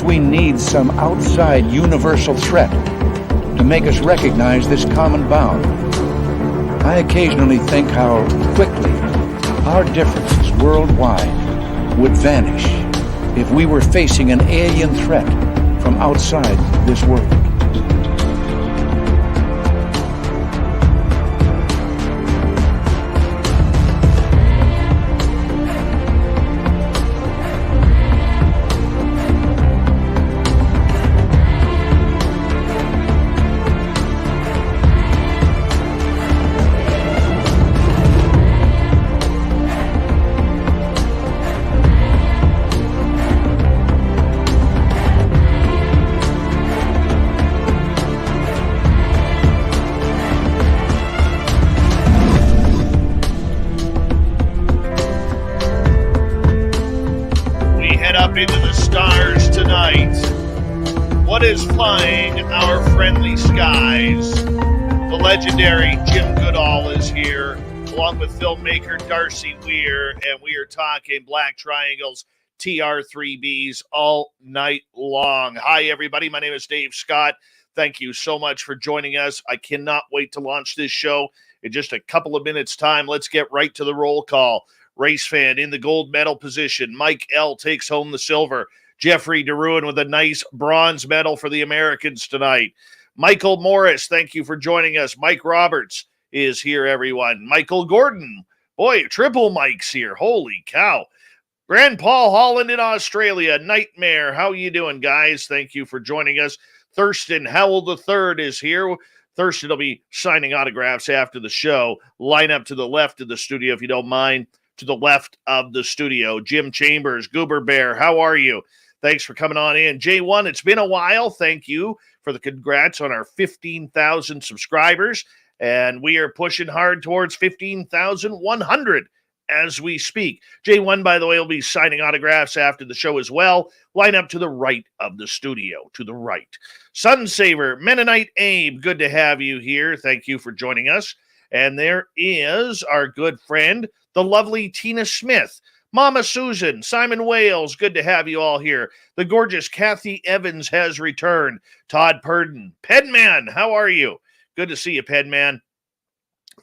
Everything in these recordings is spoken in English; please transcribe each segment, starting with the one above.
we need some outside universal threat to make us recognize this common bound. I occasionally think how quickly our differences worldwide would vanish if we were facing an alien threat from outside this world. Into the stars tonight. What is flying our friendly skies? The legendary Jim Goodall is here, along with filmmaker Darcy Weir, and we are talking Black Triangle's TR3-B'S all night long. Hi, everybody. My name is Dave Scott. Thank you so much for joining us. I cannot wait to launch this show in just a couple of minutes' time. Let's get right to the roll call. Race fan in the gold medal position. Mike L. takes home the silver. Jeffrey DeRuin with a nice bronze medal for the Americans tonight. Michael Morris, thank you for joining us. Mike Roberts is here, everyone. Michael Gordon. Boy, triple Mike's here. Holy cow. Grand Paul Holland in Australia. Nightmare. How you doing, guys? Thank you for joining us. Thurston Howell III is here. Thurston will be signing autographs after the show. Line up to the left of the studio if you don't mind. To the left of the studio. Jim Chambers, Goober Bear, how are you? Thanks for coming on in. J1, it's been a while. Thank you for the congrats on our 15,000 subscribers. And we are pushing hard towards 15,100 as we speak. J1, by the way, will be signing autographs after the show as well. Line up to the right of the studio, to the right. Sunsaver, Mennonite Abe, good to have you here. Thank you for joining us. And there is our good friend, the lovely Tina Smith, Mama Susan, Simon Wales, good to have you all here. The gorgeous Kathy Evans has returned. Todd Purdon, Pedman, how are you? Good to see you, Pedman.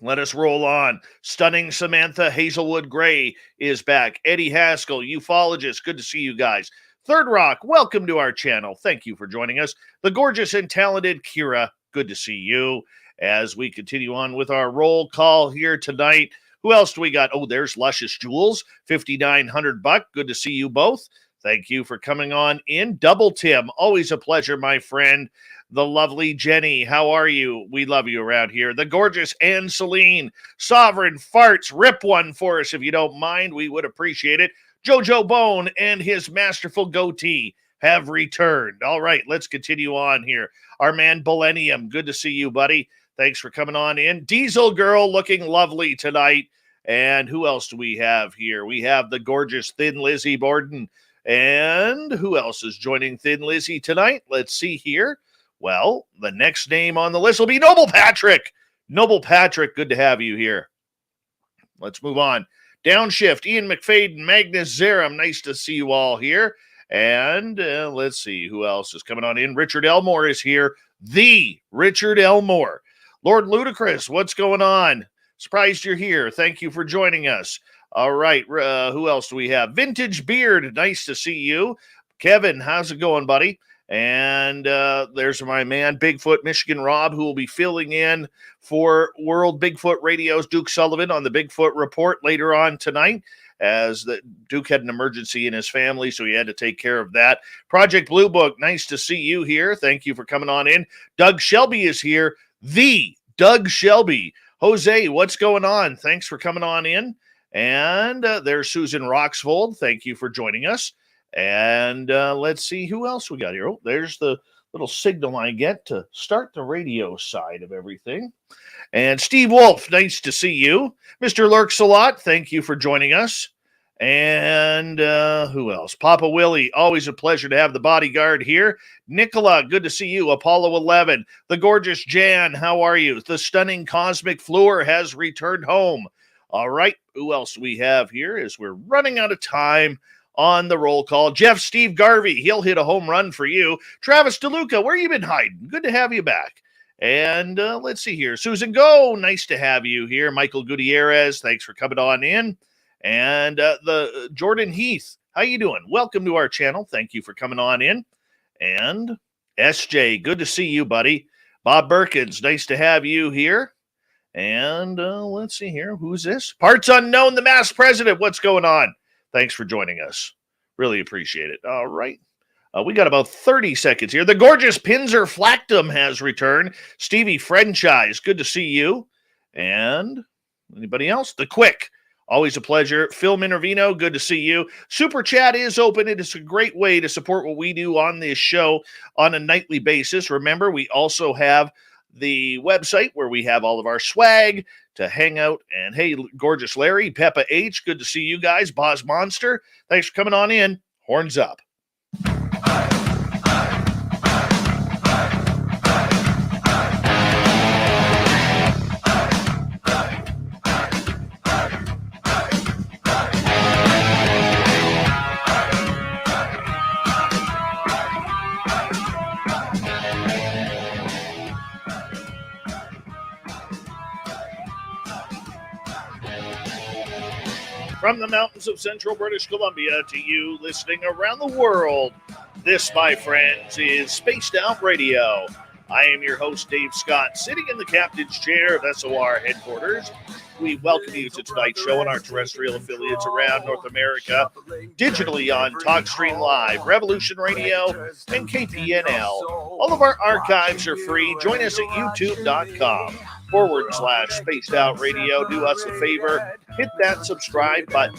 Let us roll on. Stunning Samantha Hazelwood Gray is back. Eddie Haskell, ufologist, good to see you guys. Third Rock, welcome to our channel. Thank you for joining us. The gorgeous and talented Kira, good to see you. As we continue on with our roll call here tonight. Who else do we got? Oh, there's Luscious Jewels, $5,900. Good to see you both. Thank you for coming on in. Double Tim, always a pleasure, my friend. The lovely Jenny, how are you? We love you around here. The gorgeous Anne Celine, Sovereign Farts, rip one for us if you don't mind. We would appreciate it. Jojo Bone and his masterful goatee have returned. All right, let's continue on here. Our man Millennium, good to see you, buddy. Thanks for coming on in. Diesel Girl looking lovely tonight. And who else do we have here? We have the gorgeous Thin Lizzie Borden. And who else is joining Thin Lizzie tonight? Let's see here. Well, the next name on the list will be Noble Patrick. Noble Patrick, good to have you here. Let's move on. Downshift, Ian McFadden, Magnus Zerum. Nice to see you all here. And let's see who else is coming on in. Richard Elmore is here. The Richard Elmore. Lord Ludacris, what's going on? Surprised you're here. Thank you for joining us. All right, who else do we have? Vintage Beard, nice to see you. Kevin, how's it going, buddy? And there's my man, Bigfoot Michigan Rob, who will be filling in for World Bigfoot Radio's Duke Sullivan on the Bigfoot Report later on tonight, as the Duke had an emergency in his family, so he had to take care of that. Project Blue Book, nice to see you here. Thank you for coming on in. Doug Shelby is here. The Doug Shelby. Jose, what's going on? Thanks for coming on in. And there's Susan Roxvold. Thank you for joining us. And let's see who else we got here. Oh, there's the little signal I get to start the radio side of everything. And Steve Wolf, nice to see you. Mr. Lurks-a-Lot, thank you for joining us. And who else? Papa Willie, always a pleasure to have the bodyguard here. Nicola, good to see you. Apollo 11, the gorgeous Jan, how are you? The stunning Cosmic Fleur has returned home. All right, who else we have here as we're running out of time on the roll call. Jeff Steve Garvey, he'll hit a home run for you. Travis DeLuca, where you been hiding? Good to have you back. And let's see here. Susan Go, nice to have you here. Michael Gutierrez, thanks for coming on in. And the Jordan Heath, how you doing? Welcome to our channel. Thank you for coming on in. And SJ, good to see you, buddy. Bob Perkins, nice to have you here. And let's see here. Who's this? Parts Unknown, the Mass President. What's going on? Thanks for joining us. Really appreciate it. All right. We got about 30 seconds here. The gorgeous Pinzer Flactum has returned. Stevie Franchise, good to see you. And anybody else? The Quick, always a pleasure. Phil Minervino, good to see you. Super Chat is open. It is a great way to support what we do on this show on a nightly basis. Remember, we also have the website where we have all of our swag to hang out. And hey, gorgeous Larry, Peppa H, good to see you guys. Boz Monster, thanks for coming on in. Horns up. From the mountains of central British Columbia to you listening around the world, this, my friends, is Spaced Out Radio. I am your host, Dave Scott, sitting in the captain's chair of SOR headquarters. We welcome you to tonight's show on our terrestrial affiliates around North America, digitally on TalkStream Live, Revolution Radio, and KPNL. All of our archives are free. Join us at youtube.com/Spaced Out Radio. Do us a favor, hit that subscribe button.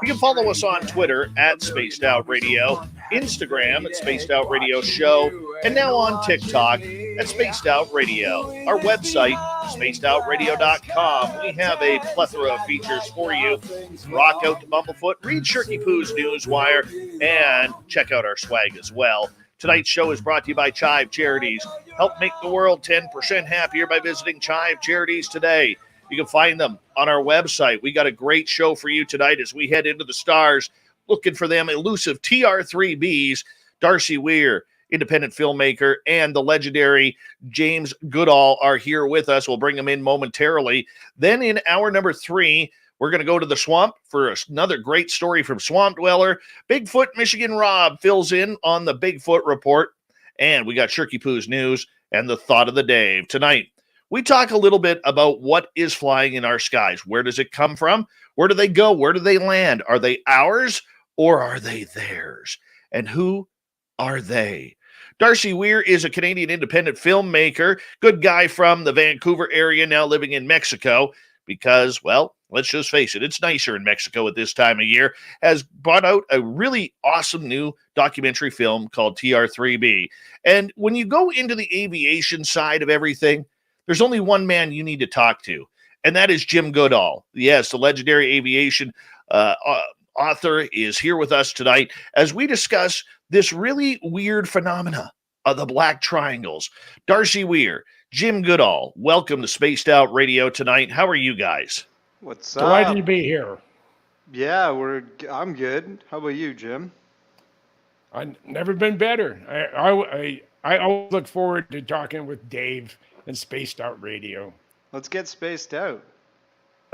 You can follow us on Twitter at Spaced Out Radio, Instagram at Spaced Out Radio Show, and now on TikTok at Spaced Out Radio. Our website, spacedoutradio.com. We have a plethora of features for you. Rock out to Bumblefoot, read Shirky Poo's Newswire, and check out our swag as well. Tonight's show is brought to you by Chive Charities. Help make the world 10% happier by visiting Chive Charities today. You can find them on our website. We got a great show for you tonight as we head into the stars, looking for them elusive TR3-B'S, Darcy Weir, independent filmmaker, and the legendary James Goodall are here with us. We'll bring them in momentarily. Then in hour number 3, we're going to go to the swamp for another great story from Swamp Dweller. Bigfoot Michigan Rob fills in on the Bigfoot Report. And we got Shirky Poo's news and the thought of the day. Tonight, we talk a little bit about what is flying in our skies. Where does it come from? Where do they go? Where do they land? Are they ours or are they theirs? And who are they? Darcy Weir is a Canadian independent filmmaker, good guy from the Vancouver area, now living in Mexico because, well, let's just face it, it's nicer in Mexico at this time of year, has brought out a really awesome new documentary film called TR3-B. And when you go into the aviation side of everything, there's only one man you need to talk to, and that is Jim Goodall. Yes, the legendary aviation author is here with us tonight as we discuss this really weird phenomena of the black triangles. Darcy Weir, Jim Goodall, welcome to Spaced Out Radio tonight. How are you guys? What's up? Delighted to be here. Yeah, I'm good. How about you, Jim? I've never been better. I always look forward to talking with Dave and Spaced Out Radio. Let's get spaced out.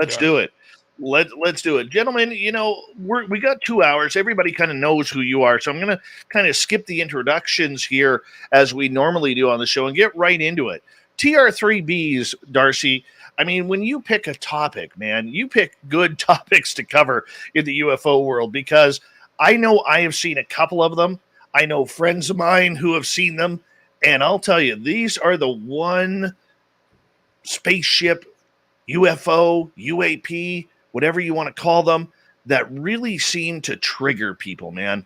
Let's do it. Let's do it. Gentlemen, you know, we got 2 hours. Everybody kind of knows who you are. So I'm going to kind of skip the introductions here as we normally do on the show and get right into it. TR3-B'S, Darcy. I mean, when you pick a topic, man, you pick good topics to cover in the UFO world because I know I have seen a couple of them. I know friends of mine who have seen them. And I'll tell you, these are the one spaceship, UFO, UAP, whatever you want to call them, that really seem to trigger people, man.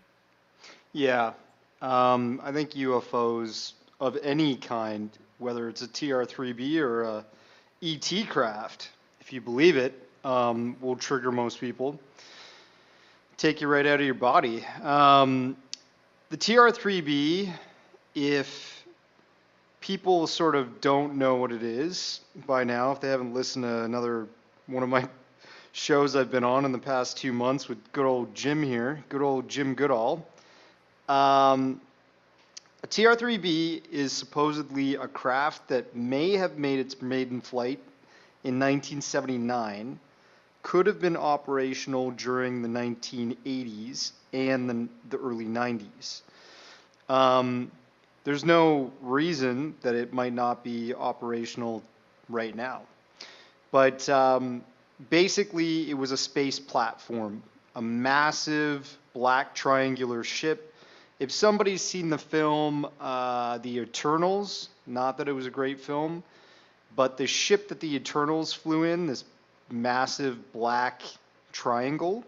Yeah. I think UFOs of any kind, whether it's a TR3-B or a ET craft, if you believe it, will trigger most people. Take you right out of your body. The TR3-B, if people sort of don't know what it is by now, if they haven't listened to another one of my shows I've been on in the past 2 months with good old Jim here, good old Jim Goodall. A TR3-B is supposedly a craft that may have made its maiden flight in 1979, could have been operational during the 1980s and the early 90s. There's no reason that it might not be operational right now. But basically, it was a space platform, a massive black triangular ship. If somebody's seen the film The Eternals, not that it was a great film, but the ship that the Eternals flew in, this massive black triangle,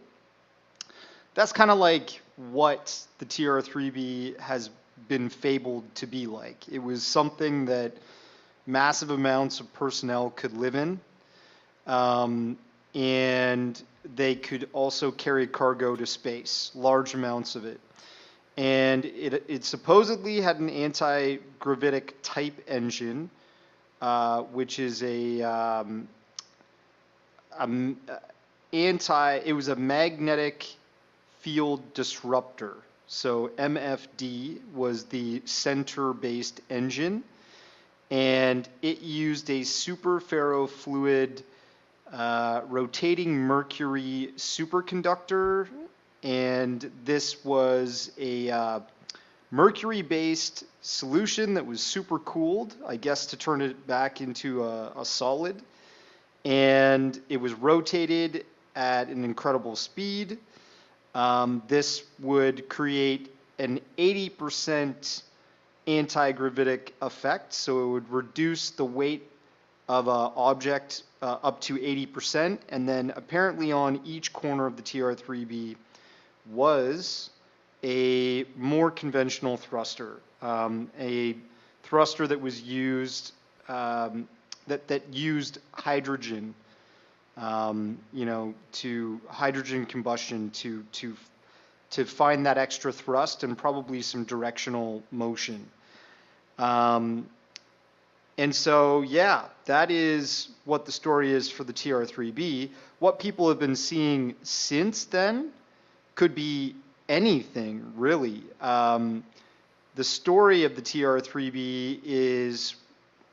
that's kind of like what the TR3-B has been fabled to be like. It was something that massive amounts of personnel could live in, and they could also carry cargo to space, large amounts of it. And it supposedly had an anti-gravitic type engine, which is it was a magnetic field disruptor. So MFD was the center-based engine, and it used a superferrofluid rotating mercury superconductor. And this was a mercury-based solution that was super cooled, I guess, to turn it back into a solid. And it was rotated at an incredible speed. This would create an 80% anti-gravitic effect, so it would reduce the weight of an object up to 80%. And then apparently on each corner of the TR3-B was a more conventional thruster, a thruster that was used that used hydrogen, to hydrogen combustion to find that extra thrust and probably some directional motion. And so, yeah, that is what the story is for the TR3-B. What people have been seeing since then could be anything, really. The story of the TR3-B is,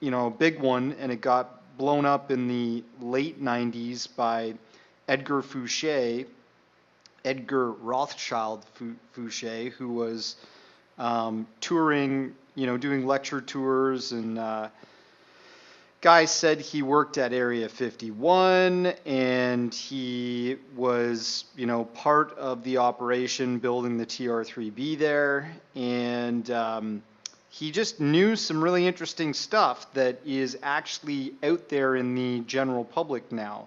a big one, and it got blown up in the late 90s by Edgar Rothschild Fouché, who was touring, doing lecture tours, and guy said he worked at Area 51, and he was, part of the operation building the TR3-B there, and he just knew some really interesting stuff that is actually out there in the general public now.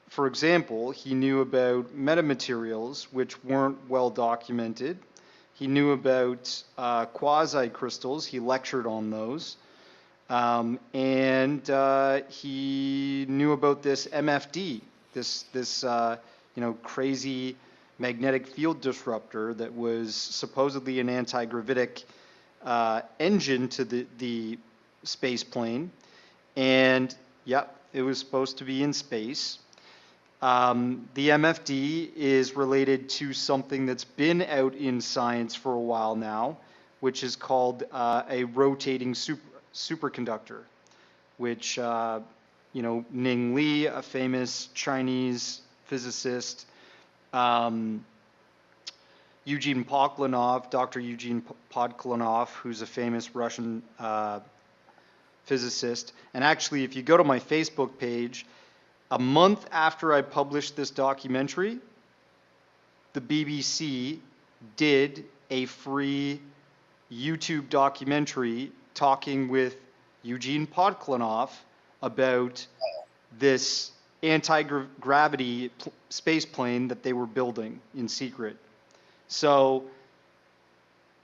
For example, he knew about metamaterials, which weren't well documented. He knew about quasi-crystals. He lectured on those. And he knew about this MFD, this crazy magnetic field disruptor that was supposedly an anti-gravitic engine to the space plane. And, it was supposed to be in space. The MFD is related to something that's been out in science for a while now, which is called a rotating superconductor, which, Ning Li, a famous Chinese physicist, Eugene Podklanov, Dr. Eugene Podklanov, who's a famous Russian physicist. And actually, if you go to my Facebook page, a month after I published this documentary, the BBC did a free YouTube documentary talking with Eugene Podklanov about this anti-gravity space plane that they were building in secret. So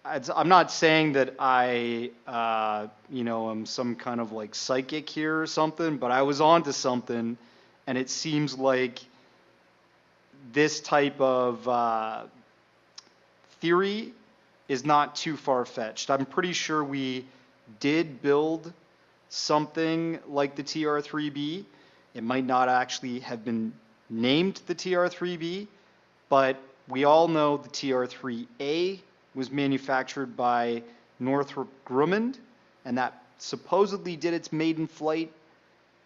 I'm not saying that I, am some kind of like psychic here or something, but I was onto something, and it seems like this type of theory is not too far-fetched. I'm pretty sure we did build something like the TR3-B. It might not actually have been named the TR3-B, but we all know the TR3A was manufactured by Northrop Grumman, and that supposedly did its maiden flight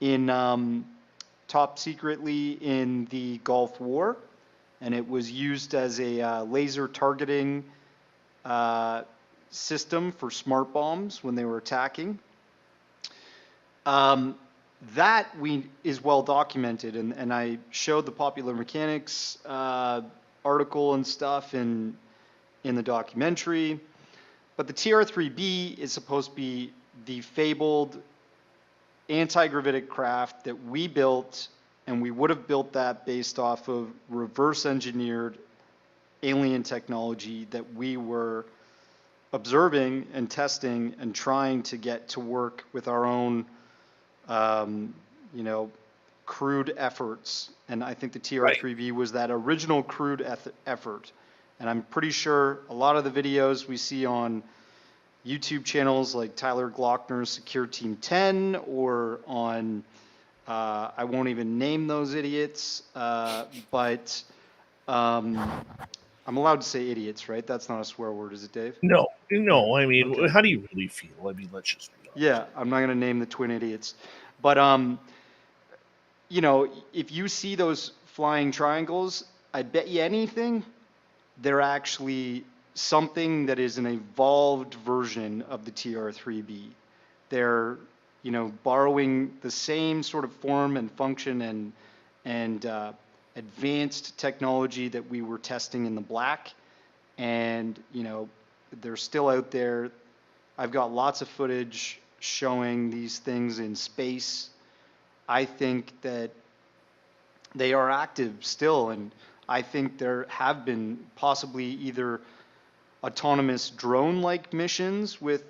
in top secretly in the Gulf War, and it was used as a laser targeting system for smart bombs when they were attacking. That is well documented, and I showed the Popular Mechanics article and stuff in the documentary. But the TR3-B is supposed to be the fabled anti-gravitic craft that we built, and we would have built that based off of reverse engineered alien technology that we were observing and testing and trying to get to work with our own, crude efforts. And I think the TR3-B was that original crude effort. And I'm pretty sure a lot of the videos we see on YouTube channels like Tyler Glockner's Secure Team 10 or on, I won't even name those idiots, but I'm allowed to say idiots, right? That's not a swear word, is it, Dave? No. I mean, okay. How do you really feel? I mean, let's just be honest. Yeah, I'm not going to name the twin idiots. But, if you see those flying triangles, I bet you anything, they're actually something that is an evolved version of the TR3-B. They're, borrowing the same sort of form and function and advanced technology that we were testing in the black. And, they're still out there. I've got lots of footage showing these things in space. I think that they are active still, and I think there have been possibly either autonomous drone-like missions with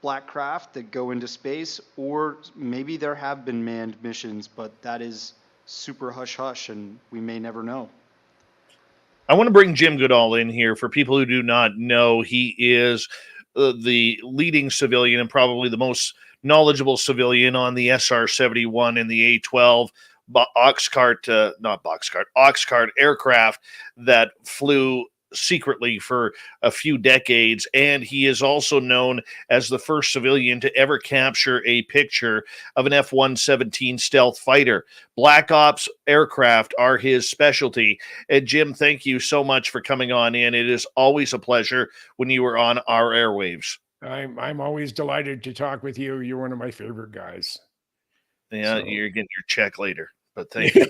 black craft that go into space, or maybe there have been manned missions, but that is super hush-hush, and we may never know. I want to bring Jim Goodall in here. For people who do not know, he is the leading civilian and probably the most knowledgeable civilian on the SR-71 and the A-12 Oxcart aircraft that flew secretly for a few decades, and he is also known as the first civilian to ever capture a picture of an F-117 stealth fighter. Black Ops aircraft are his specialty. And Jim, thank you so much for coming on in. It is always a pleasure when you are on our airwaves. I'm always delighted to talk with you. You're one of my favorite guys. Yeah, so. You're getting your check later, but thank you.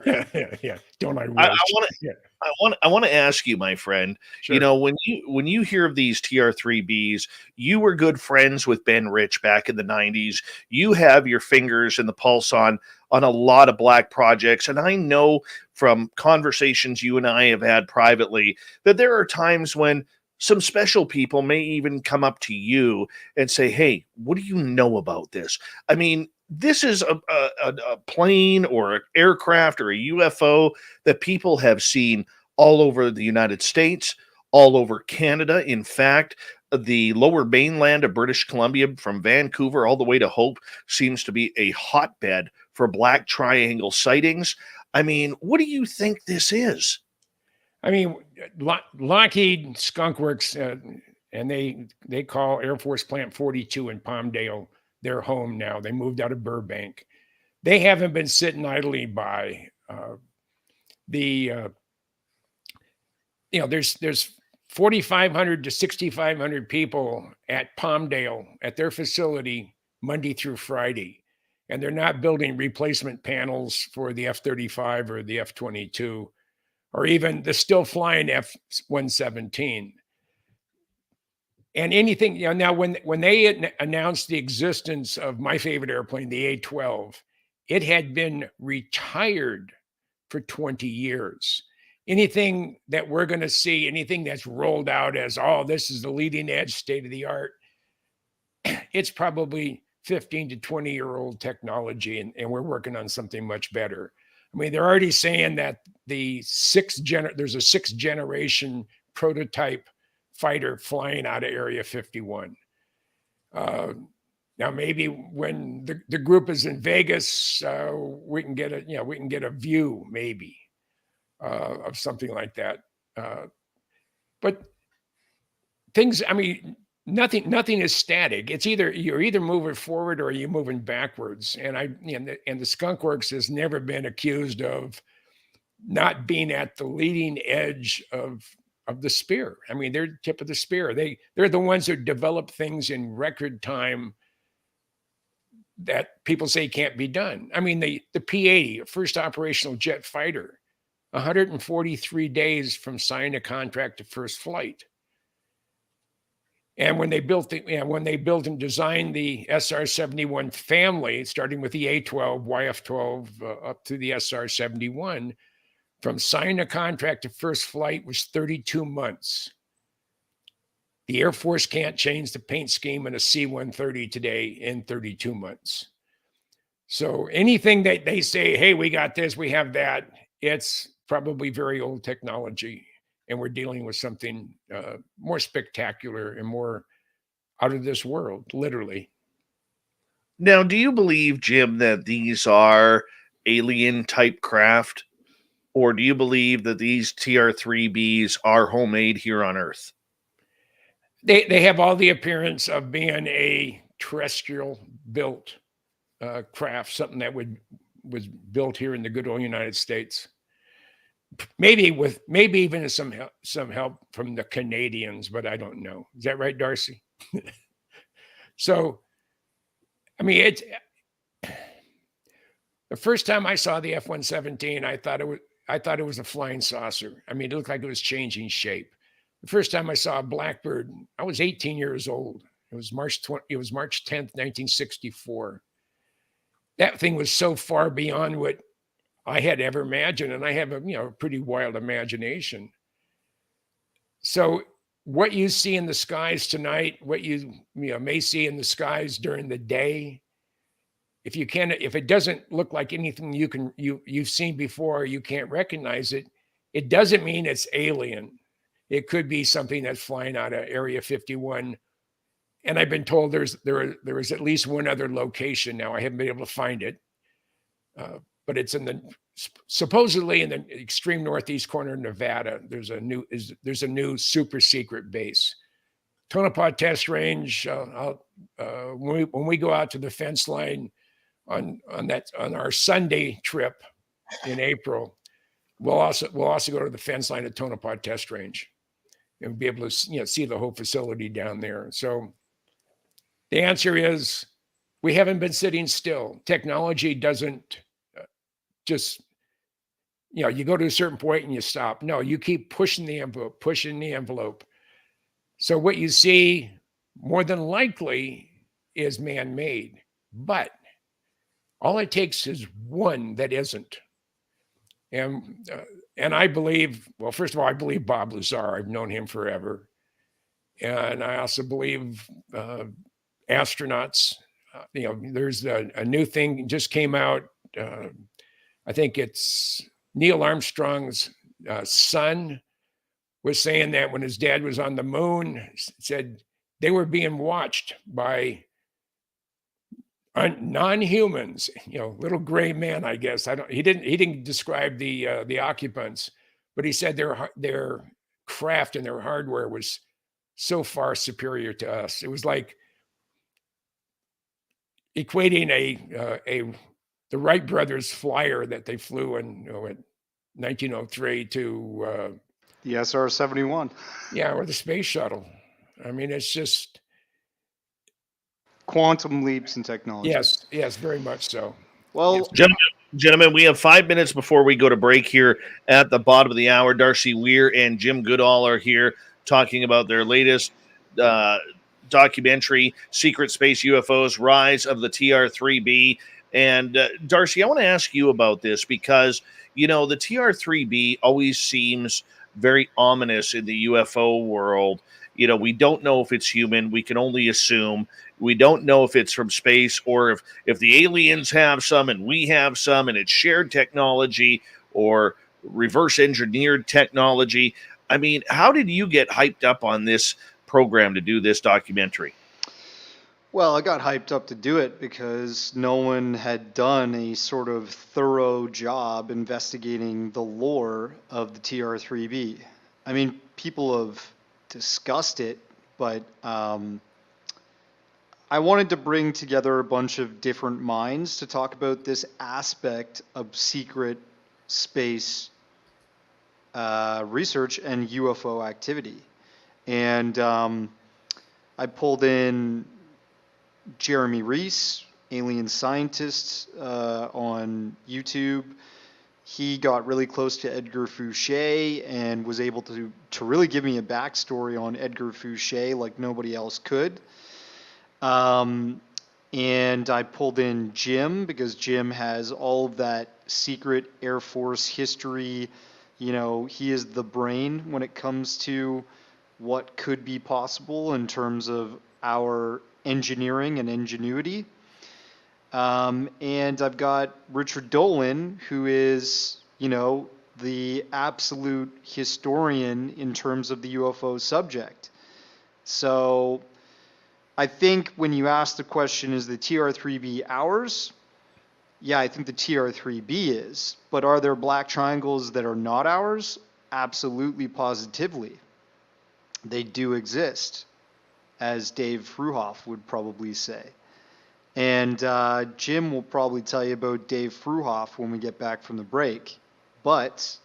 Yeah. Don't I? I want to ask you, my friend. Sure. When you hear of these TR3-Bs, you were good friends with Ben Rich back in the 90s. You have your fingers in the pulse on a lot of black projects, and I know from conversations you and I have had privately that there are times when some special people may even come up to you and say, "Hey, what do you know about this?" I mean, this is a plane or an aircraft or a UFO that people have seen all over the United States, all over Canada. In fact, the lower mainland of British Columbia, from Vancouver all the way to Hope, seems to be a hotbed for black triangle sightings. I mean, what do you think this is? I mean, Lockheed Skunk Works, and they call Air Force Plant 42 in Palmdale their home now. They moved out of Burbank. They haven't been sitting idly by. There's 4,500 to 6,500 people at Palmdale at their facility Monday through Friday, and they're not building replacement panels for the F-35 or the F-22 or even the still flying F-117. And anything, now when they announced the existence of my favorite airplane, the A-12, it had been retired for 20 years. Anything that we're going to see, anything that's rolled out as, oh, this is the leading edge, state of the art, it's probably 15 to 20-year-old technology, and we're working on something much better. I mean, they're already saying that there's a sixth generation prototype fighter flying out of Area 51. Now, maybe when the group is in Vegas, we can get a view, maybe. of something like that. But things, I mean, nothing is static. It's you're either moving forward or you're moving backwards. And the Skunk Works has never been accused of not being at the leading edge of the spear. I mean, they're the tip of the spear. They're the ones who develop things in record time that people say can't be done. I mean, the P-80, first operational jet fighter, 143 days from signing a contract to first flight. And when they built and designed the SR-71 family, starting with the A-12, YF-12, up to the SR-71, from signing a contract to first flight was 32 months. The Air Force can't change the paint scheme in a C-130 today in 32 months. So anything that they say, hey, we got this, we have that, it's probably very old technology. And we're dealing with something more spectacular and more out of this world, literally. Now, do you believe, Jim, that these are alien type craft? Or do you believe that these TR3-B'S are homemade here on Earth? They have all the appearance of being a terrestrial built craft, something that was built here in the good old United States. Maybe even some help from the Canadians, but I don't know. Is that right, Darcy? So, I mean, it's the first time I saw the F-117, I thought it was a flying saucer. I mean, it looked like it was changing shape. The first time I saw a blackbird, I was 18 years old. It was March 10th, 1964. That thing was so far beyond what I had ever imagined, and I have a pretty wild imagination. So what you see in the skies tonight, what you may see in the skies during the day, if it doesn't look like anything you've seen before, you can't recognize it, it doesn't mean it's alien. It could be something that's flying out of Area 51. And I've been told there is at least one other location now. I haven't been able to find it. But it's supposedly in the extreme northeast corner of Nevada. There's a new super secret base. Tonopah Test Range. When we go out to the fence line on our Sunday trip in April, we'll also go to the fence line at Tonopah Test Range and be able to see the whole facility down there. So the answer is we haven't been sitting still. Technology doesn't just, you go to a certain point and you stop. No, you keep pushing the envelope. So what you see more than likely is man-made, but all it takes is one that isn't. And I believe, well, first of all, I believe Bob Lazar. I've known him forever. And I also believe astronauts. There's a new thing just came out. I think it's Neil Armstrong's son was saying that when his dad was on the moon, said they were being watched by non-humans, little gray men, I guess. He didn't describe the occupants, but he said their craft and their hardware was so far superior to us. It was like equating the Wright brothers flyer that they flew in 1903 to the SR-71. Yeah, or the space shuttle. I mean, it's just quantum leaps in technology. Yes, very much so. Well, gentlemen, we have 5 minutes before we go to break here at the bottom of the hour. Darcy Weir and Jim Goodall are here talking about their latest documentary, Secret Space UFOs, Rise of the TR3-B. And Darcy, I want to ask you about this because, the TR3-B always seems very ominous in the UFO world. We don't know if it's human. We can only assume. We don't know if it's from space or if the aliens have some and we have some and it's shared technology or reverse engineered technology. I mean, how did you get hyped up on this program to do this documentary? Well, I got hyped up to do it because no one had done a sort of thorough job investigating the lore of the TR3B. I mean, people have discussed it, but I wanted to bring together a bunch of different minds to talk about this aspect of secret space research and UFO activity. And I pulled in Jeremy Reese, alien scientist, on YouTube. He got really close to Edgar Fouché and was able to really give me a backstory on Edgar Fouché like nobody else could. And I pulled in Jim because Jim has all of that secret Air Force history. You know, he is the brain when it comes to what could be possible in terms of our engineering and ingenuity. And I've got Richard Dolan, who is, you know, the absolute historian in terms of the UFO subject. So I think when you ask the question, is the TR3B ours? Yeah, I think the TR3B is. But are there black triangles that are not ours? Absolutely, positively. They do exist, as Dave Fruhoff would probably say. And Jim will probably tell you about Dave Fruhoff when we get back from the break. But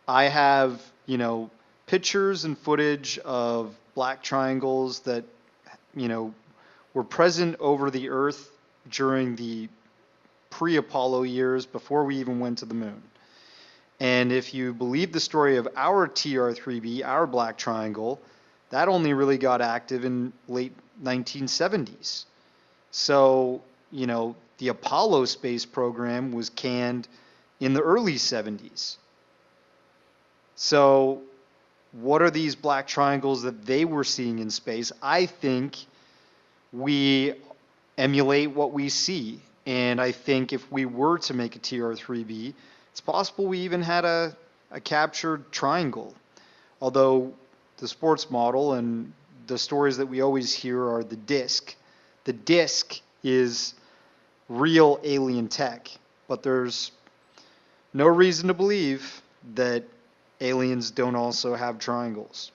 I have, you know, pictures and footage of black triangles that, you know, were present over the Earth during the pre-Apollo years before we even went to the moon. And if you believe the story of our TR3B, our black triangle, that only really got active in late 1970s. So, you know, the Apollo space program was canned in the early 70s. So what are these black triangles that they were seeing in space? I think we emulate what we see. And I think if we were to make a TR3B, it's possible we even had a captured triangle. Although the sports model and the stories that we always hear are the disc. The disc is real alien tech, but there's no reason to believe that aliens don't also have triangles.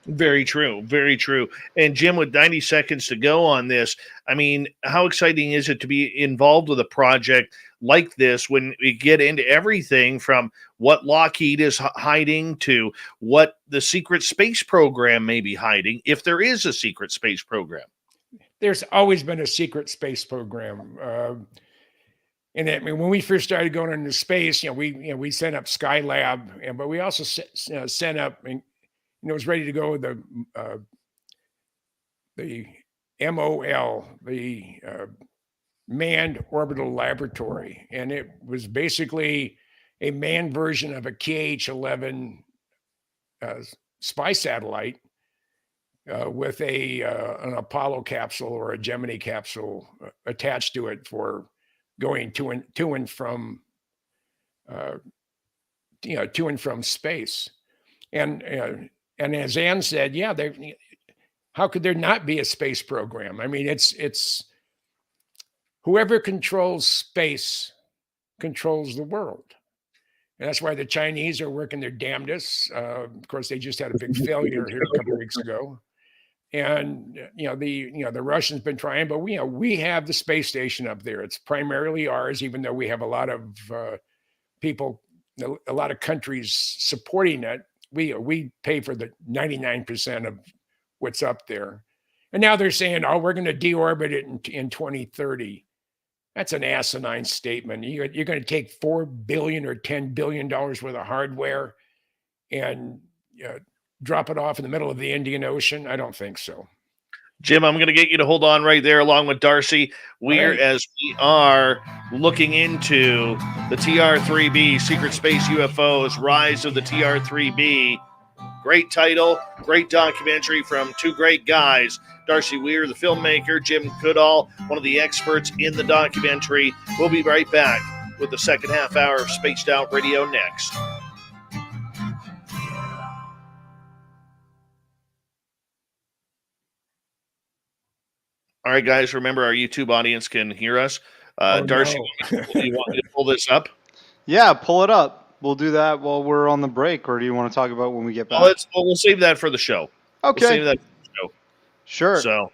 Very true. Very true. And Jim, with 90 seconds to go on this, I mean, how exciting is it to be involved with a project like this when we get into everything from what Lockheed is hiding to what the secret space program may be hiding, if there is a secret space program? There's always been a secret space program. And I mean, when we first started going into space, we sent up Skylab, but we also sent up, and it was ready to go the MOL, the Manned Orbital Laboratory, and it was basically a manned version of a KH-11 spy satellite with an Apollo capsule or a Gemini capsule attached to it for going to and from space. And as Ann said, yeah, how could there not be a space program? I mean, it's whoever controls space controls the world. And that's why the Chinese are working their damnedest. Of course, they just had a big failure here a couple of weeks ago. And the Russians been trying, but we have the space station up there. It's primarily ours, even though we have a lot of people, a lot of countries supporting it. We pay for the 99% of what's up there. And now they're saying, oh, we're going to deorbit it in 2030. That's an asinine statement. You're going to take $4 billion or $10 billion worth of hardware and drop it off in the middle of the Indian Ocean? I don't think so. Jim, I'm going to get you to hold on right there along with Darcy Weir as we are looking into the TR3B, Secret Space UFOs, Rise of the TR3B. Great title, great documentary from two great guys, Darcy Weir, the filmmaker, Jim Goodall, one of the experts in the documentary. We'll be right back with the second half hour of Spaced Out Radio next. right, guys, remember our YouTube audience can hear us. Oh, Darcy, no. you want me to pull this up? Yeah, pull it up. We'll do that while we're on the break, or do you want to talk about when we get back? We'll save that for the show. Okay. We'll save that for the show. Sure. So,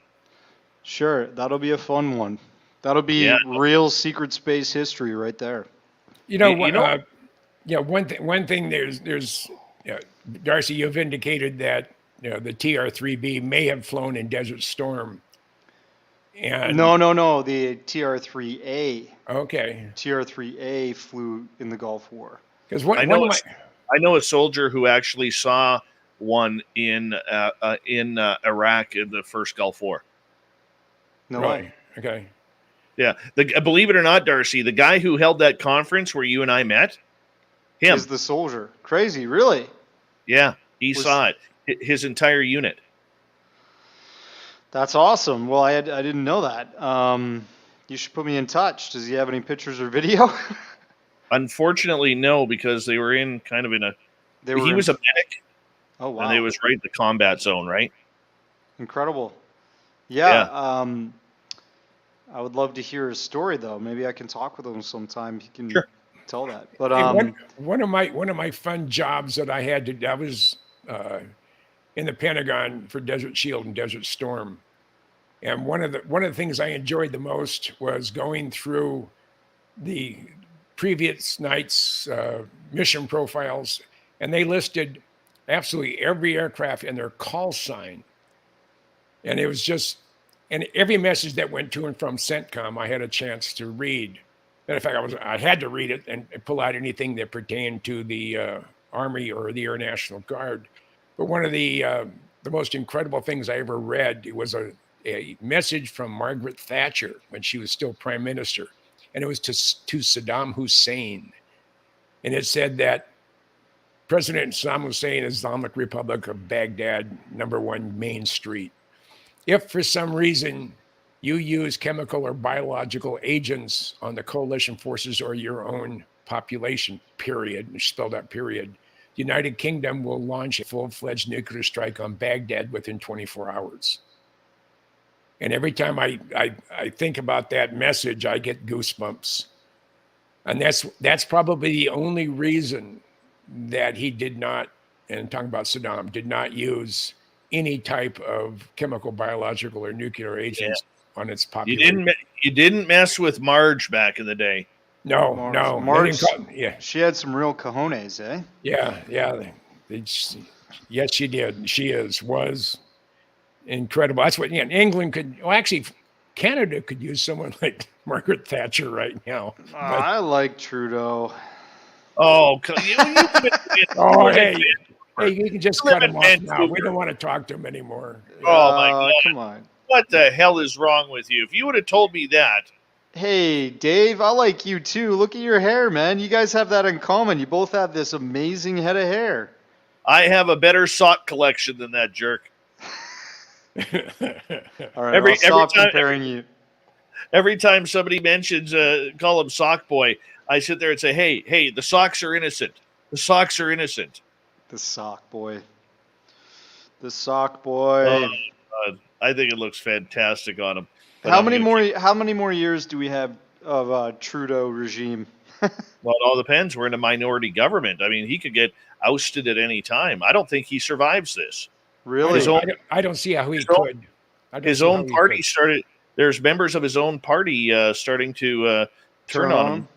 Sure. That'll be a fun one. That'll be Yeah. real secret space history right there. You know You what? know- One thing. Darcy, you've indicated that the TR3-B may have flown in Desert Storm. And No. The TR3A. okay, TR3A flew in the Gulf War. because I know a soldier who actually saw one in Iraq in the first Gulf War. No right, way. okay, Yeah, believe it or not, Darcy, the guy who held that conference where you and I met, him. Is the soldier. Crazy, really? Yeah, he saw it. His entire unit. That's awesome. Well, I didn't know that. You should put me in touch. Does he have any pictures or video? Unfortunately, no, because they were in kind of in a. He was a medic, Oh, wow. and they was right in the combat zone, right? Incredible. Yeah. I would love to hear his story, though. Maybe I can talk with him sometime. He can tell that. But Hey, one of my fun jobs that I had I was in the Pentagon for Desert Shield and Desert Storm, and one of the things I enjoyed the most was going through the previous night's mission profiles, and they listed absolutely every aircraft and their call sign, and it was just. And every message that went to and from CENTCOM, I had a chance to read. And in fact, I had to read it and pull out anything that pertained to the Army or the Air National Guard. But one of the most incredible things I ever read, it was a message from Margaret Thatcher when she was still Prime Minister, and it was to Saddam Hussein, and it said that President Saddam Hussein, Islamic Republic of Baghdad, #1 Main Street. If for some reason you use chemical or biological agents on the coalition forces or your own population, period, spelled out period, the United Kingdom will launch a full-fledged nuclear strike on Baghdad within 24 hours. And every time I think about that message, I get goosebumps. And that's probably the only reason that he did not, and talking about Saddam, did not use any type of chemical, biological, or nuclear agents on its population. You didn't mess with Marge back in the day. No. Marge, Yeah. She had some real cojones, eh? Yeah. Yes, she did. She was incredible. That's what England could. Well, actually, Canada could use someone like Margaret Thatcher right now. I like Trudeau. Oh, Hey, you can just cut him off now. We don't want to talk to him anymore. Oh my God! Come on. What the hell is wrong with you? If you would have told me that. Hey, Dave, I like you too. Look at your hair, man. You guys have that in common. You both have this amazing head of hair. I have a better sock collection than that jerk. All right, I'll stop comparing you. Every time somebody mentions, call him Sock Boy, I sit there and say, hey, the socks are innocent. The socks are innocent. The sock boy. The sock boy. I think it looks fantastic on him. How many more years do we have of Trudeau regime? Well, it all depends. We're in a minority government. I mean, he could get ousted at any time. I don't think he survives this. Really? I don't see how he could. His own party started. There's members of his own party starting to turn on him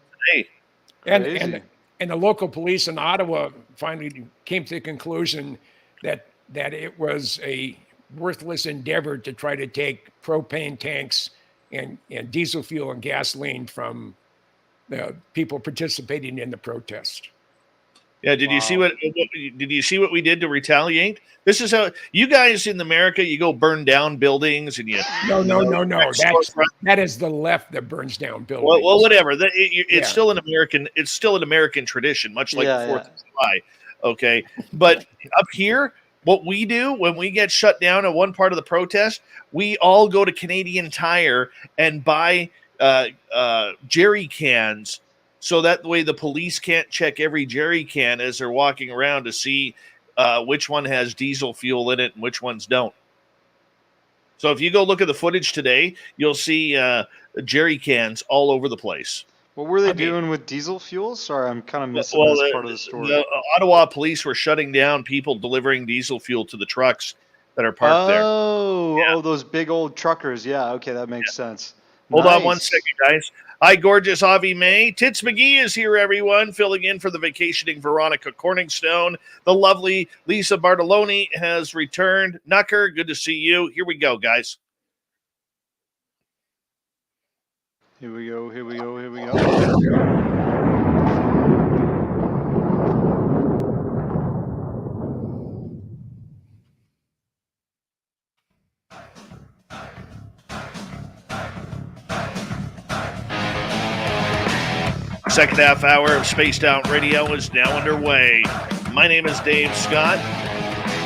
today. And the local police in Ottawa finally came to the conclusion that it was a worthless endeavor to try to take propane tanks and diesel fuel and gasoline from the people participating in the protest. Yeah, did you see what we did to retaliate? This is how you guys in America, you go burn down buildings and you No. That is the left that burns down buildings. Well, whatever. It's still an American tradition, much like the 4th of July. Okay, but up here, what we do when we get shut down at one part of the protest, we all go to Canadian Tire and buy jerry cans. So that way the police can't check every jerry can as they're walking around to see which one has diesel fuel in it and which ones don't. So if you go look at the footage today, you'll see jerry cans all over the place. What were they doing with diesel fuel? Sorry, I'm kind of missing Well, this part of the story. the Ottawa police were shutting down people delivering diesel fuel to the trucks that are parked there. Oh, those big old truckers. Yeah, okay, that makes sense. Hold on one Nice. second, guys. Hi, gorgeous Avi May. Tits McGee is here, everyone, filling in for the vacationing Veronica Corningstone. The lovely Lisa Bartoloni has returned. Nucker, good to see you. Here we go, guys. Here we go. Second half hour of Spaced Out Radio is now underway. My name is Dave Scott.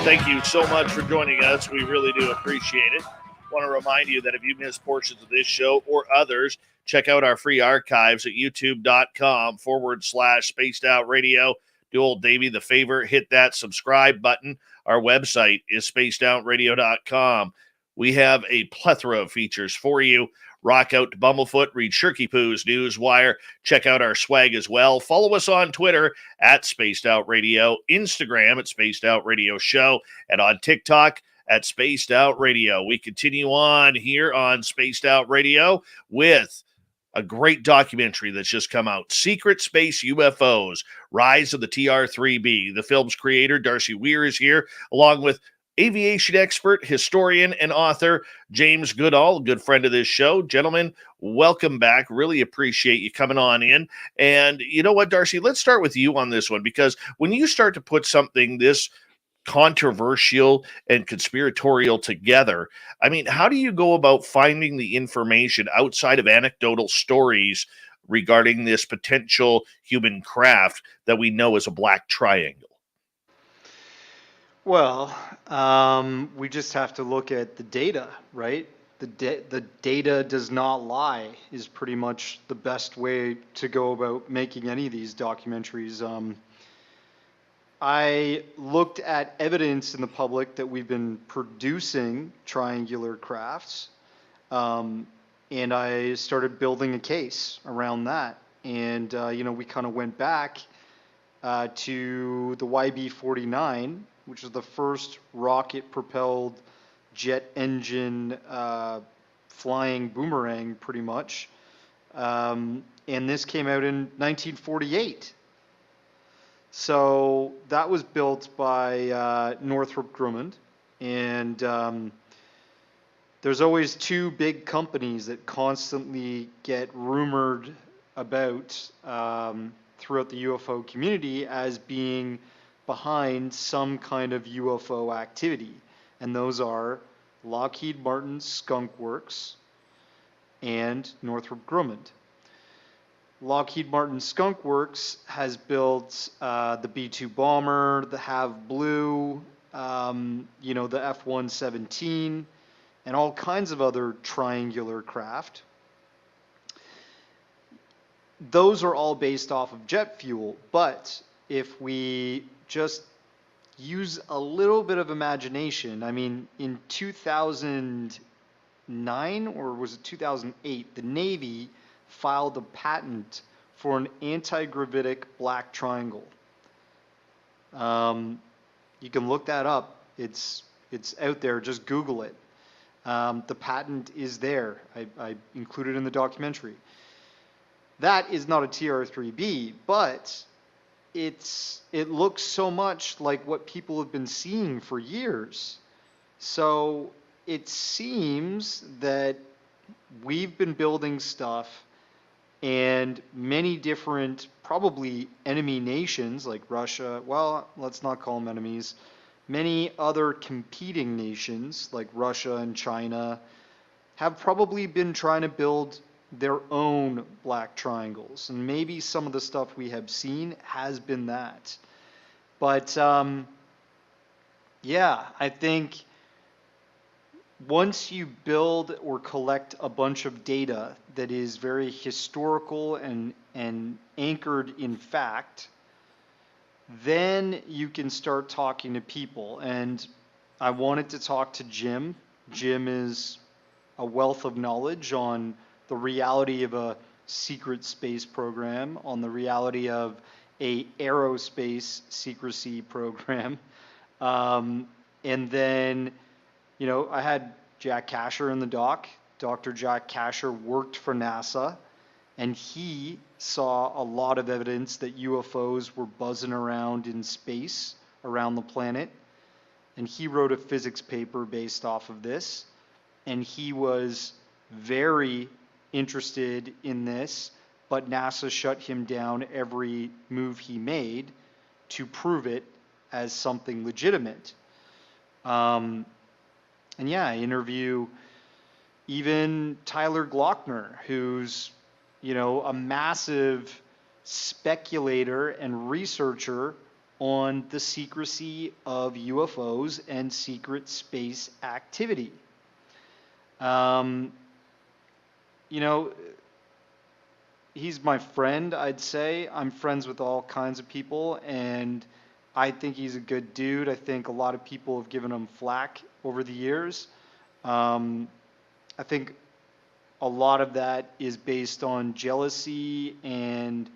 Thank you so much for joining us. We really do appreciate it. Want to remind you that if you missed portions of this show or others, check out our free archives at youtube.com/Spaced Out Radio. Do old Davey the favor, hit that subscribe button. Our website is spacedoutradio.com. We have a plethora of features for you. Rock out to Bumblefoot, read Shirky Poo's Newswire, check out our swag as well. Follow us on Twitter at Spaced Out Radio, Instagram at Spaced Out Radio Show, and on TikTok at Spaced Out Radio. We continue on here on Spaced Out Radio with a great documentary that's just come out, Secret Space UFOs, Rise of the TR3-B. The film's creator, Darcy Weir, is here, along with aviation expert, historian, and author James Goodall, a good friend of this show. Gentlemen, welcome back. Really appreciate you coming on in. And you know what, Darcy, let's start with you on this one, because when you start to put something this controversial and conspiratorial together, I mean, how do you go about finding the information outside of anecdotal stories regarding this potential human craft that we know is a black triangle? Well, we just have to look at the data, right? The data does not lie is pretty much the best way to go about making any of these documentaries. I looked at evidence in the public that we've been producing triangular crafts, and I started building a case around that. And, we kind of went back to the YB-49, which is the first rocket-propelled jet engine flying boomerang, pretty much. And this came out in 1948. So that was built by Northrop Grumman. And there's always two big companies that constantly get rumored about throughout the UFO community as being behind some kind of UFO activity. And those are Lockheed Martin Skunk Works and Northrop Grumman. Lockheed Martin Skunk Works has built the B-2 bomber, the Have Blue, the F-117, and all kinds of other triangular craft. Those are all based off of jet fuel, but if we just use a little bit of imagination, I mean, in 2009, or was it 2008, the Navy filed a patent for an anti-gravitic black triangle. You can look that up. It's out there. Just Google it. The patent is there. I included it in the documentary. That is not a TR3-B, but it looks so much like what people have been seeing for years. So it seems that we've been building stuff, and many different, probably enemy nations like Russia, well, let's not call them enemies, many other competing nations like Russia and China have probably been trying to build their own black triangles. And maybe some of the stuff we have seen has been that. But I think once you build or collect a bunch of data that is very historical and anchored in fact, then you can start talking to people. And I wanted to talk to Jim Jim is a wealth of knowledge on the reality of a secret space program, on the reality of a aerospace secrecy program. And then, I had Jack Casher in the doc. Dr. Jack Casher worked for NASA, and he saw a lot of evidence that UFOs were buzzing around in space around the planet. And he wrote a physics paper based off of this. And he was very interested in this, but NASA shut him down every move he made to prove it as something legitimate. And yeah, I interview even Tyler Glockner, who's, a massive speculator and researcher on the secrecy of UFOs and secret space activity. He's my friend, I'd say. I'm friends with all kinds of people, and I think he's a good dude. I think a lot of people have given him flack over the years. I think a lot of that is based on jealousy and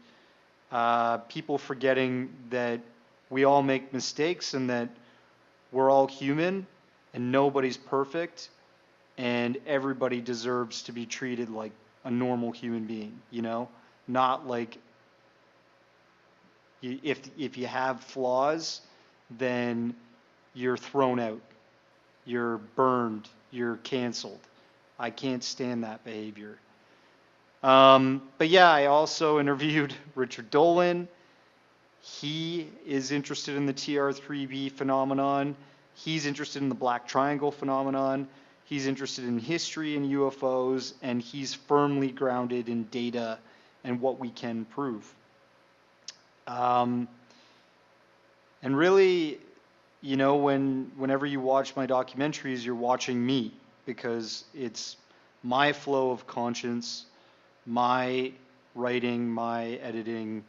people forgetting that we all make mistakes and that we're all human and nobody's perfect and everybody deserves to be treated like a normal human being, not like if you have flaws, then you're thrown out, you're burned, you're canceled. I can't stand that behavior. But yeah, I also interviewed Richard Dolan. He is interested in the TR3-B phenomenon. He's interested in the Black Triangle phenomenon. He's interested in history and UFOs, and he's firmly grounded in data and what we can prove. And really, whenever you watch my documentaries, you're watching me, because it's my flow of conscience, my writing, my editing,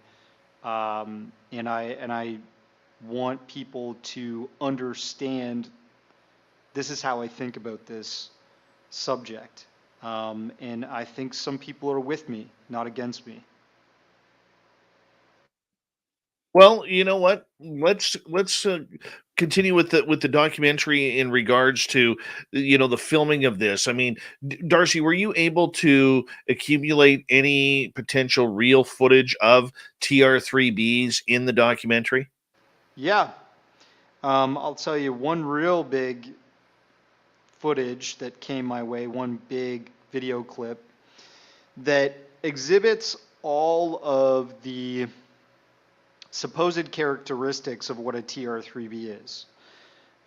and I want people to understand this is how I think about this subject. And I think some people are with me, not against me. Well, you know what? Let's continue with the documentary in regards to the filming of this. I mean, Darcy, were you able to accumulate any potential real footage of TR3-B's in the documentary? Yeah. I'll tell you one real big footage that came my way, one big video clip that exhibits all of the supposed characteristics of what a TR3-B is.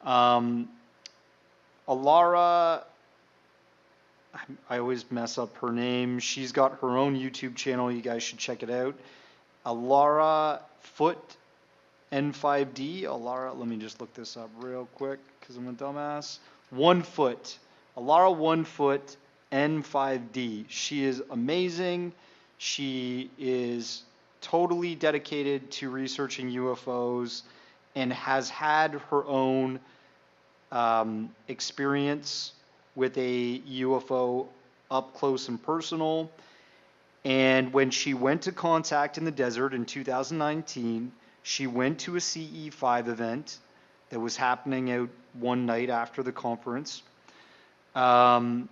Alara, I always mess up her name. She's got her own YouTube channel. You guys should check it out. Alara Foot N5D. Alara, let me just look this up real quick because I'm a dumbass. 1 foot. Alara 1 foot N5D. She is amazing. She is totally dedicated to researching UFOs and has had her own experience with a UFO up close and personal. And when she went to Contact in the Desert in 2019, she went to a CE5 event that was happening out one night after the conference. What's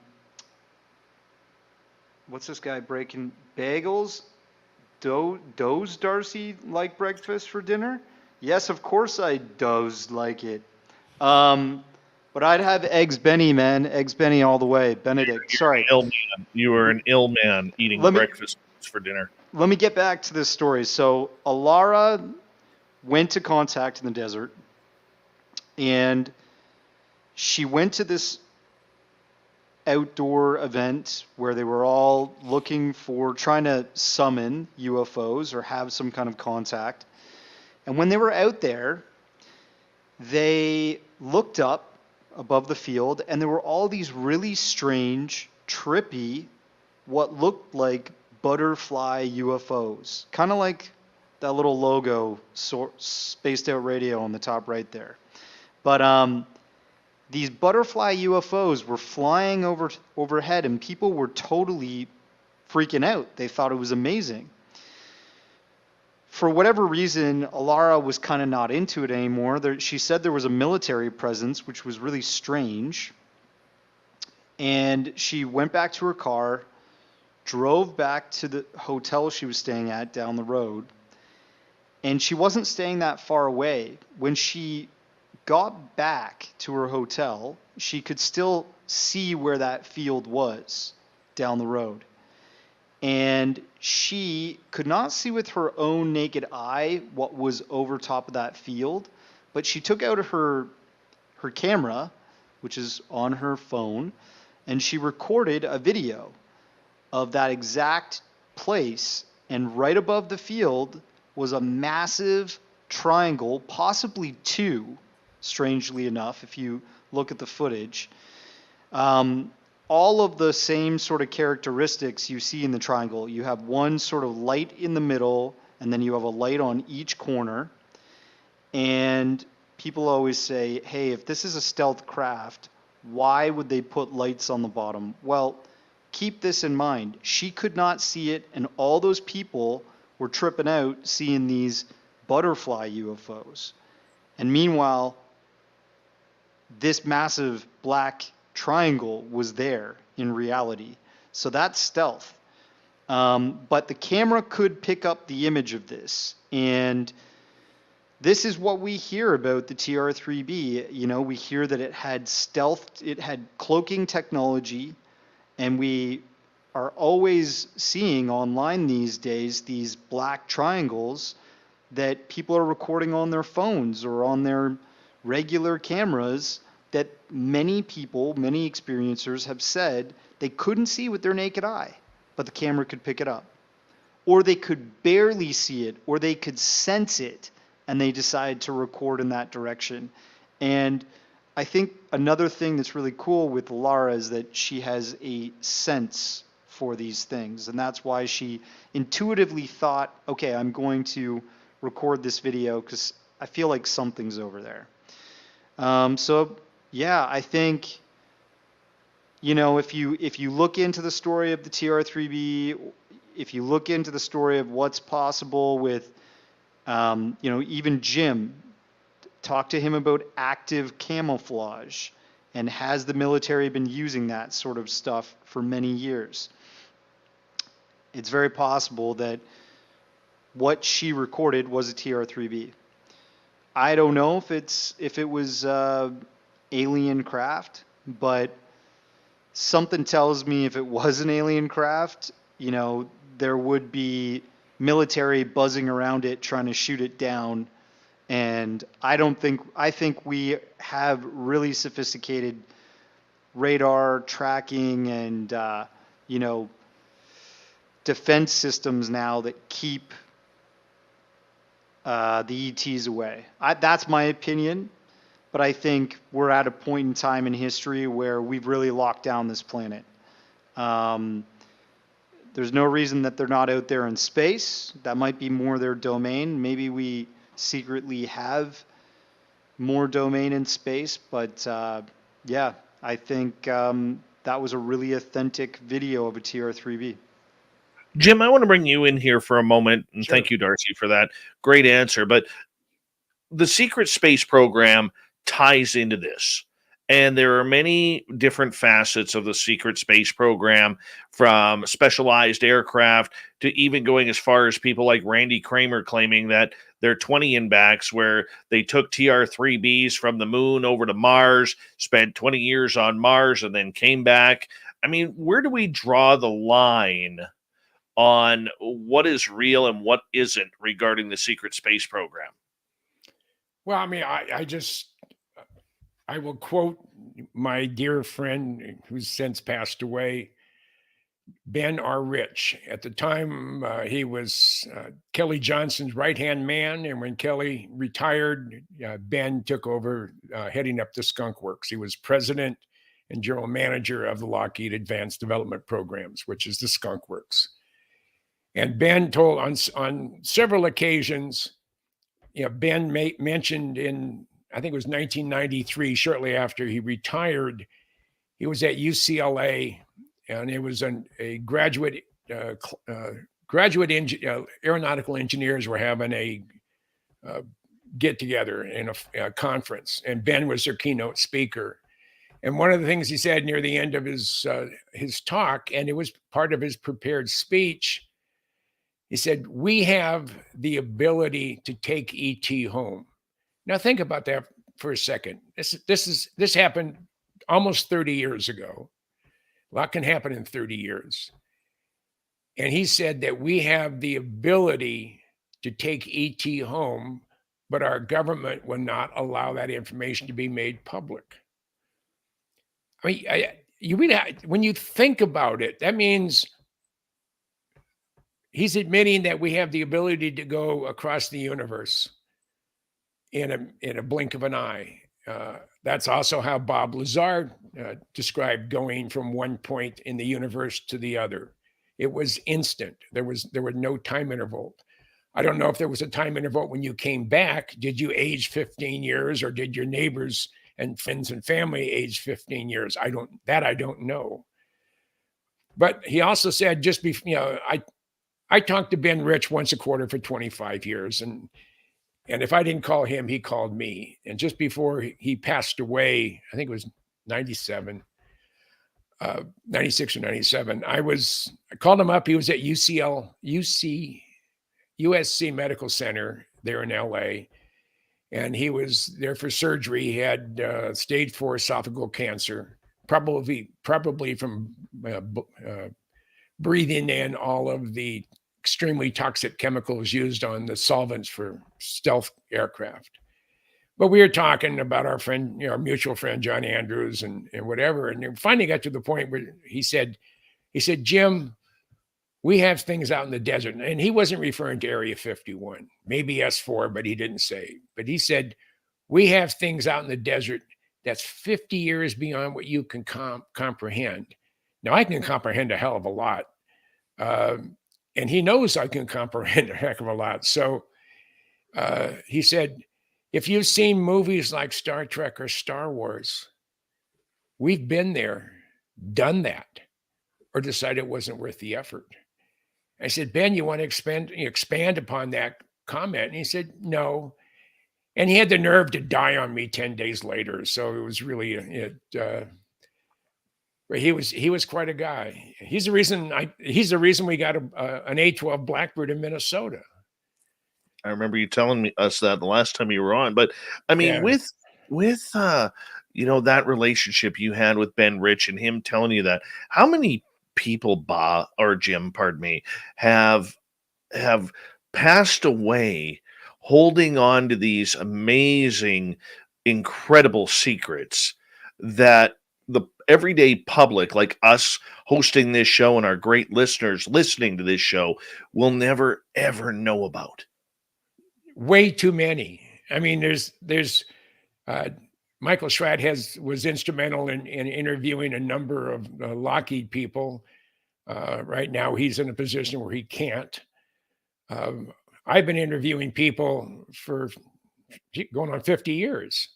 this guy breaking bagels? Does Darcy like breakfast for dinner? Yes, of course I does like it. But I'd have eggs Benny, man. Eggs Benny all the way. Benedict, sorry. You were an ill man eating breakfast for dinner. Let me get back to this story. So Alara went to Contact in the Desert, and she went to this outdoor event where they were all trying to summon UFOs or have some kind of contact. And when they were out there, they looked up above the field, and there were all these really strange, trippy, what looked like butterfly UFOs. Kind of like that little logo, spaced out radio on the top right there. But these butterfly UFOs were flying overhead, and people were totally freaking out. They thought it was amazing. For whatever reason, Alara was kind of not into it anymore. She said there was a military presence, which was really strange. And she went back to her car, drove back to the hotel she was staying at down the road. And she wasn't staying that far away. When she got back to her hotel, she could still see where that field was down the road. And she could not see with her own naked eye what was over top of that field, but she took out her camera, which is on her phone, and she recorded a video of that exact place. And right above the field was a massive triangle, possibly two, strangely enough, if you look at the footage. All of the same sort of characteristics you see in the triangle. You have one sort of light in the middle, and then you have a light on each corner. And people always say, hey, if this is a stealth craft, why would they put lights on the bottom? Well, keep this in mind. She could not see it, and all those people were tripping out seeing these butterfly UFOs. And meanwhile, this massive black triangle was there in reality. So that's stealth. But the camera could pick up the image of this. And this is what we hear about the TR3-B. You know, we hear that it had stealth, it had cloaking technology, and we are always seeing online these days these black triangles that people are recording on their phones or on their regular cameras that many people, many experiencers have said they couldn't see with their naked eye, but the camera could pick it up. Or they could barely see it, or they could sense it, and they decided to record in that direction. And I think another thing that's really cool with Lara is that she has a sense for these things. And that's why she intuitively thought, okay, I'm going to record this video because I feel like something's over there. So yeah, I think, you know, if you look into the story of the TR3-B, if you look into the story of what's possible with, you know, even Jim, talk to him about active camouflage, and has the military been using that sort of stuff for many years? It's very possible that what she recorded was a TR3-B. I don't know if it was alien craft, but something tells me if it was an alien craft, you know, there would be military buzzing around it trying to shoot it down. And I think we have really sophisticated radar tracking and you know, defense systems now that keep the ETs away. That's my opinion, but I think we're at a point in time in history where we've really locked down this planet. There's no reason that they're not out there in space. That might be more their domain. Maybe we secretly have more domain in space, but yeah, I think that was a really authentic video of a TR3-B. Jim, I want to bring you in here for a moment, and Sure. Thank you, Darcy, for that great answer. But the secret space program ties into this. And there are many different facets of the secret space program, from specialized aircraft to even going as far as people like Randy Kramer claiming that they're 20 backs, where they took TR3-B's from the moon over to Mars, spent 20 years on Mars, and then came back. I mean, where do we draw the line on what is real and what isn't regarding the secret space program? Well, I mean, I will quote my dear friend who's since passed away, Ben R. Rich. At the time, he was Kelly Johnson's right-hand man, and when Kelly retired, Ben took over heading up the Skunk Works. He was president and general manager of the Lockheed Advanced Development Programs, which is the Skunk Works. And Ben told on several occasions, you know, Ben mentioned in I think it was 1993, shortly after he retired. He was at UCLA, and it was a graduate aeronautical engineers were having a get together in a conference, and Ben was their keynote speaker. And one of the things he said near the end of his talk, and it was part of his prepared speech, he said, "We have the ability to take ET home." Now think about that for a second. This happened almost 30 years ago. A lot can happen in 30 years. And he said that we have the ability to take ET home, but our government will not allow that information to be made public. I mean, you really, when you think about it, that means he's admitting that we have the ability to go across the universe in a blink of an eye. That's also how Bob Lazar described going from one point in the universe to the other. It was instant. There was no time interval. I don't know if there was a time interval when you came back. Did you age 15 years, or did your neighbors and friends and family age 15 years? I don't know. But he also said, just before, I talked to Ben Rich once a quarter for 25 years, and if I didn't call him, he called me. And just before he passed away, I think it was 96 or 97, I called him up. He was at USC Medical Center there in LA. And he was there for surgery. He had stage 4 esophageal cancer, probably from breathing in all of the extremely toxic chemicals used on the solvents for stealth aircraft. But we were talking about our friend, our mutual friend, John Andrews, and whatever. And it finally got to the point where he said, "Jim, we have things out in the desert." And he wasn't referring to Area 51, maybe S4, but he didn't say. But he said, "We have things out in the desert that's 50 years beyond what you can comprehend." Now, I can comprehend a hell of a lot. And he knows I can comprehend a heck of a lot. So he said, "If you've seen movies like Star Trek or Star Wars, we've been there, done that, or decided it wasn't worth the effort." I said, "Ben, you want to expand upon that comment?" And he said, "No." And he had the nerve to die on me 10 days later. So it was really, but he was quite a guy. He's the reason we got an A-12 Blackbird in Minnesota. I remember you telling us that the last time you were on. But I mean, Yeah. with that relationship you had with Ben Rich and him telling you that, how many people, Jim, pardon me, have passed away holding on to these amazing, incredible secrets that the everyday public, like us hosting this show and our great listeners listening to this show, will never, ever know about? Way too many. I mean, there's Michael Schratt was instrumental in interviewing a number of Lockheed people. Right now, he's in a position where he can't. I've been interviewing people for going on 50 years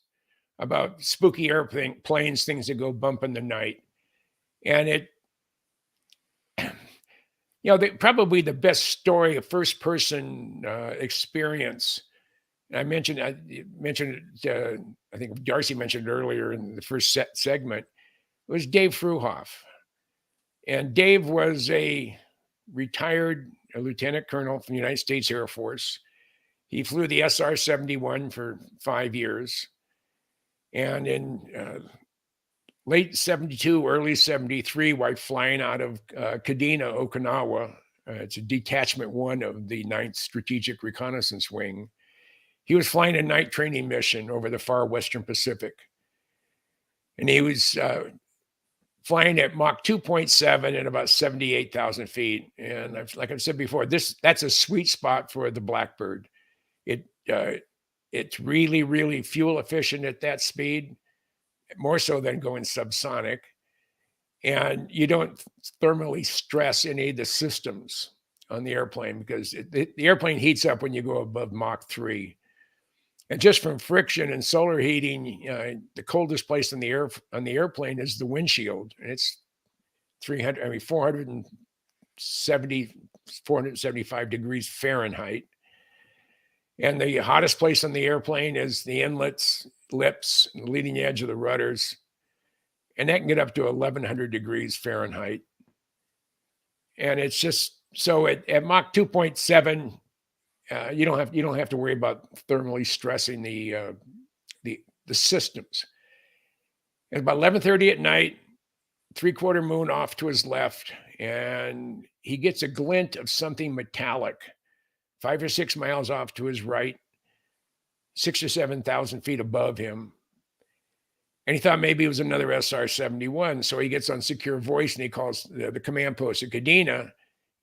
about spooky airplanes, things that go bump in the night. And probably the best story of first-person experience. I mentioned, I think Darcy mentioned earlier in the first segment, was Dave Fruhoff. And Dave was a retired lieutenant colonel from the United States Air Force. He flew the SR-71 for 5 years. And in late 72, early 73, while flying out of Kadena, Okinawa, it's a Detachment 1 of the 9th Strategic Reconnaissance Wing, he was flying a night training mission over the far Western Pacific. And he was flying at Mach 2.7 at about 78,000 feet. And like I've said before, that's a sweet spot for the Blackbird. It's really, really fuel efficient at that speed, more so than going subsonic. And you don't thermally stress any of the systems on the airplane because the airplane heats up when you go above Mach 3. And just from friction and solar heating, the coldest place on the airplane is the windshield, and it's 475 degrees Fahrenheit. And the hottest place on the airplane is the inlets, lips, and the leading edge of the rudders. And that can get up to 1,100 degrees Fahrenheit. And it's just, so at Mach 2.7, you don't have to worry about thermally stressing the systems. At about 11:30 at night, 3/4 moon off to his left, and he gets a glint of something metallic 5 or 6 miles off to his right, 6,000 to 7,000 feet above him. And he thought maybe it was another SR-71. So he gets on secure voice and he calls the command post at Kadena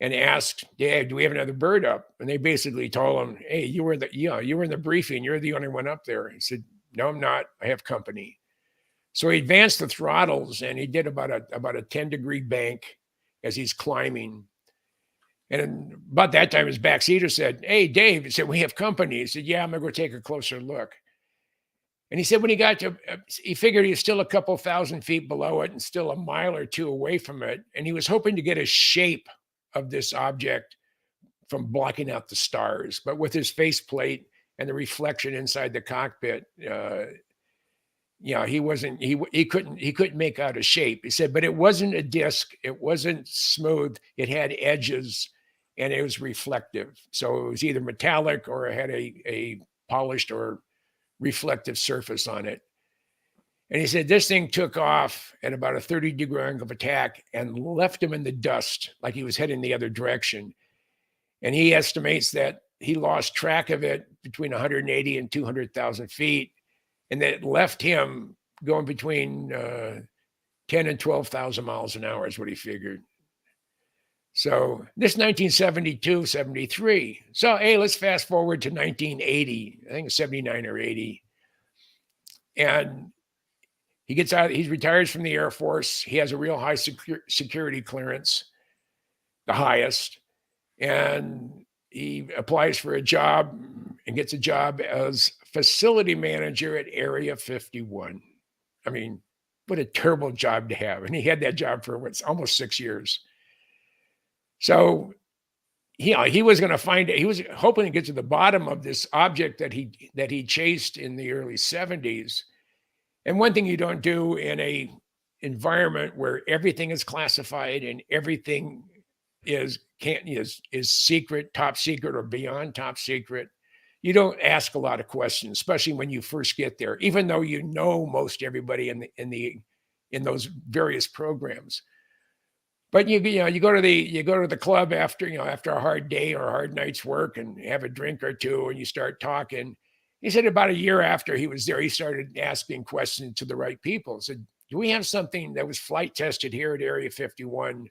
and asks, "Dad, do we have another bird up?" And they basically told him, "Hey, you were in the briefing. You're the only one up there." He said, "No, I'm not. I have company." So he advanced the throttles and he did about a 10-degree bank as he's climbing. And about that time, his backseater said, "Hey, Dave," he said, "we have company." He said, "Yeah, I'm going to go take a closer look." And he said when he got to, he figured he was still a couple thousand feet below it and still a mile or two away from it. And he was hoping to get a shape of this object from blocking out the stars. But with his faceplate and the reflection inside the cockpit, he couldn't make out a shape. He said, but it wasn't a disc. It wasn't smooth. It had edges and it was reflective. So it was either metallic or it had a polished or reflective surface on it. And he said this thing took off at about a 30-degree angle of attack and left him in the dust like he was heading the other direction. And he estimates that he lost track of it between 180 and 200,000 feet. And that it left him going between 10 and 12,000 miles an hour is what he figured. So this 1972, 73. So, hey, let's fast forward to 1980. I think it's 79 or 80. And he gets out, he retires from the Air Force. He has a real high security clearance, the highest. And he applies for a job and gets a job as facility manager at Area 51. I mean, what a terrible job to have. And he had that job for almost 6 years. So he was going to find it. He was hoping to get to the bottom of this object that he chased in the early 70s. And one thing you don't do in a environment where everything is classified and everything is secret, top secret, or beyond top secret, you don't ask a lot of questions, especially when you first get there, even though you know most everybody in those various programs. But you go to the club after a hard day or a hard night's work and have a drink or two and you start talking. He said about a year after he was there, he started asking questions to the right people. He said, "Do we have something that was flight tested here at Area 51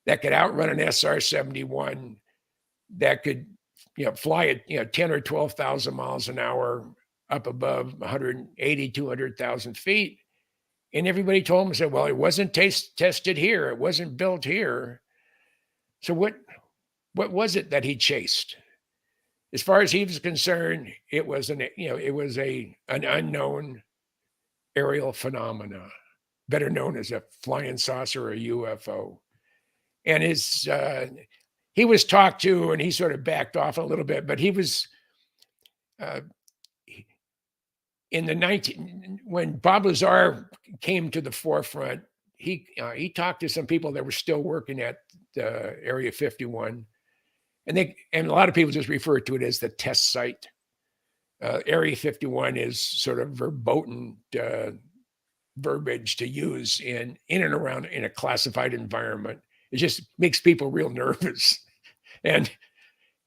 that could outrun an SR-71 that could fly at 10 or 12,000 miles an hour up above 180, 200,000 feet?" And everybody told him, said, "Well, it wasn't tested here. It wasn't built here." So what was it that he chased? As far as he was concerned, it was an unknown aerial phenomena, better known as a flying saucer or a UFO. And he was talked to and he sort of backed off a little bit, but he was when Bob Lazar came to the forefront, he talked to some people that were still working at Area 51, and a lot of people just refer to it as the test site. Area 51 is sort of verboten verbiage to use in and around in a classified environment. It just makes people real nervous. And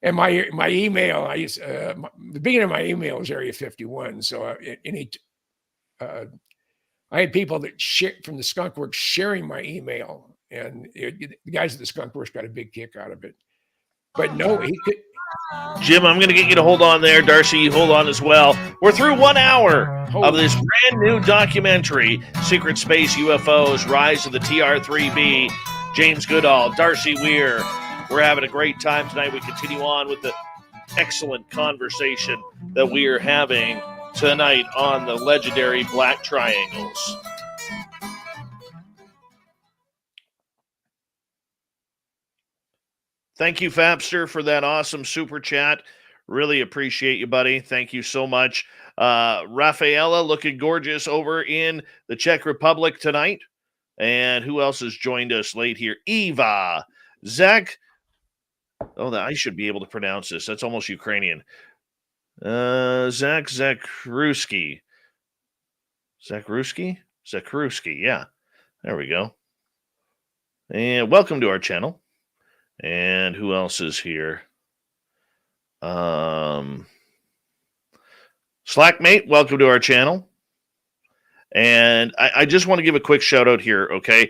my email, the beginning of my email was Area 51. So I had people that from the Skunk Works sharing my email, and the guys at the Skunk Works got a big kick out of it. But no, he could. Jim, I'm going to get you to hold on there. Darcy, you hold on as well. We're through 1 hour of this brand new documentary, Secret Space UFOs, Rise of the TR3-B. James Goodall, Darcy Weir. We're having a great time tonight. We continue on with the excellent conversation that we are having tonight on the legendary Black Triangles. Thank you, Fapster, for that awesome super chat. Really appreciate you, buddy. Thank you so much. Rafaela looking gorgeous over in the Czech Republic tonight. And who else has joined us late here? Eva. Zach. Oh, I should be able to pronounce this. That's almost Ukrainian. Zach Zakruski. Zakruski, yeah. There we go. And welcome to our channel. And who else is here? Slackmate, welcome to our channel. And I just want to give a quick shout out here, okay?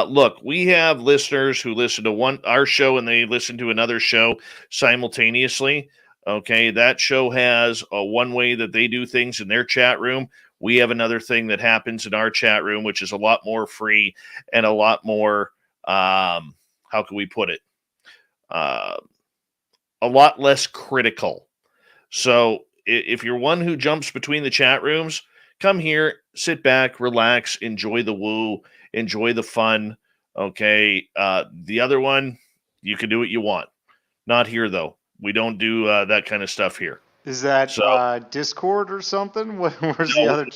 Look, we have listeners who listen to our show and they listen to another show simultaneously. Okay, that show has one way that they do things in their chat room. We have another thing that happens in our chat room, which is a lot more free and a lot more, how can we put it? A lot less critical. So if you're one who jumps between the chat rooms, come here, sit back, relax, enjoy the woo, enjoy the fun. Okay. The other one, you can do what you want. Not here, though. We don't do that kind of stuff here. Is that Discord or something? Where's the other?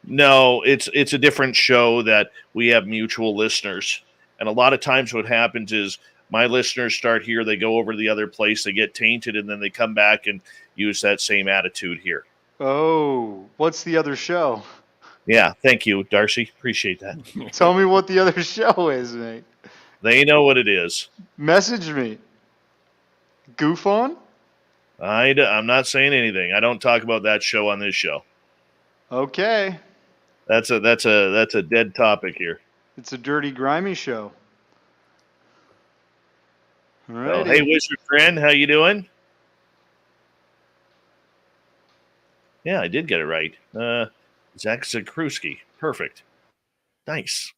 No, it's a different show that we have mutual listeners. And a lot of times what happens is my listeners start here, they go over to the other place, they get tainted, and then they come back and use that same attitude here. Oh, what's the other show? Yeah, thank you, Darcy. Appreciate that. Tell me what the other show is, mate. They know what it is. Message me. Goof on? I'm not saying anything. I don't talk about that show on this show. Okay. That's a dead topic here. It's a dirty, grimy show. All right. Hey, Wizard friend, how you doing? Yeah, I did get it right. Zach Zakruski. Perfect. Nice.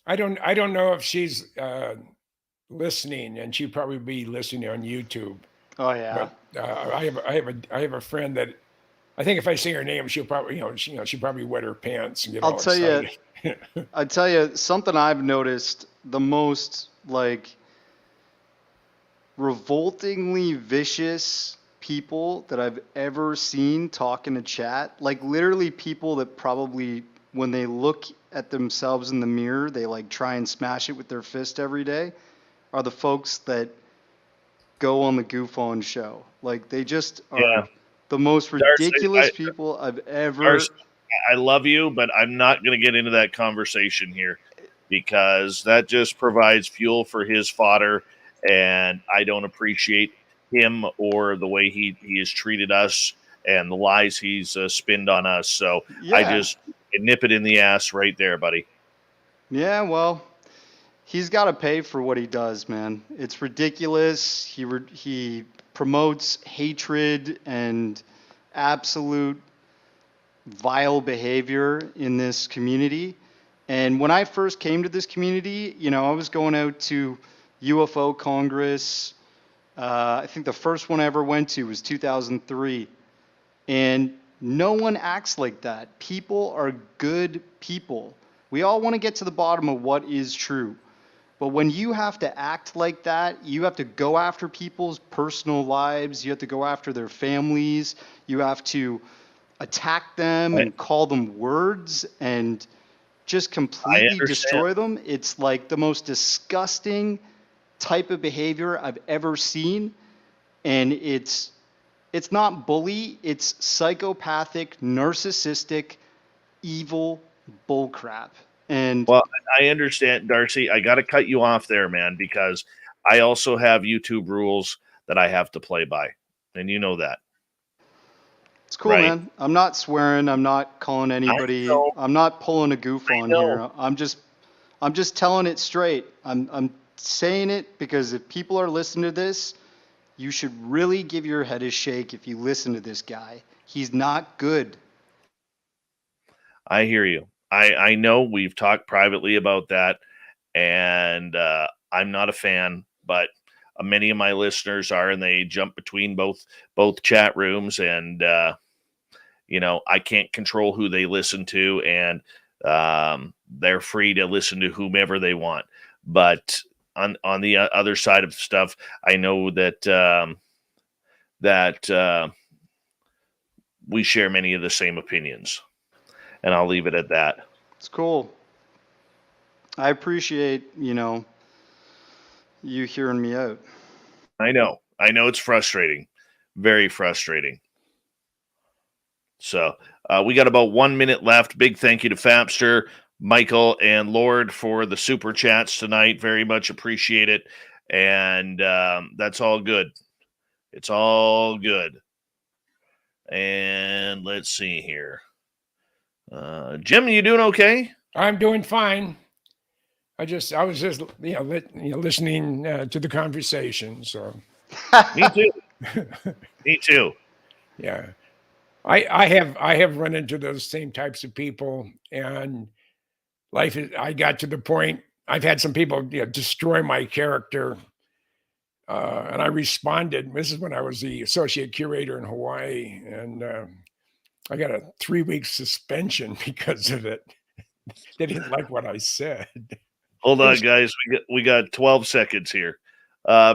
I don't know if she's listening, and she'd probably be listening on YouTube. Oh yeah. But I have a friend that I think if I say her name, she'll probably she probably wet her pants and get all excited. I'll tell you something I've noticed. The most revoltingly vicious people that I've ever seen talk in a chat, literally people that probably when they look at themselves in the mirror, they try and smash it with their fist every day, are the folks that go on the Goof On show. They just are the most ridiculous people I've ever. Darcy, I love you, but I'm not going to get into that conversation here because that just provides fuel for his fodder, and I don't appreciate him or the way he has treated us and the lies he's spinned on us. So I just nip it in the ass right there, buddy. Yeah, well, he's got to pay for what he does, man. It's ridiculous. He promotes hatred and absolute vile behavior in this community. And when I first came to this community, I was going out to UFO Congress. I think the first one I ever went to was 2003. And no one acts like that. People are good people. We all want to get to the bottom of what is true. But when you have to act like that, you have to go after people's personal lives. You have to go after their families. You have to attack them and call them words and just completely destroy them. It's the most disgusting type of behavior I've ever seen. And it's not bully. It's psychopathic, narcissistic, evil bullcrap. And well, I understand, Darcy. I got to cut you off there, man, because I also have YouTube rules that I have to play by, and you know that. It's cool, right? Man. I'm not swearing. I'm not calling anybody. I'm not pulling a goof on here. I'm just telling it straight. I'm saying it because if people are listening to this, you should really give your head a shake if you listen to this guy. He's not good. I hear you. I know we've talked privately about that, and I'm not a fan, but Many of my listeners are, and they jump between both chat rooms, and I can't control who they listen to, and they're free to listen to whomever they want. But on the other side of stuff, I know that we share many of the same opinions, and I'll leave it at that. It's cool. I appreciate, you hearing me out. I know it's frustrating, very frustrating. So we got about 1 minute left. Big thank you to Fapster, Michael, and Lord for the super chats tonight. Very much appreciate it. And that's all good. It's all good. And let's see here. Jim, you doing okay? I'm doing fine. I was just listening to the conversation. So me too. Me too. Yeah, I have run into those same types of people, and I got to the point. I've had some people destroy my character, and I responded. This is when I was the associate curator in Hawaii, and I got a 3-week suspension because of it. They didn't like what I said. Hold on, guys. We got 12 seconds here.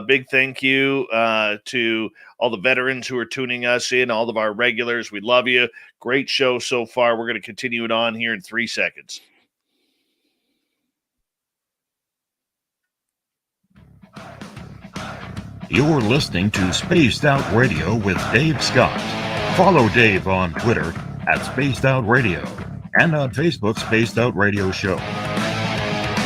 Big thank you to all the veterans who are tuning us in, all of our regulars. We love you. Great show so far. We're going to continue it on here in 3 seconds. You're listening to Spaced Out Radio with Dave Scott. Follow Dave on Twitter at Spaced Out Radio and on Facebook, Spaced Out Radio Show.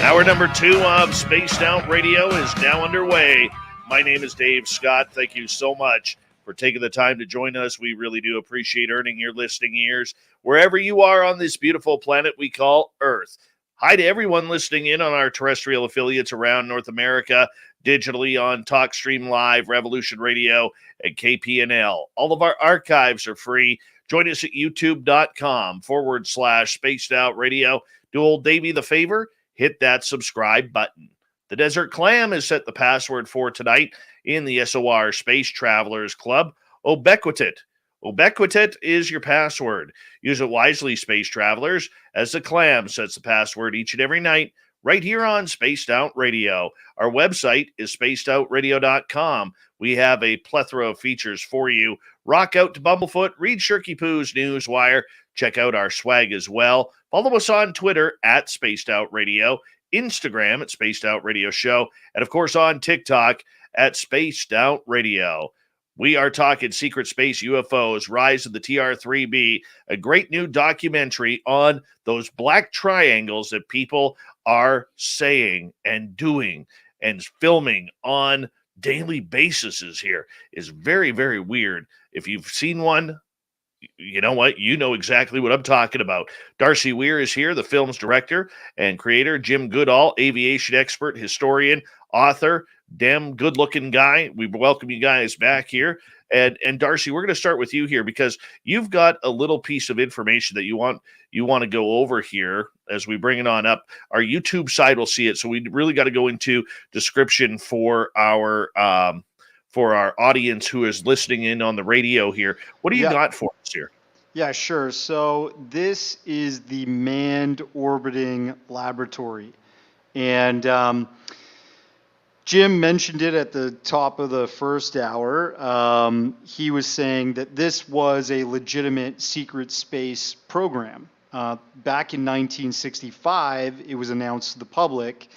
Hour number 2 of Spaced Out Radio is now underway. My name is Dave Scott. Thank you so much for taking the time to join us. We really do appreciate earning your listening ears wherever you are on this beautiful planet we call Earth. Hi to everyone listening in on our terrestrial affiliates around North America, digitally on TalkStream Live, Revolution Radio, and KPNL. All of our archives are free. Join us at youtube.com/Spaced Out Radio. Do old Davey the favor. Hit that subscribe button. The Desert Clam has set the password for tonight in the SOR Space Travelers Club. Ubiquitit. Ubiquitit is your password. Use it wisely, Space Travelers, as the Clam sets the password each and every night right here on Spaced Out Radio. Our website is spacedoutradio.com. We have a plethora of features for you. Rock out to Bumblefoot, read Shirky Poo's Newswire, check out our swag as well. Follow us on Twitter at Spaced Out Radio, Instagram at Spaced Out Radio Show, and of course on TikTok at Spaced Out Radio. We are talking secret space UFOs, rise of the TR3-B, a great new documentary on those black triangles that people are saying and doing and filming on daily basis here is very, very weird. If you've seen one, you know what? You know exactly what I'm talking about. Darcy Weir is here, the film's director and creator. Jim Goodall, aviation expert, historian, author, damn good-looking guy. We welcome you guys back here. And Darcy, we're going to start with you here because you've got a little piece of information that you want to go over here as we bring it on up. Our YouTube side will see it, so we really got to go into description for our audience who is listening in on the radio here. What do you got for us here? Yeah, sure. So this is the Manned Orbiting Laboratory. And Jim mentioned it at the top of the first hour. He was saying that this was a legitimate secret space program. Back in 1965, it was announced to the public,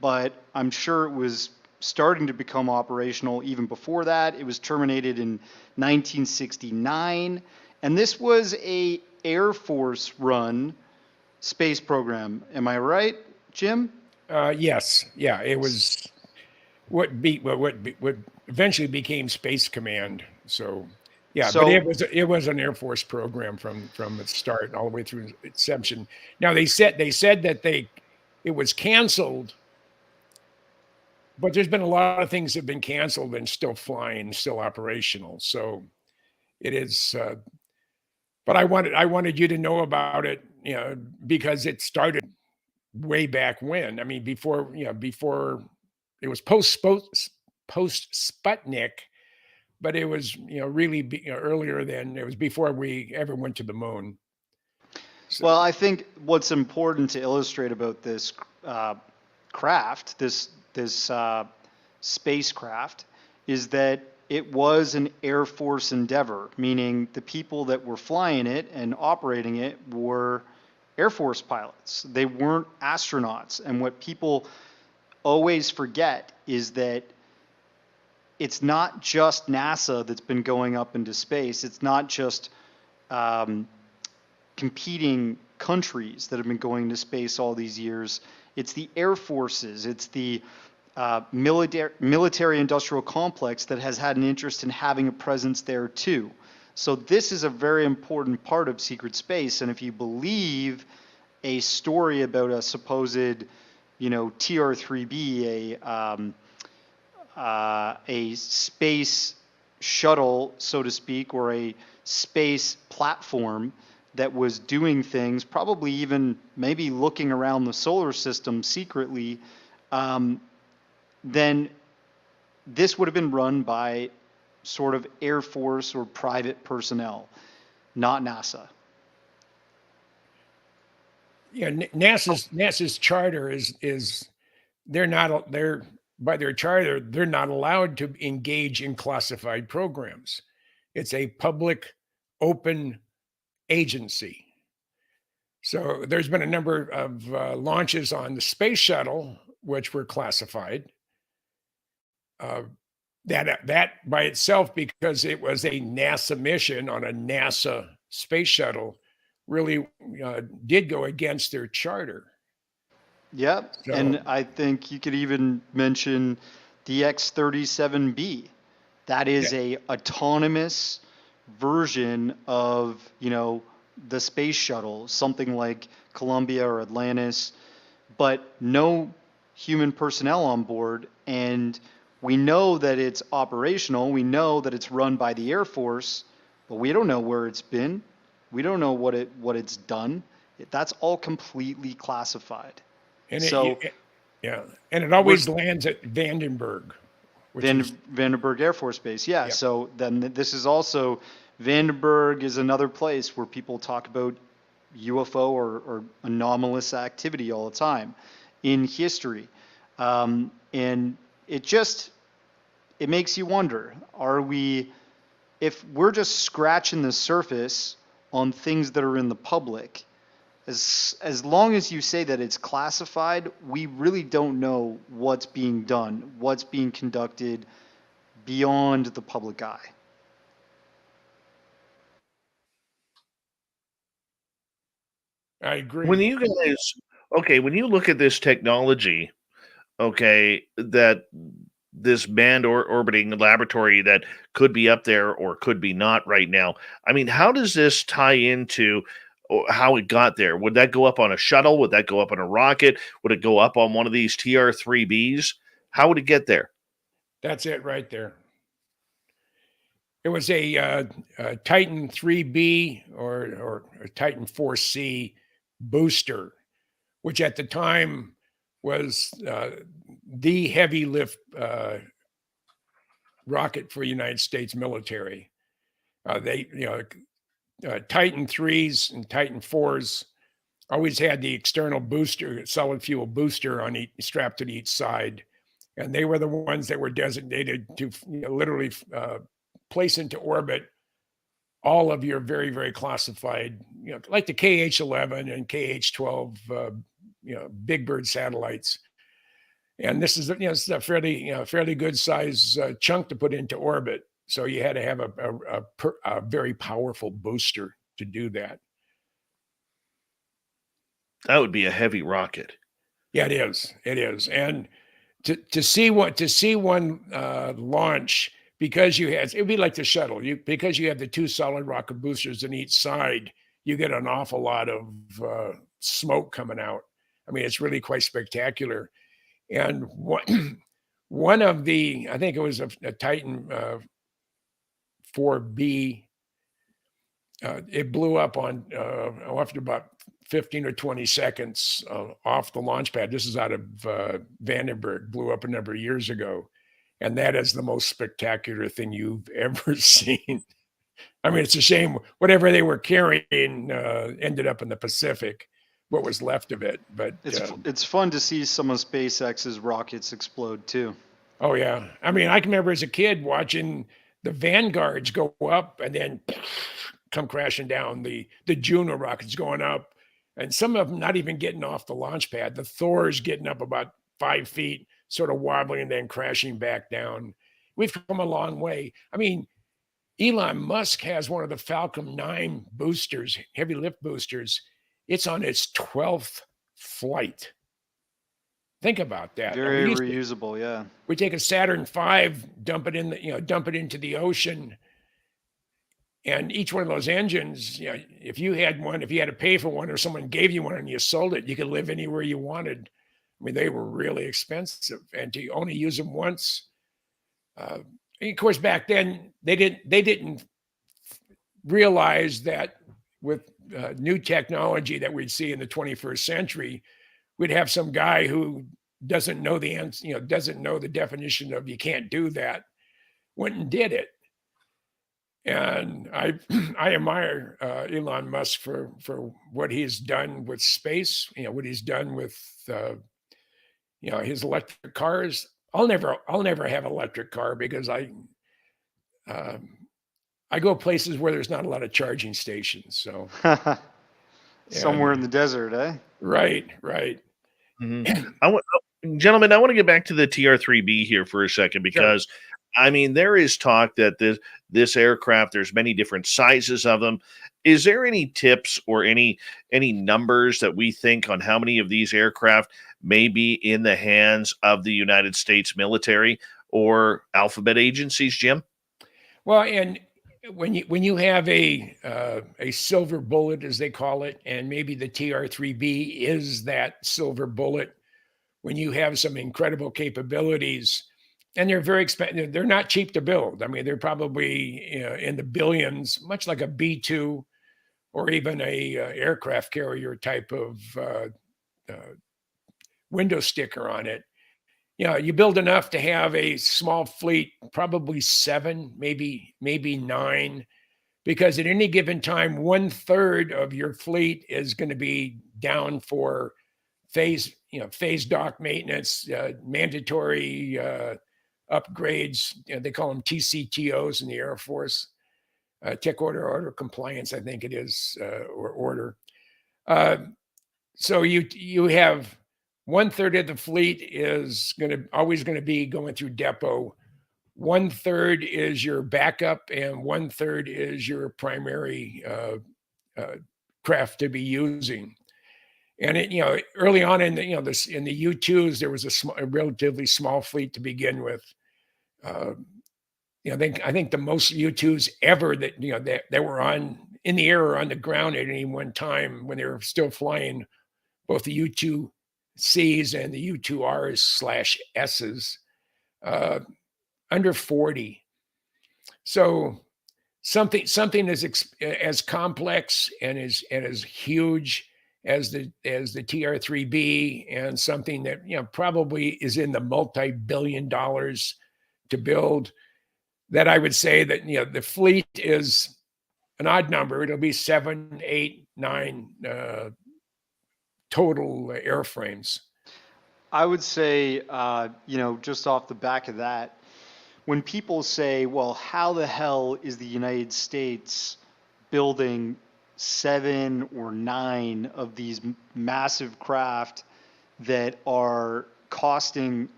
but I'm sure it was starting to become operational even before that. It was terminated in 1969, and this was a Air Force run space program. Am I right, Jim? Yes. Yeah, it was what eventually became Space Command. So yeah, but it was an Air Force program from its start all the way through inception. Now they said that it was canceled. But there's been a lot of things that have been canceled and still flying, still operational. So it is. But I wanted you to know about it, because it started way back when. I mean, before it was post post Sputnik, but it was really earlier than it was before we ever went to the moon. So, Well, I think what's important to illustrate about this craft, this spacecraft, is that it was an Air Force endeavor, meaning the people that were flying it and operating it were Air Force pilots. They weren't astronauts. And what people always forget is that it's not just NASA that's been going up into space. It's not just competing countries that have been going to space all these years. It's the Air Forces. It's the military industrial complex that has had an interest in having a presence there too. So this is a very important part of secret space. And if you believe a story about a supposed, TR3-B, a space shuttle, so to speak, or a space platform that was doing things, probably even maybe looking around the solar system secretly, then this would have been run by sort of Air Force or private personnel, not NASA. Yeah, NASA's charter is they're by their charter, they're not allowed to engage in classified programs. It's a public, open agency. So there's been a number of launches on the space shuttle, which were classified. That by itself, because it was a NASA mission on a NASA space shuttle, really did go against their charter. Yep. So, And I think you could even mention the X-37B. That is a autonomous version of, the space shuttle, something like Columbia or Atlantis, but no human personnel on board. And we know that it's operational. We know that it's run by the Air Force, but we don't know where it's been. We don't know what it's done. That's all completely classified. and So and it always lands at Vandenberg, which is Vandenberg Air Force Base. Yeah. Yep. So then this is also, Vandenberg is another place where people talk about UFO or anomalous activity all the time in history. And it makes you wonder, if we're just scratching the surface on things that are in the public, as long as you say that it's classified, we really don't know what's being done, what's being conducted beyond the public eye. I agree. When you look at this technology, that this manned orbiting laboratory that could be up there or could be not right now, I mean, how does this tie into how it got there? Would that go up on a shuttle? Would that go up on a rocket? Would it go up on one of these TR3-Bs? How would it get there? That's it right there. It was a Titan 3B or a Titan 4C booster, which at the time was the heavy lift rocket for the United States military. Titan 3s and Titan 4s always had the external booster, solid fuel booster on each, strapped to each side. And they were the ones that were designated to literally place into orbit all of your very, very classified, like the KH-11 and KH-12, Big Bird satellites. And this is, it's a fairly good size chunk to put into orbit. So you had to have a very powerful booster to do that. That would be a heavy rocket. Yeah, it is. It is. And to see one launch, because it would be like the shuttle. Because you have the two solid rocket boosters on each side, you get an awful lot of smoke coming out. I mean, it's really quite spectacular. And one of the, I think it was a Titan 4B, it blew up after about 15 or 20 seconds off the launch pad. This is out of Vandenberg, blew up a number of years ago. And that is the most spectacular thing you've ever seen. I mean, it's a shame whatever they were carrying ended up in the Pacific, what was left of it. But It's fun to see some of SpaceX's rockets explode too. oh yeah, I mean, I can remember as a kid watching the Vanguards go up and then come crashing down. The Juno rockets going up, and some of them not even getting off the launch pad. The Thor's getting up about 5 feet, sort of wobbling and then crashing back down. We've come a long way. I mean, Elon Musk has one of the Falcon 9 boosters, heavy lift boosters. It's on its 12th flight. Think about that. Very reusable, yeah. We take a Saturn V, dump it into the ocean, and each one of those engines, if you had one, if you had to pay for one, or someone gave you one and you sold it, you could live anywhere you wanted. I mean, they were really expensive, and to only use them once. Of course, back then they didn't realize that with new technology that we'd see in the 21st century, we'd have some guy who doesn't know the answer, doesn't know the definition of you can't do that, went and did it. And I admire Elon Musk for what he's done with space, what he's done with his electric cars. I'll never have an electric car because I go places where there's not a lot of charging stations. So somewhere in the desert, eh? Right. Mm-hmm. Gentlemen, I want to get back to the TR3-B here for a second because, sure. I mean, there is talk that this aircraft, there's many different sizes of them. Is there any tips or any numbers that we think on how many of these aircraft may be in the hands of the United States military or alphabet agencies, Jim? Well, and when you have a silver bullet, as they call it, and maybe the TR3-B is that silver bullet, when you have some incredible capabilities, and they're very expensive, they're not cheap to build. I mean, they're probably in the billions, much like a B-2 or even a aircraft carrier type of window sticker on it. You build enough to have a small fleet, probably 7, maybe 9, because at any given time, 1/3 of your fleet is going to be down for phase dock maintenance, mandatory upgrades. They call them TCTOs in the Air Force, tech order compliance, I think it is, or order. So you have 1/3 of the fleet is always going to be going through depot. 1/3 is your backup, and 1/3 is your primary craft to be using. And it, early on in the in the U-2s, there was a relatively small fleet to begin with. I think the most U-2s ever that were in the air or on the ground at any one time when they were still flying, both the U-2Cs and the U-2Rs/Ss, under 40. So something as complex and as huge as the TR3-B, and something that probably is in the multi-billion dollars to build, that I would say that the fleet is an odd number. It'll be 7, 8, 9 total airframes. I would say, just off the back of that, when people say, well, how the hell is the United States building 7 or 9 of these massive craft that are costing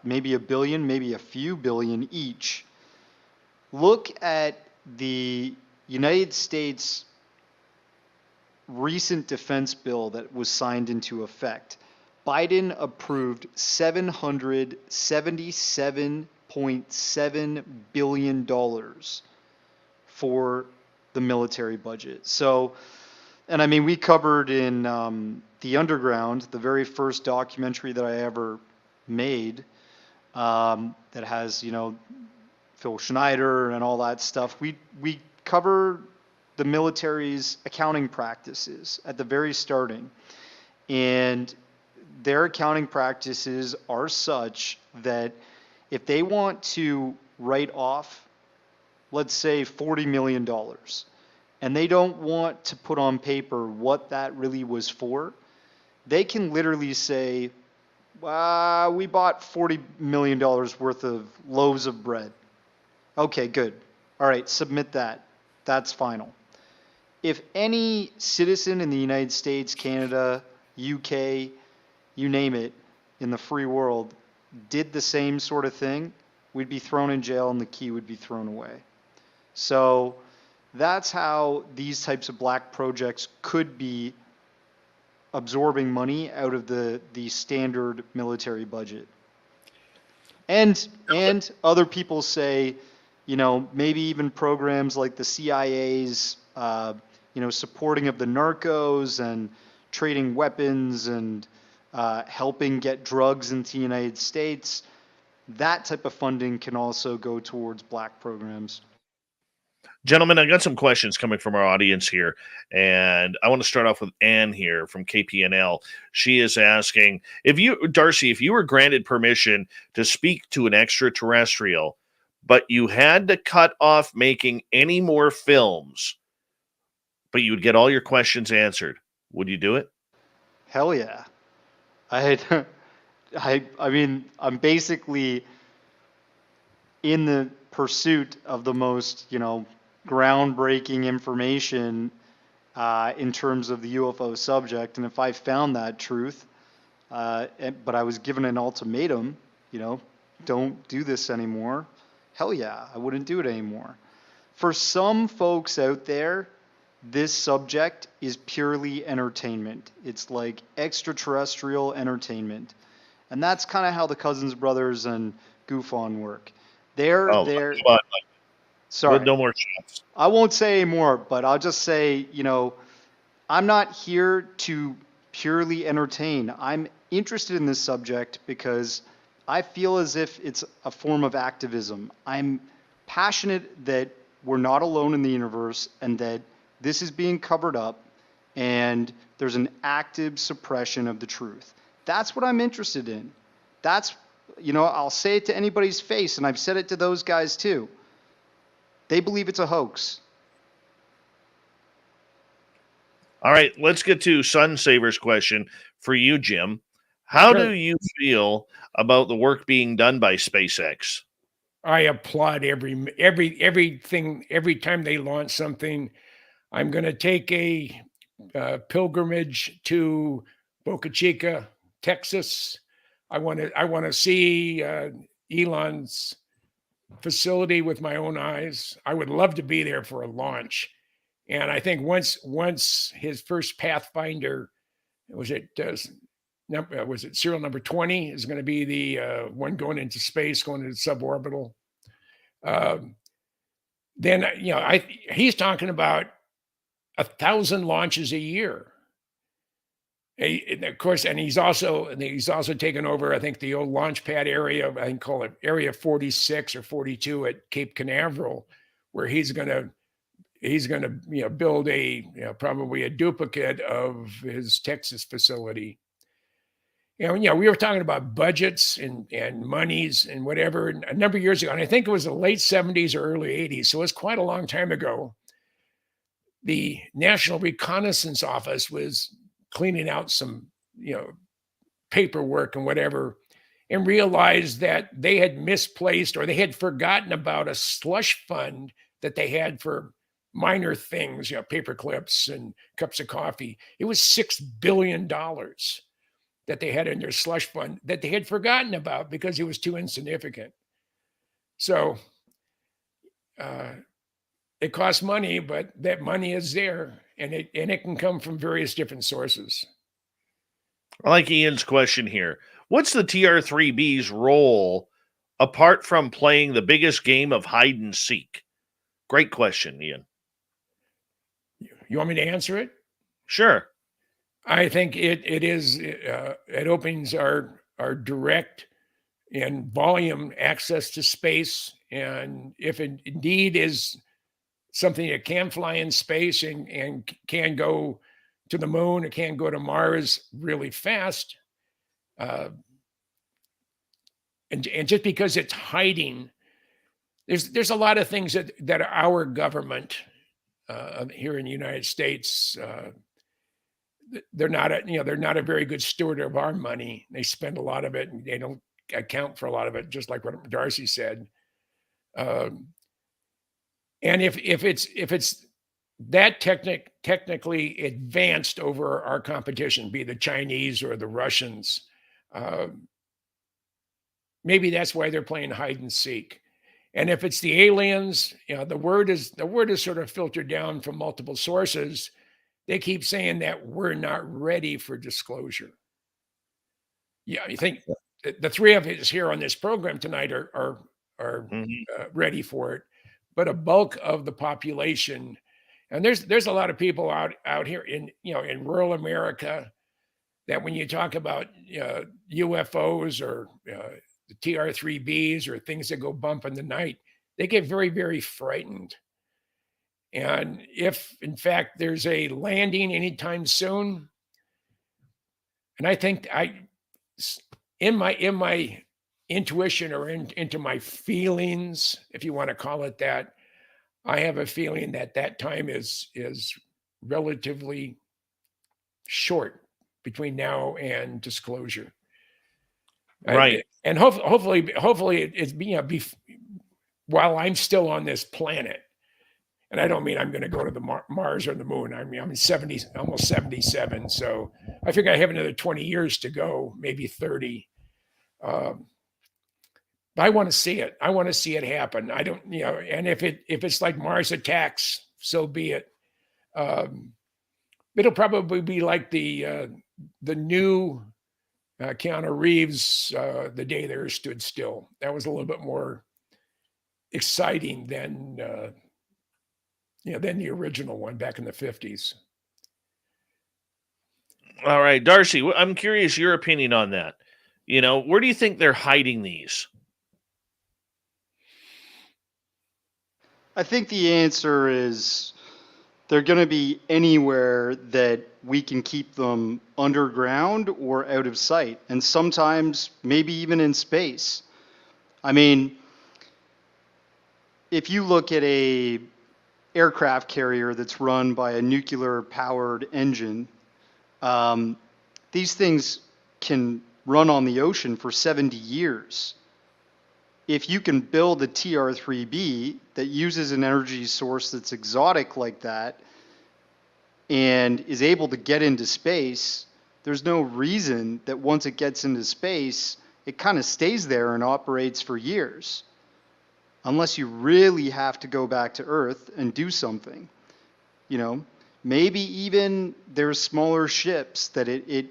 maybe $1 billion, maybe a few billion each? Look at the United States recent defense bill that was signed into effect. Biden approved $777.7 billion for the military budget. So, and I mean, we covered in The Underground, the very first documentary that I ever made, that has, Phil Schneider and all that stuff. We cover the military's accounting practices at the very starting. And their accounting practices are such that if they want to write off, let's say $40 million, and they don't want to put on paper what that really was for, they can literally say, we bought $40 million worth of loaves of bread. Okay, good. All right, submit that. That's final. If any citizen in the United States, Canada, UK, you name it, in the free world, did the same sort of thing, we'd be thrown in jail and the key would be thrown away. So that's how these types of black projects could be absorbing money out of the standard military budget. And other people say, maybe even programs like the CIA's, supporting of the narcos and trading weapons and helping get drugs into the United States, that type of funding can also go towards black programs. Gentlemen, I got some questions coming from our audience here, and I want to start off with Ann here from KPNL. She is asking, Darcy, if you were granted permission to speak to an extraterrestrial, but you had to cut off making any more films, but you would get all your questions answered, would you do it? Hell yeah. I mean, I'm basically in the pursuit of the most, groundbreaking information in terms of the UFO subject. And if I found that truth, but I was given an ultimatum, don't do this anymore, hell yeah, I wouldn't do it anymore. For some folks out there, this subject is purely entertainment. It's like extraterrestrial entertainment. And that's kind of how the Cousins brothers and Goof On work. They're sorry. No more shots. I won't say any more, but I'll just say, I'm not here to purely entertain. I'm interested in this subject because I feel as if it's a form of activism. I'm passionate that we're not alone in the universe and that this is being covered up and there's an active suppression of the truth. That's what I'm interested in. That's, I'll say it to anybody's face, and I've said it to those guys too. They believe it's a hoax. All right, let's get to Sunsaver's question for you, Jim. How Sure. do you feel about the work being done by SpaceX? I applaud everything. Every time they launch something, I'm going to take a pilgrimage to Boca Chica, Texas. I want to see Elon's facility with my own eyes. I would love to be there for a launch. And I think once his first Pathfinder, was it serial number 20 is going to be the one going into space, going into suborbital. Then he's talking about 1,000 launches a year. And of course, and he's also taken over, I think, the old launch pad area. I think call it Area 46 or 42 at Cape Canaveral, where he's going to build probably a duplicate of his Texas facility. We were talking about budgets and monies and whatever a number of years ago, and I think it was the late 70s or early 80s, so it's quite a long time ago. The National Reconnaissance Office was cleaning out some, paperwork and whatever, and realized that they had misplaced or they had forgotten about a slush fund that they had for minor things, paper clips and cups of coffee. It was $6 billion that they had in their slush fund that they had forgotten about because it was too insignificant. So it costs money, but that money is there, and it can come from various different sources. I like Ian's question here. What's the TR3-B's role apart from playing the biggest game of hide and seek? Great question, Ian. You want me to answer it? Sure. I think it opens our direct and volume access to space. And if it indeed is something that can fly in space and can go to the moon, it can go to Mars really fast, and just because it's hiding, there's a lot of things that our government here in the United States, they're not a very good steward of our money. They spend a lot of it and they don't account for a lot of it, just like what Darcy said. And if it's that technically advanced over our competition, be the Chinese or the Russians, maybe that's why they're playing hide and seek. And if it's the aliens, the word is sort of filtered down from multiple sources. They keep saying that we're not ready for disclosure. Yeah, you think the three of us here on this program tonight are ready for it, but a bulk of the population, and there's a lot of people out here in rural America that when you talk about UFOs or the TR3-B'S or things that go bump in the night, they get very, very frightened. And if in fact there's a landing anytime soon, and I think in my intuition or into my feelings, if you want to call it that, I have a feeling that time is relatively short between now and disclosure. Right. And hopefully it's while I'm still on this planet. And I don't mean I'm going to go to the Mars or the moon. I mean, I'm 70, almost 77. So I figure I have another 20 years to go, maybe 30. But I want to see it. I want to see it happen. I don't, and if it's like Mars attacks, so be it. It'll probably be like the new Keanu Reeves, The Day the Earth Stood Still. That was a little bit more exciting than the original one back in the 50s. All right, Darcy, I'm curious your opinion on that. Where do you think they're hiding these? I think the answer is they're going to be anywhere that we can keep them underground or out of sight, and sometimes maybe even in space. I mean, if you look at a aircraft carrier that's run by a nuclear-powered engine, these things can run on the ocean for 70 years. If you can build a TR3-B that uses an energy source that's exotic like that and is able to get into space, there's no reason that once it gets into space, it kind of stays there and operates for years. Unless you really have to go back to Earth and do something. Maybe even there's smaller ships that it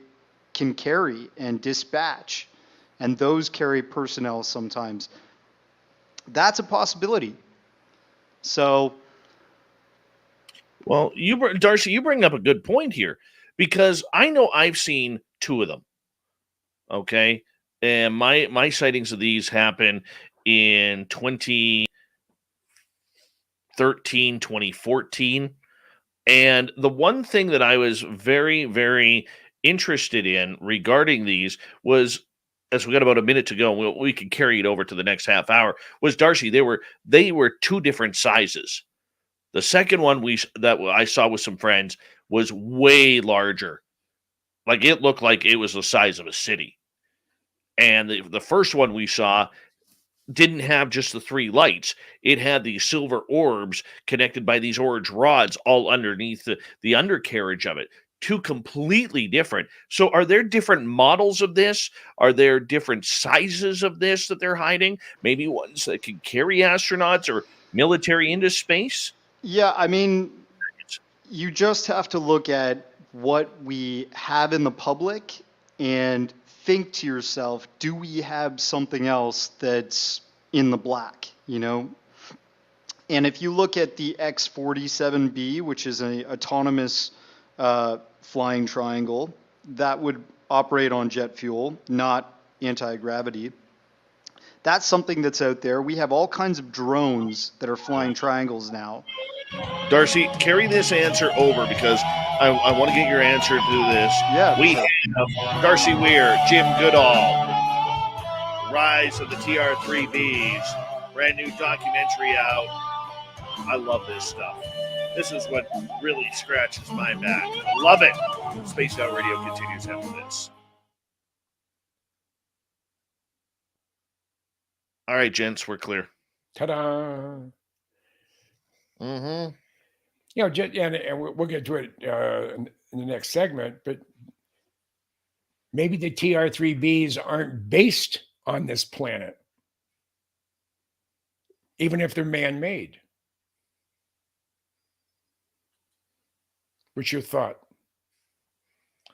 can carry and dispatch, and those carry personnel sometimes. That's a possibility. So, well, Darcy, you bring up a good point here, because I know I've seen two of them. Okay, and my sightings of these happen in 2013, 2014. And the one thing that I was very, very interested in regarding these was, as we got about a minute to go, we can carry it over to the next half hour, was, Darcy, they were two different sizes. The second one that I saw with some friends was way larger. Like, it looked like it was the size of a city. And the first one we saw didn't have just the three lights. It had these silver orbs connected by these orange rods all underneath the undercarriage of it. Two completely different. So are there different models of this? Are there different sizes of this that they're hiding? Maybe ones that can carry astronauts or military into space? Yeah, I mean, you just have to look at what we have in the public and think to yourself, do we have something else that's in the black, And if you look at the X-47B, which is an autonomous flying triangle, that would operate on jet fuel, not anti-gravity. That's something that's out there. We have all kinds of drones that are flying triangles now. Darcy, carry this answer over, because I want to get your answer to this. Yeah. We have Darcy Weir, Jim Goodall, Rise of the TR3-B'S. Brand new documentary out. I love this stuff. This is what really scratches my back. Love it. Spaced Out Radio continues after this. All right, gents, we're clear. Ta-da! Mm-hmm. You know, and we'll get to it in the next segment, but maybe the TR3-B'S aren't based on this planet, even if they're man-made. What's your thought?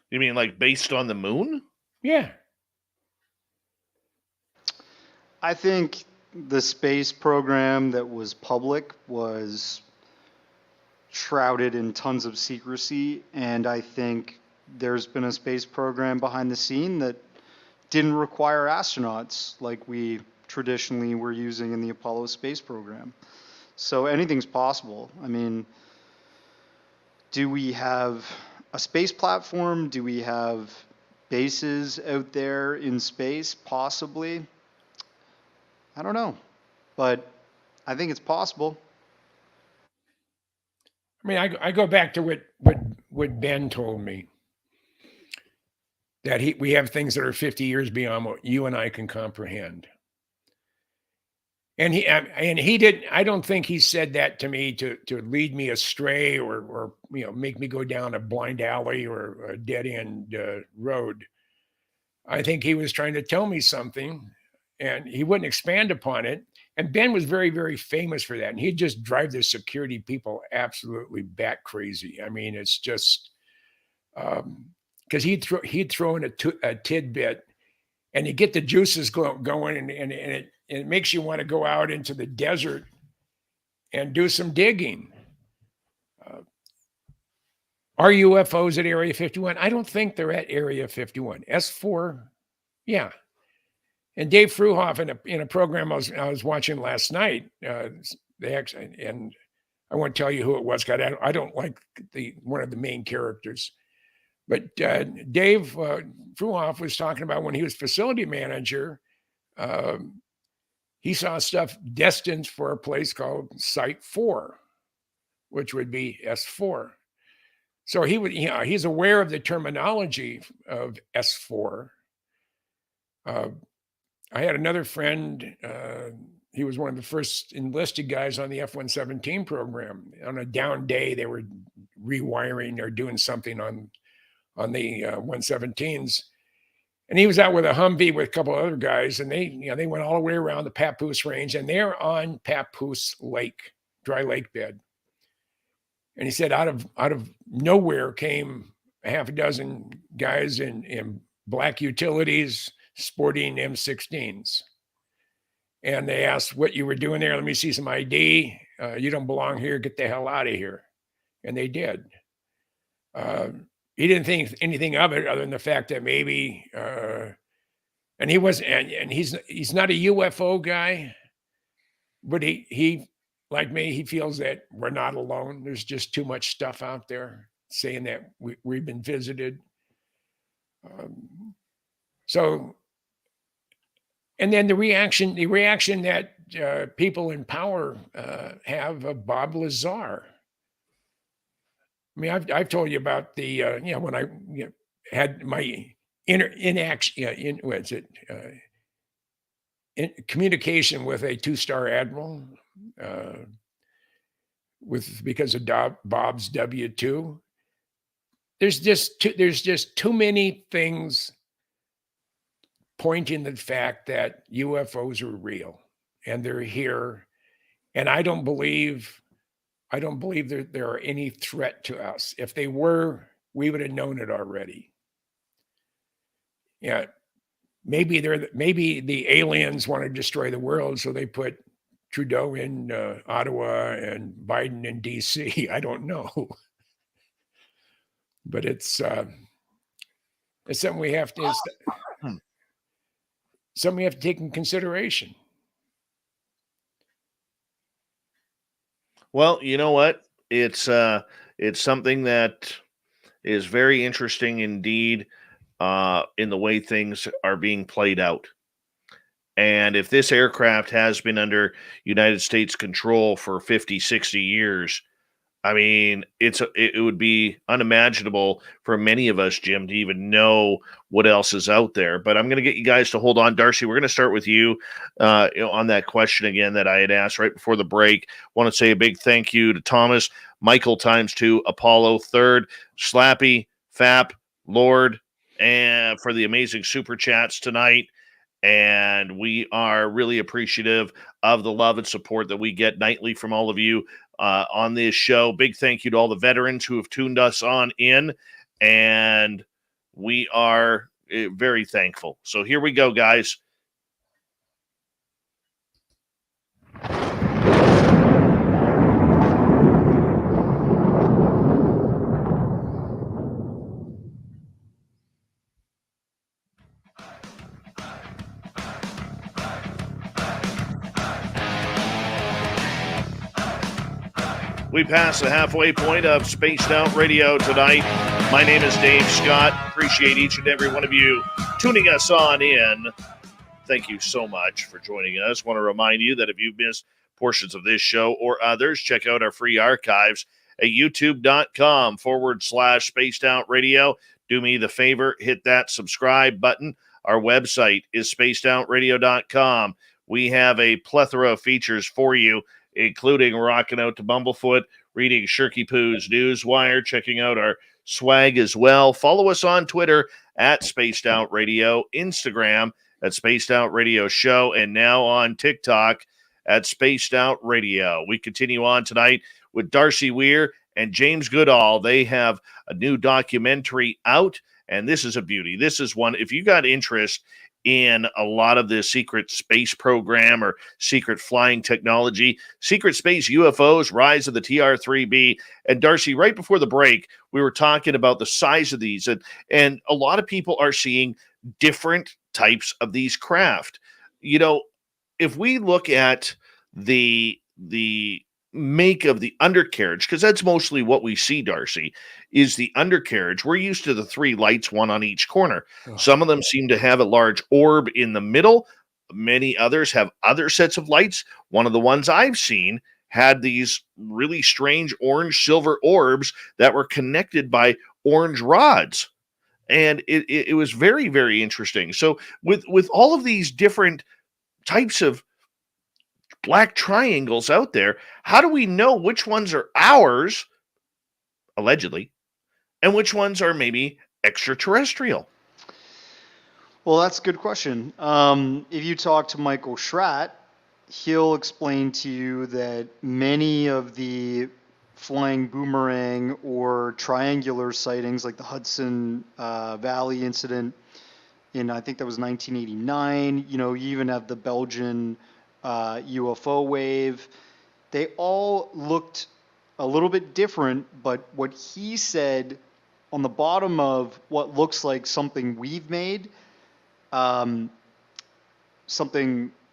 You mean like based on the moon? Yeah. I think the space program that was public was shrouded in tons of secrecy, and I think there's been a space program behind the scene that didn't require astronauts like we traditionally were using in the Apollo space program. So anything's possible. I mean, do we have a space platform? Do we have bases out there in space? Possibly. I don't know, but I think it's possible. I mean, I go back to what Ben told me, that we have things that are 50 years beyond what you and I can comprehend. And he didn't. I don't think he said that to me to lead me astray or make me go down a blind alley or a dead end road. I think he was trying to tell me something, and he wouldn't expand upon it. And Ben was very, very famous for that. And he'd just drive the security people absolutely bat crazy. I mean, it's just because he'd throw in a tidbit, and you get the juices going, and it makes you want to go out into the desert and do some digging. Are UFOs at Area 51? I don't think they're at Area 51. S4, yeah. And Dave Fruhoff in a program I was watching last night, they actually, and I won't tell you who it was, because I don't like one of the main characters. But Dave Fruhoff was talking about when he was facility manager, he saw stuff destined for a place called Site 4, which would be S4. So he's aware of the terminology of S4. I had another friend, he was one of the first enlisted guys on the F-117 program. On a down day, they were rewiring or doing something on the 117s. And he was out with a Humvee with a couple of other guys, and they went all the way around the Papoose Range, and they're on Papoose Lake, dry lake bed. And he said out of nowhere came a half a dozen guys in black utilities sporting M16s. And they asked what you were doing there. Let me see some ID. You don't belong here. Get the hell out of here. And they did. He didn't think anything of it other than the fact that maybe, and he was, and he's not a UFO guy, but he like me, he feels that we're not alone. There's just too much stuff out there saying that we've been visited. So, and then the reaction that people in power have of Bob Lazar. I mean, I've told you about the when I had my communication with a 2-star admiral because of Bob's W-2. There's just too many things pointing to the fact that UFOs are real and they're here, and I don't believe there are any threat to us. If they were, we would have known it already. Yeah, maybe the aliens want to destroy the world, so they put Trudeau in Ottawa and Biden in DC. I don't know, but it's something we have to take in consideration. Well, you know what? It's something that is very interesting indeed in the way things are being played out. And if this aircraft has been under United States control for 50, 60 years, I mean, it would be unimaginable for many of us, Jim, to even know what else is out there. But I'm going to get you guys to hold on. Darcy, we're going to start with you, on that question again that I had asked right before the break. Want to say a big thank you to Thomas, Michael ×2, Apollo 3rd, Slappy, Fap, Lord, and for the amazing super chats tonight. And we are really appreciative of the love and support that we get nightly from all of you on this show. Big thank you to all the veterans who have tuned us on in, and we are very thankful. So here we go, guys. We passed the halfway point of Spaced Out Radio tonight. My name is Dave Scott. Appreciate each and every one of you tuning us on in. Thank you so much for joining us. Want to remind you that if you've missed portions of this show or others, check out our free archives at youtube.com/Spaced Out Radio. Do me the favor, hit that subscribe button. Our website is spacedoutradio.com. We have a plethora of features for you, including rocking out to Bumblefoot, reading Shirky Poo's Newswire, checking out our swag as well. Follow us on Twitter at Spaced Out Radio, Instagram at Spaced Out Radio Show, and now on TikTok at Spaced Out Radio. We continue on tonight with Darcy Weir and James Goodall. They have a new documentary out, and this is a beauty. This is one, if you got interest in a lot of the secret space program or secret flying technology, secret space UFOs, rise of the TR3-B. And Darcy, right before the break, we were talking about the size of these, and a lot of people are seeing different types of these craft. You know, if we look at the make of the undercarriage, because that's mostly what we see, Darcy, is the undercarriage. We're used to the three lights, one on each corner. Oh. Some of them seem to have a large orb in the middle. Many others have other sets of lights. One of the ones I've seen had these really strange orange silver orbs that were connected by orange rods. And it was very, very interesting. So with all of these different types of black triangles out there, how do we know which ones are ours, allegedly, and which ones are maybe extraterrestrial? Well, that's a good question. If you talk to Michael Schratt, he'll explain to you that many of the flying boomerang or triangular sightings, like the Hudson Valley incident in, I think that was 1989, you even have the Belgian UFO wave. They all looked a little bit different, but what he said on the bottom of what looks like something we've made, something,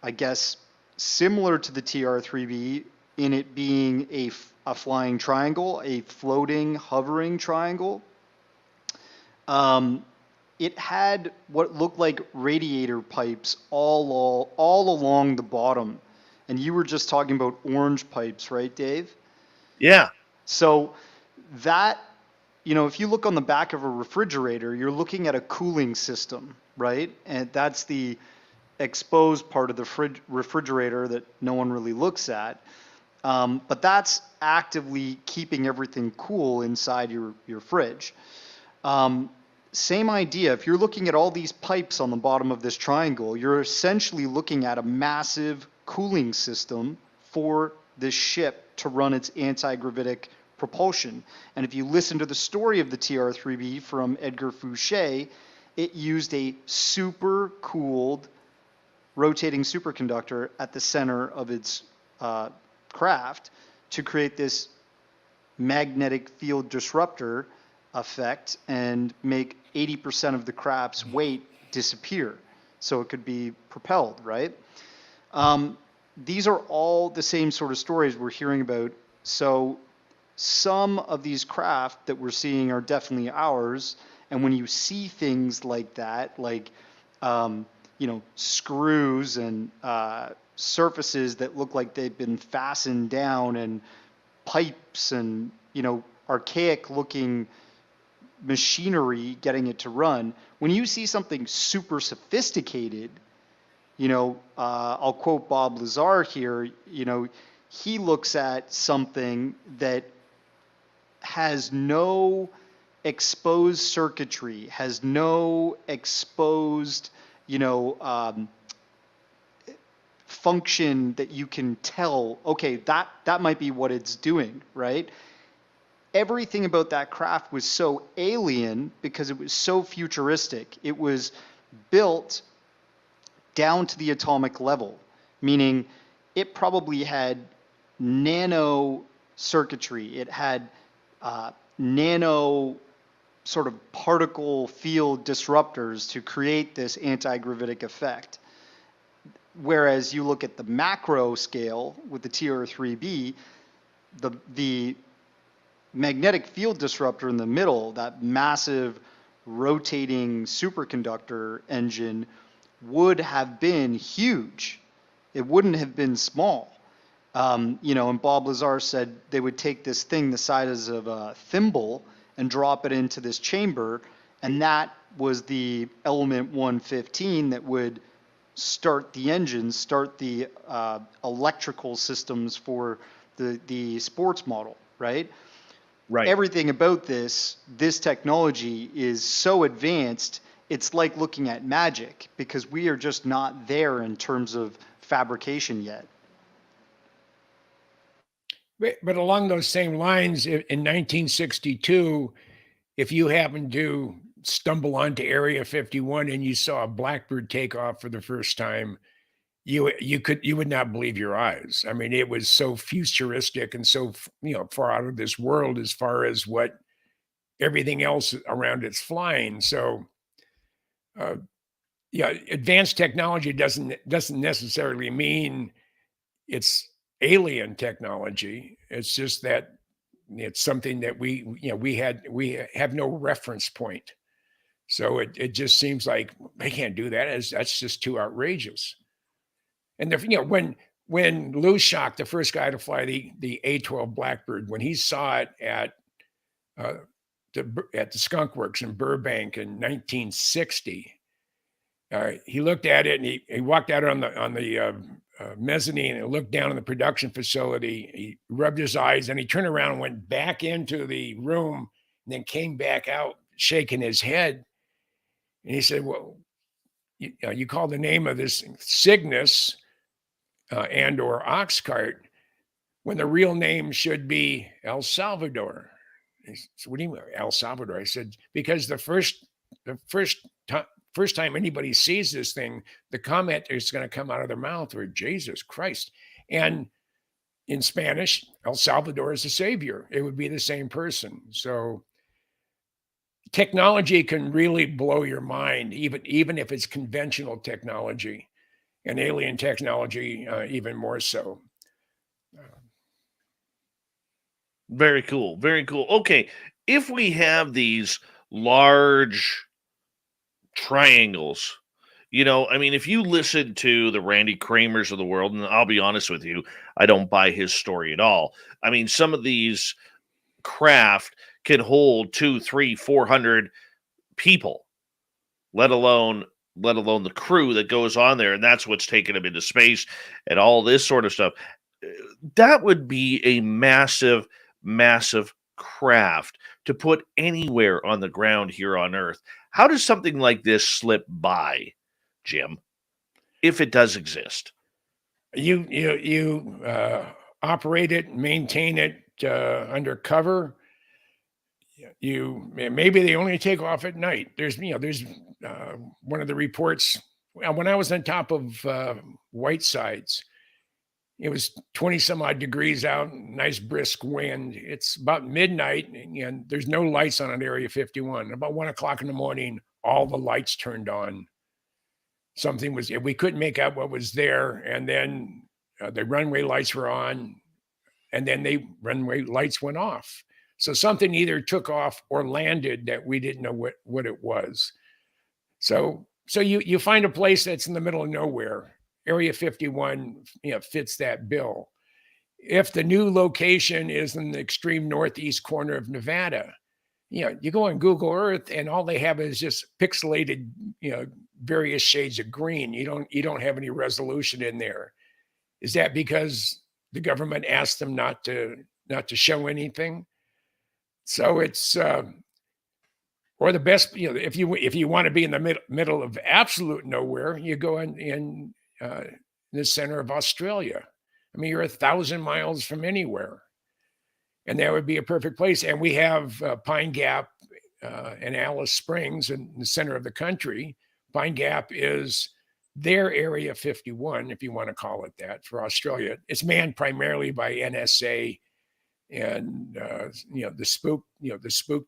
I guess, similar to the TR3-B, in it being a flying triangle, a floating, hovering triangle. It had what looked like radiator pipes all along the bottom. And you were just talking about orange pipes, right, Dave? Yeah. So that, if you look on the back of a refrigerator, you're looking at a cooling system, right? And that's the exposed part of the refrigerator that no one really looks at. But that's actively keeping everything cool inside your fridge. Same idea. If you're looking at all these pipes on the bottom of this triangle, you're essentially looking at a massive cooling system for this ship to run its anti-gravitic propulsion. And if you listen to the story of the TR3-B from Edgar Fouché, it used a super cooled rotating superconductor at the center of its craft to create this magnetic field disruptor effect and make 80% of the craft's weight disappear so it could be propelled, right? These are all the same sort of stories we're hearing about. So some of these craft that we're seeing are definitely ours. And when you see things like that, like screws and surfaces that look like they've been fastened down, and pipes and, archaic looking machinery getting it to run. When you see something super sophisticated, I'll quote Bob Lazar here, he looks at something that has no exposed circuitry, has no exposed, function that you can tell, okay, that might be what it's doing, right? Everything about that craft was so alien because it was so futuristic. It was built down to the atomic level, meaning it probably had nano circuitry. It had nano sort of particle field disruptors to create this anti-gravitic effect. Whereas you look at the macro scale with the TR3-B, the magnetic field disruptor in the middle, that massive rotating superconductor engine, would have been huge. It wouldn't have been small. And Bob Lazar said they would take this thing the size of a thimble and drop it into this chamber, and that was the element 115 that would start the engines, start the electrical systems for the sports model, right? Right. Everything about this technology is so advanced, it's like looking at magic, because we are just not there in terms of fabrication yet. But along those same lines, in 1962, if you happened to stumble onto Area 51 and you saw a blackbird take off for the first time, you would not believe your eyes. I mean, it was so futuristic and so far out of this world as far as what everything else around it's flying. So, advanced technology doesn't necessarily mean it's alien technology. It's just that it's something that we have no reference point. So it just seems like they can't do that. That's just too outrageous. And when Lou Shock, the first guy to fly the A-12 Blackbird, when he saw it at the Skunk Works in Burbank in 1960, he looked at it and he walked out on the mezzanine and looked down on the production facility. He rubbed his eyes and he turned around and went back into the room and then came back out shaking his head. And he said, "Well, you call the name of this Cygnus and or ox cart when the real name should be El Salvador." He said, "What do you mean, El Salvador?" I said, "Because the first time anybody sees this thing, the comment is going to come out of their mouth or Jesus Christ." And in Spanish, El Salvador is the savior. It would be the same person. So technology can really blow your mind, even if it's conventional technology, and alien technology even more so. Very cool. Very cool. Okay. If we have these large triangles, if you listen to the Randy Kramers of the world, and I'll be honest with you, I don't buy his story at all. I mean, some of these craft can hold 200, 300, 400 people, let alone the crew that goes on there, and that's what's taking them into space and all this sort of stuff. That would be a massive, massive craft to put anywhere on the ground here on Earth. How does something like this slip by, Jim, if it does exist? You operate it, maintain it undercover. Maybe they only take off at night. There's one of the reports when I was on top of Whitesides. It was 20 some odd degrees out, nice brisk wind. It's about midnight, and there's no lights on at Area 51. About 1 o'clock in the morning, all the lights turned on. We couldn't make out what was there, and then the runway lights were on, and then the runway lights went off. So something either took off or landed that we didn't know what it was. So So you find a place that's in the middle of nowhere. Area 51, fits that bill. If the new location is in the extreme northeast corner of Nevada, you go on Google Earth and all they have is just pixelated, various shades of green. You don't have any resolution in there. Is that because the government asked them not to show anything? So it's or the best, if you want to be in the middle of absolute nowhere, you go in the center of Australia. I mean, you're 1,000 miles from anywhere, and that would be a perfect place. And we have Pine Gap and Alice Springs in the center of the country. Pine Gap is their Area 51, if you want to call it that, for Australia. It's manned primarily by NSA and the spook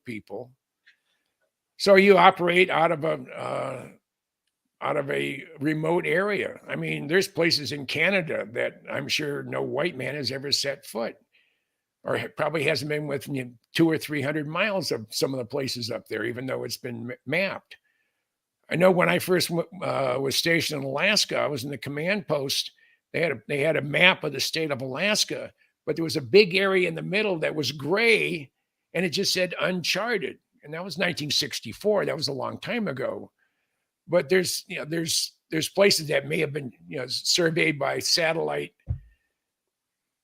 people. So you operate out of a remote area. I mean, there's places in Canada that I'm sure no white man has ever set foot, or probably hasn't been within 200 or 300 miles of some of the places up there, even though it's been mapped. I know when I first was stationed in Alaska, I was in the command post. They had a map of the state of Alaska, but there was a big area in the middle that was gray, and it just said uncharted. And that was 1964. That was a long time ago. But there's places that may have been surveyed by satellite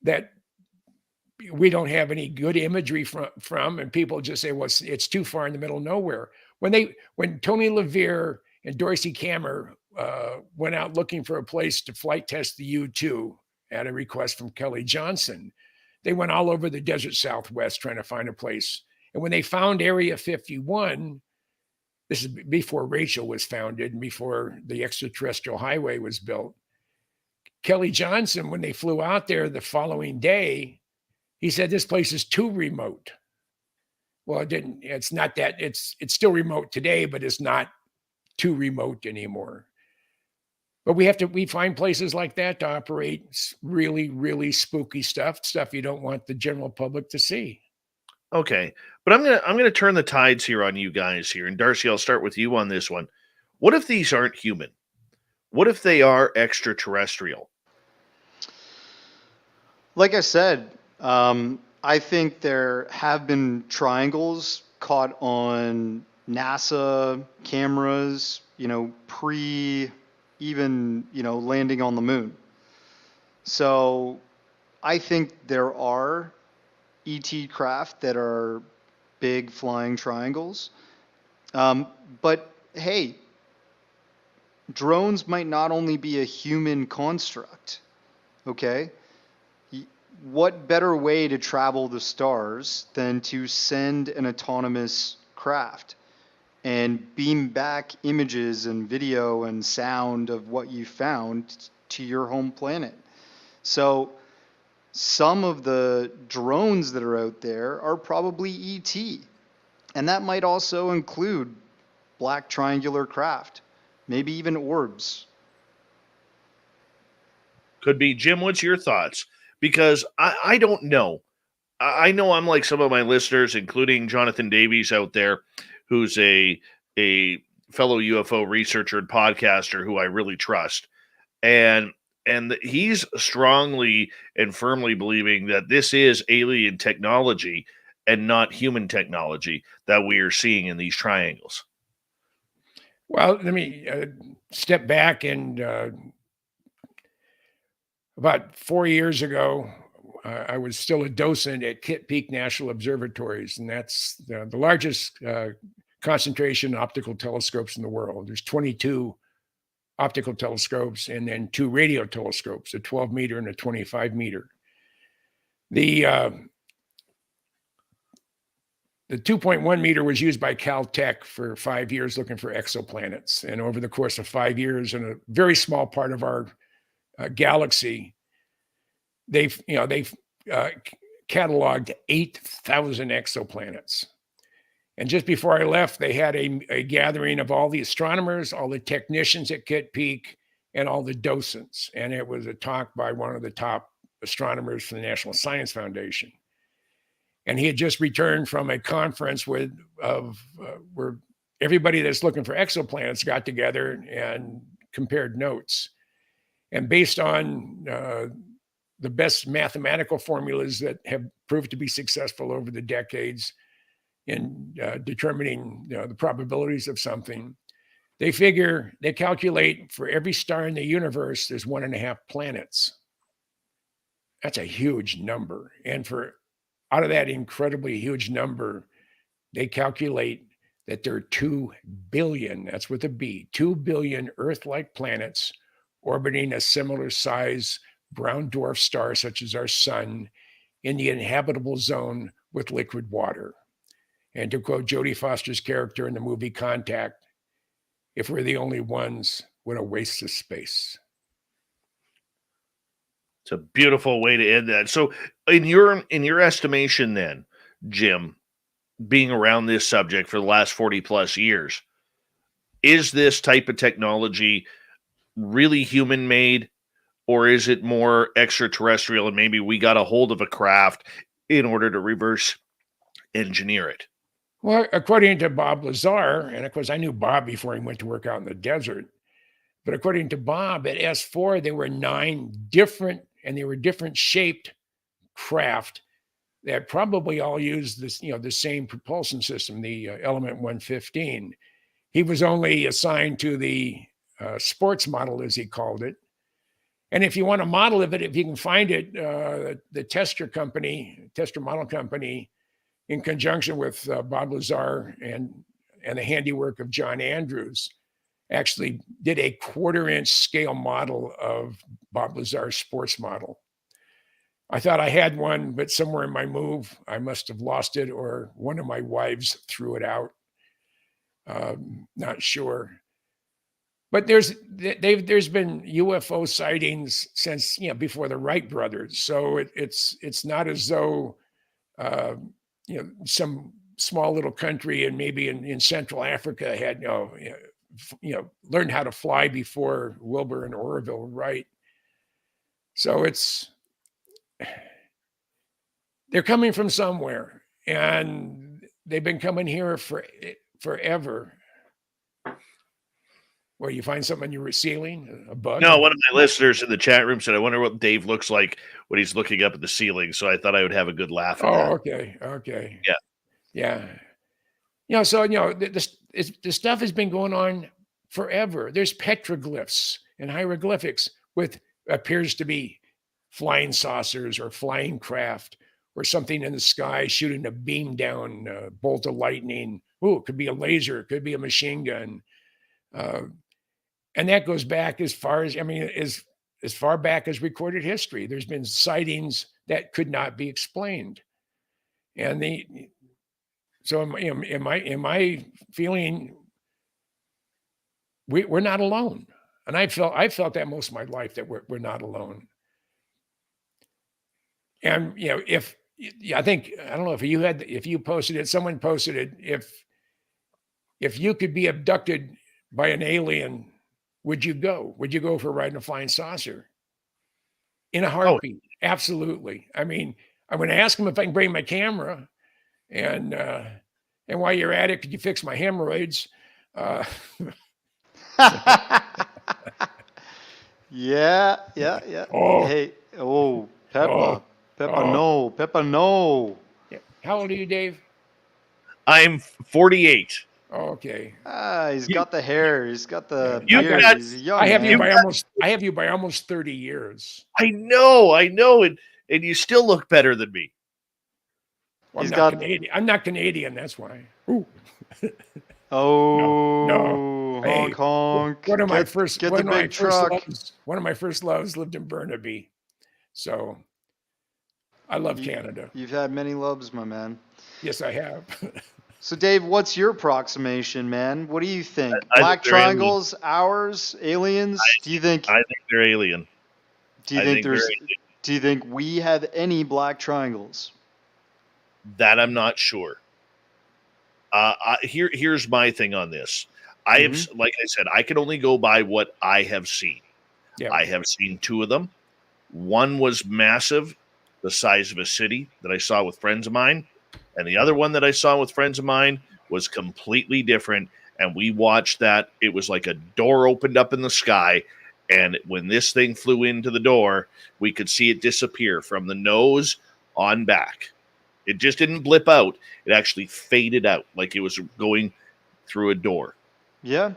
that we don't have any good imagery from, and people just say, well, it's too far in the middle of nowhere. When Tony LeVere and Dorsey Kammer went out looking for a place to flight test the U-2 at a request from Kelly Johnson, they went all over the desert Southwest trying to find a place. And when they found Area 51, this is before Rachel was founded and before the extraterrestrial highway was built. Kelly Johnson, when they flew out there the following day, he said, this place is too remote. Well, it's not that, it's still remote today, but it's not too remote anymore. But we find places like that to operate really, really spooky stuff you don't want the general public to see. Okay, but I'm gonna turn the tides here on you guys here, and Darcy, I'll start with you on this one. What if these aren't human? What if they are extraterrestrial? Like I said, I think there have been triangles caught on NASA cameras, pre even landing on the moon. So I think there are ET craft that are big flying triangles. But hey, drones might not only be a human construct, okay? What better way to travel the stars than to send an autonomous craft and beam back images and video and sound of what you found to your home planet? So some of the drones that are out there are probably ET. And that might also include black triangular craft, maybe even orbs. Could be. Jim, what's your thoughts? Because I don't know. I know I'm like some of my listeners, including Jonathan Davies out there, who's a fellow UFO researcher and podcaster who I really trust. And he's strongly and firmly believing that this is alien technology and not human technology that we are seeing in these triangles. Well, let me step back and about 4 years ago, I was still a docent at Kitt Peak National Observatories, and that's the largest concentration of optical telescopes in the world. There's 22 optical telescopes and then 2 radio telescopes, a 12 meter and a 25 meter. The 2.1 meter was used by Caltech for 5 years looking for exoplanets. And over the course of 5 years, in a very small part of our galaxy, they've cataloged 8,000 exoplanets. And just before I left, they had a gathering of all the astronomers, all the technicians at Kitt Peak, and all the docents. And it was a talk by one of the top astronomers from the National Science Foundation. And he had just returned from a conference where everybody that's looking for exoplanets got together and compared notes. And based on the best mathematical formulas that have proved to be successful over the decades in determining the probabilities of something, they calculate for every star in the universe, there's 1.5 planets. That's a huge number. And out of that incredibly huge number, they calculate that there are 2 billion, that's with a B, 2 billion Earth-like planets orbiting a similar size brown dwarf star such as our sun in the inhabitable zone with liquid water. And to quote Jodie Foster's character in the movie Contact, if we're the only ones, what a waste of space. It's a beautiful way to end that. So in your estimation then, Jim, being around this subject for the last 40 plus years, is this type of technology really human made, or is it more extraterrestrial and maybe we got a hold of a craft in order to reverse engineer it? Well, according to Bob Lazar, and of course I knew Bob before he went to work out in the desert, but according to Bob, at S4, there were 9 different, and they were different shaped craft that probably all used this, the same propulsion system, the Element 115. He was only assigned to the sports model, as he called it. And if you want a model of it, if you can find it, the tester model company, in conjunction with Bob Lazar and the handiwork of John Andrews, actually did a 1/4-inch scale model of Bob Lazar's sports model. I thought I had one, but somewhere in my move, I must have lost it, or one of my wives threw it out. Not sure. But there's been UFO sightings since before the Wright brothers, so it's not as though some small little country and maybe in Central Africa had learned how to fly before Wilbur and Orville Wright. So they're coming from somewhere, and they've been coming here forever. Where you find something on your ceiling, a bug? No, one of my listeners in the chat room said, I wonder what Dave looks like when he's looking up at the ceiling. So I thought I would have a good laugh at that. Okay. Yeah. So, the stuff has been going on forever. There's petroglyphs and hieroglyphics with appears to be flying saucers or flying craft or something in the sky shooting a beam down, a bolt of lightning. Ooh, it could be a laser. It could be a machine gun. And that goes back as far back as recorded history. There's been sightings that could not be explained. And so in my feeling, we're not alone. And I felt that most of my life, that we're not alone. And I don't know if you posted it, someone posted it, if you could be abducted by an alien, would you go? Would you go for a ride in a flying saucer? In a heartbeat. Oh. Absolutely. I mean, I'm going to ask them if I can bring my camera, and while you're at it, could you fix my hemorrhoids? Yeah. Oh. Hey, Peppa, no. Yeah. How old are you, Dave? I'm 48. Okay. He's got the hair. He's got the beard. He's young. I have you by almost 30 years. I know, and you still look better than me. Well, Canadian. I'm not Canadian. That's why. Ooh. No. Hey, honk. One of my first loves lived in Burnaby, so I love Canada. You've had many loves, my man. Yes, I have. So, Dave, what's your approximation, man? What do you think? I Black think triangles, ours, aliens? I think they're alien. Do you think we have any black triangles? That I'm not sure. Here's my thing on this. I have, like I said, I can only go by what I have seen. Yeah. I have seen 2 of them. One was massive, the size of a city, that I saw with friends of mine. And the other one that I saw with friends of mine was completely different. and we watched that. It was like a door opened up in the sky, and when this thing flew into the door, we could see it disappear from the nose on back. It just didn't blip out. It actually faded out like it was going through a door. Yeah.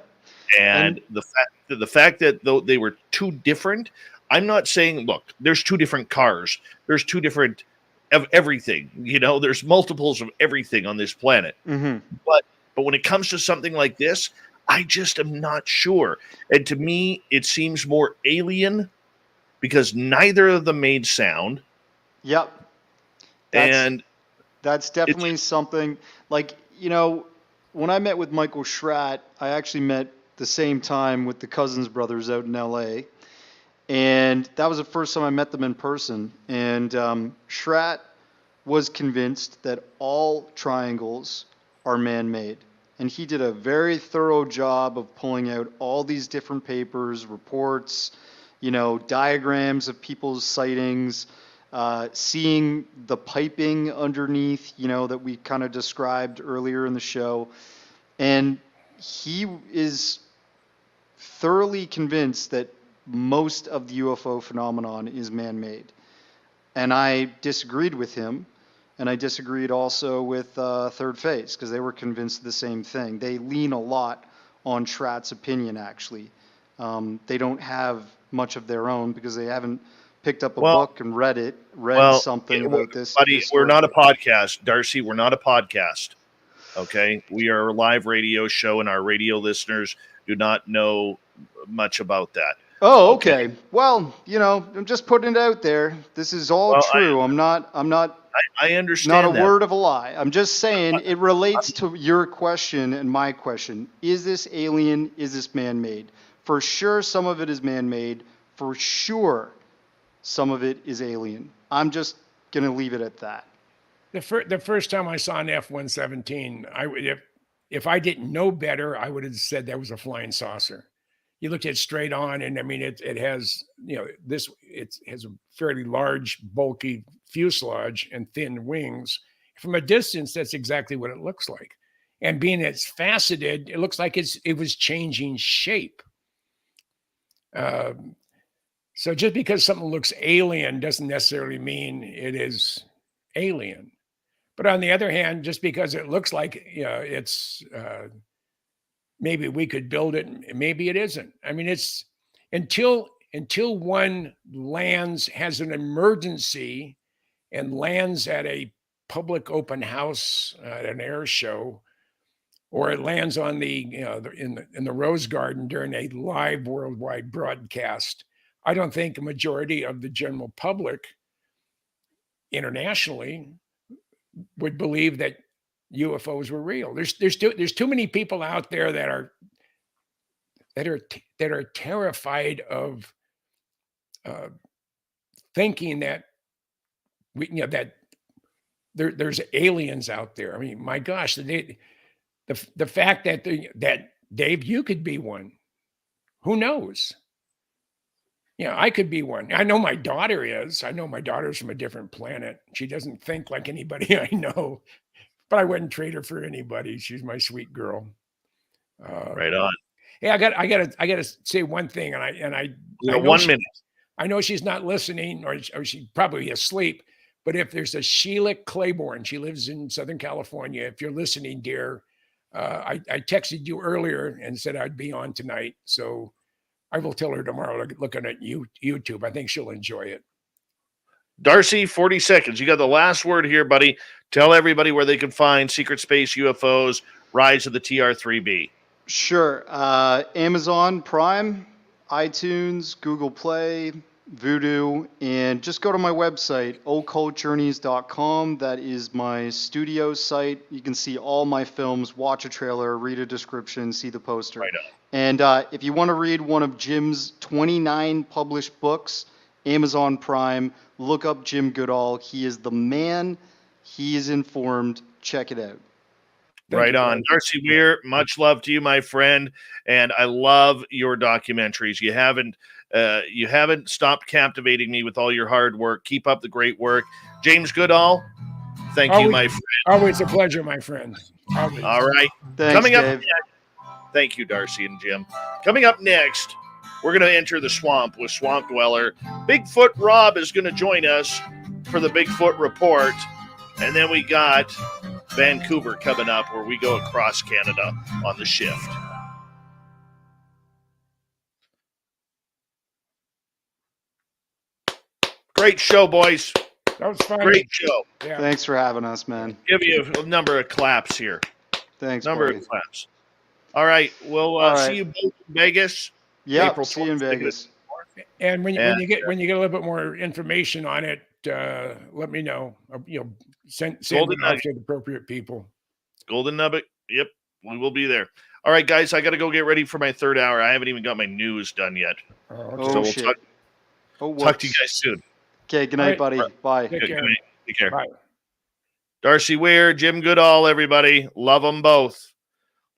And the fact that though they were two different, I'm not saying, look, there's two different cars. There's two different of everything. There's multiples of everything on this planet. Mm-hmm. But when it comes to something like this, I just am not sure. And to me, it seems more alien because neither of them made sound. Yep. That's definitely something like, when I met with Michael Schratt, I actually met the same time with the Cousins brothers out in LA. And that was the first time I met them in person. And Schratt was convinced that all triangles are man-made. And he did a very thorough job of pulling out all these different papers, reports, diagrams of people's sightings, seeing the piping underneath, that we kind of described earlier in the show. And he is thoroughly convinced that most of the UFO phenomenon is man-made. And I disagreed with him, and I disagreed also with Third Phase, because they were convinced of the same thing. They lean a lot on Schratt's opinion, actually. They don't have much of their own because they haven't picked up a book and read something about this. Buddy, we're not a podcast, Darcy. We're not a podcast. Okay? We are a live radio show, and our radio listeners do not know much about that. Oh, okay. Well, I'm just putting it out there. This is all true. I'm not. I understand. Not a word of a lie. I'm just saying it relates to your question and my question. Is this alien? Is this man-made? For sure, some of it is man-made. For sure, some of it is alien. I'm just gonna leave it at that. The first time I saw an F-117, if I didn't know better, I would have said that was a flying saucer. You looked at it straight on, and I mean, it has, it has a fairly large, bulky fuselage and thin wings. From a distance, that's exactly what it looks like. And being it's faceted, it looks like it was changing shape. So just because something looks alien doesn't necessarily mean it is alien. But on the other hand, just because it looks like it's maybe we could build it, maybe it isn't. I mean, it's until one lands, has an emergency, and lands at a public open house at an air show, or it lands on in the Rose Garden during a live worldwide broadcast. I don't think a majority of the general public internationally would believe that UFOs were real. There's too many people out there that are terrified of thinking that that there's aliens out there. I mean, my gosh, the fact that that Dave, you could be one. Who knows? I could be one. I know my daughter is. I know my daughter's from a different planet. She doesn't think like anybody I know, but I wouldn't trade her for anybody. She's my sweet girl. Right on. Hey, I gotta say one thing, and I 1 minute. I know she's not listening, or she's probably asleep. But if there's a Sheila Claiborne, she lives in Southern California. If you're listening, dear, I texted you earlier and said I'd be on tonight. So I will tell her tomorrow, looking at YouTube. I think she'll enjoy it. Darcy, 40 seconds. You got the last word here, buddy. Tell everybody where they can find Secret Space UFOs, Rise of the TR3-B. Sure. Amazon Prime, iTunes, Google Play, Vudu, and just go to my website, occultjourneys.com. That is my studio site. You can see all my films, watch a trailer, read a description, see the poster. Right on. And if you want to read one of Jim's 29 published books, Amazon Prime, look up Jim Goodall. He is the man. He is informed. Check it out. Right on. Darcy Weir, much love to you, my friend. And I love your documentaries. You haven't stopped captivating me with all your hard work. Keep up the great work. James Goodall, thank you, my friend. Always a pleasure, my friend. Always. All right. Thanks, Coming up Dave. Thank you, Darcy and Jim. Coming up next, we're going to enter the swamp with Swamp Dweller. Bigfoot Rob is going to join us for the Bigfoot Report. And then we got Vancouver coming up, where we go across Canada on the shift. Great show, boys. That was fun. Great show. Yeah. Thanks for having us, man. Give you a number of claps here. Thanks, Number buddy. of claps. All right. We'll All right. see you both in Vegas. Yep, April see you in 22nd. Vegas. And when you And, get a little bit more information on it, let me know. Send Golden it off Nugget. to the appropriate people. Golden Nugget. Yep. We will be there. All right, guys. I got to go get ready for my third hour. I haven't even got my news done yet. Oh, okay. Oh, So we'll shit. talk to you guys soon. Okay, good night, All right. buddy. Bye. Take Good care. night. Take care. Bye. Darcy Weir, Jim Goodall, everybody. Love them both.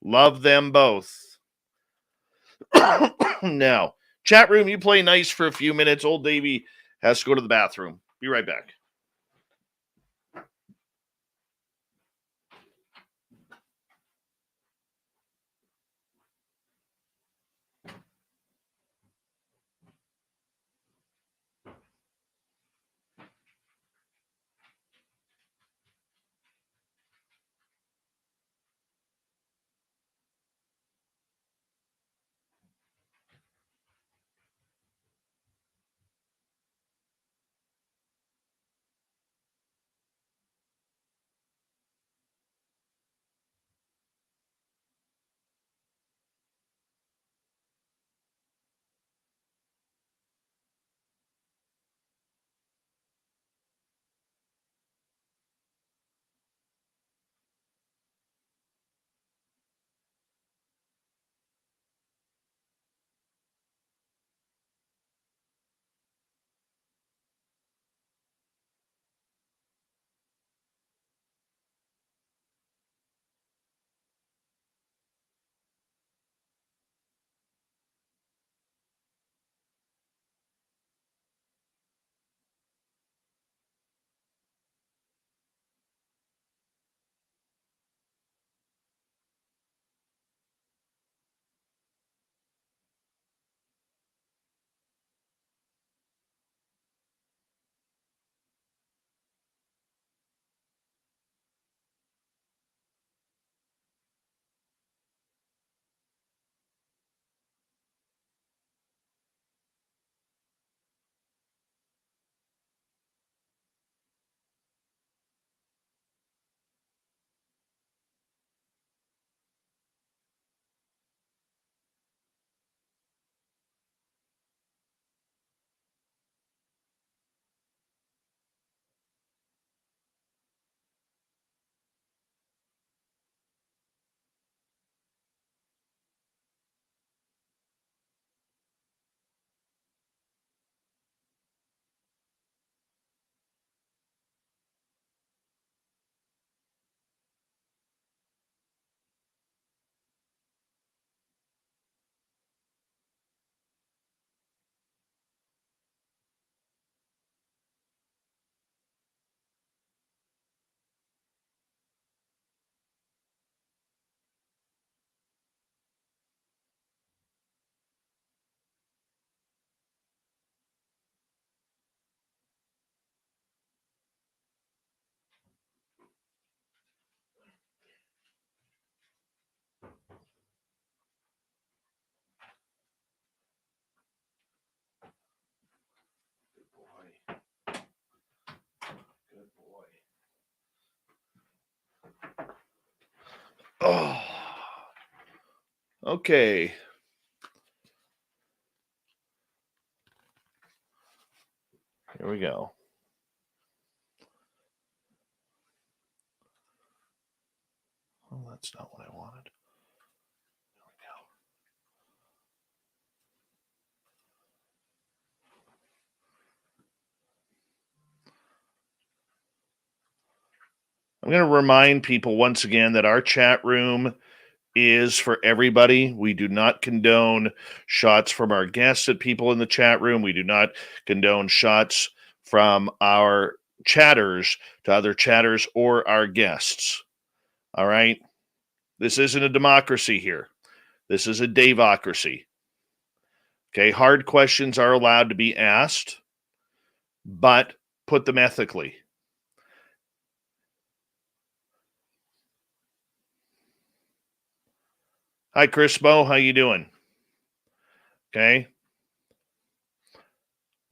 Love them both. Now, chat room, you play nice for a few minutes. Old Davey has to go to the bathroom. Be right back. Oh, okay. Here we go. Oh, that's not what I wanted. There we go. I'm going to remind people once again that our chat room is for everybody. We do not condone shots from our guests at people in the chat room. We do not condone shots from our chatters to other chatters or our guests. All right? This isn't a democracy here. This is a Daveocracy. Okay, hard questions are allowed to be asked, but put them ethically. Hi, Chris Mo. How you doing? Okay.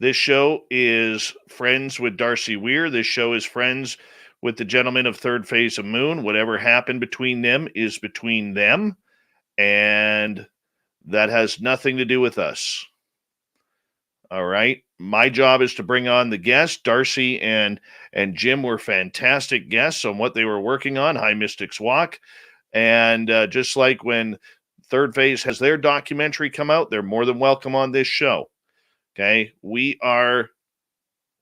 This show is friends with Darcy Weir. This show is friends with the gentleman of Third Phase of Moon. Whatever happened between them is between them, and that has nothing to do with us. All right. My job is to bring on the guests. Darcy and Jim were fantastic guests on what they were working on, High Mystics Walk. And just like when Third Phase has their documentary come out, they're more than welcome on this show. Okay. We are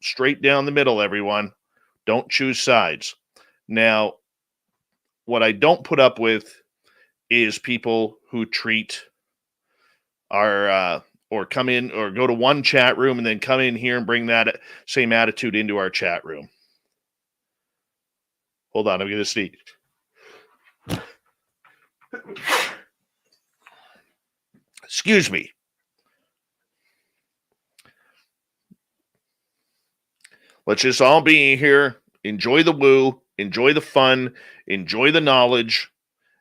straight down the middle, everyone. Don't choose sides. Now, what I don't put up with is people who treat our or come in or go to one chat room and then come in here and bring that same attitude into our chat room. Hold on, I'm going to sneeze. Excuse me. Let's just all be here, enjoy the woo, enjoy the fun, enjoy the knowledge,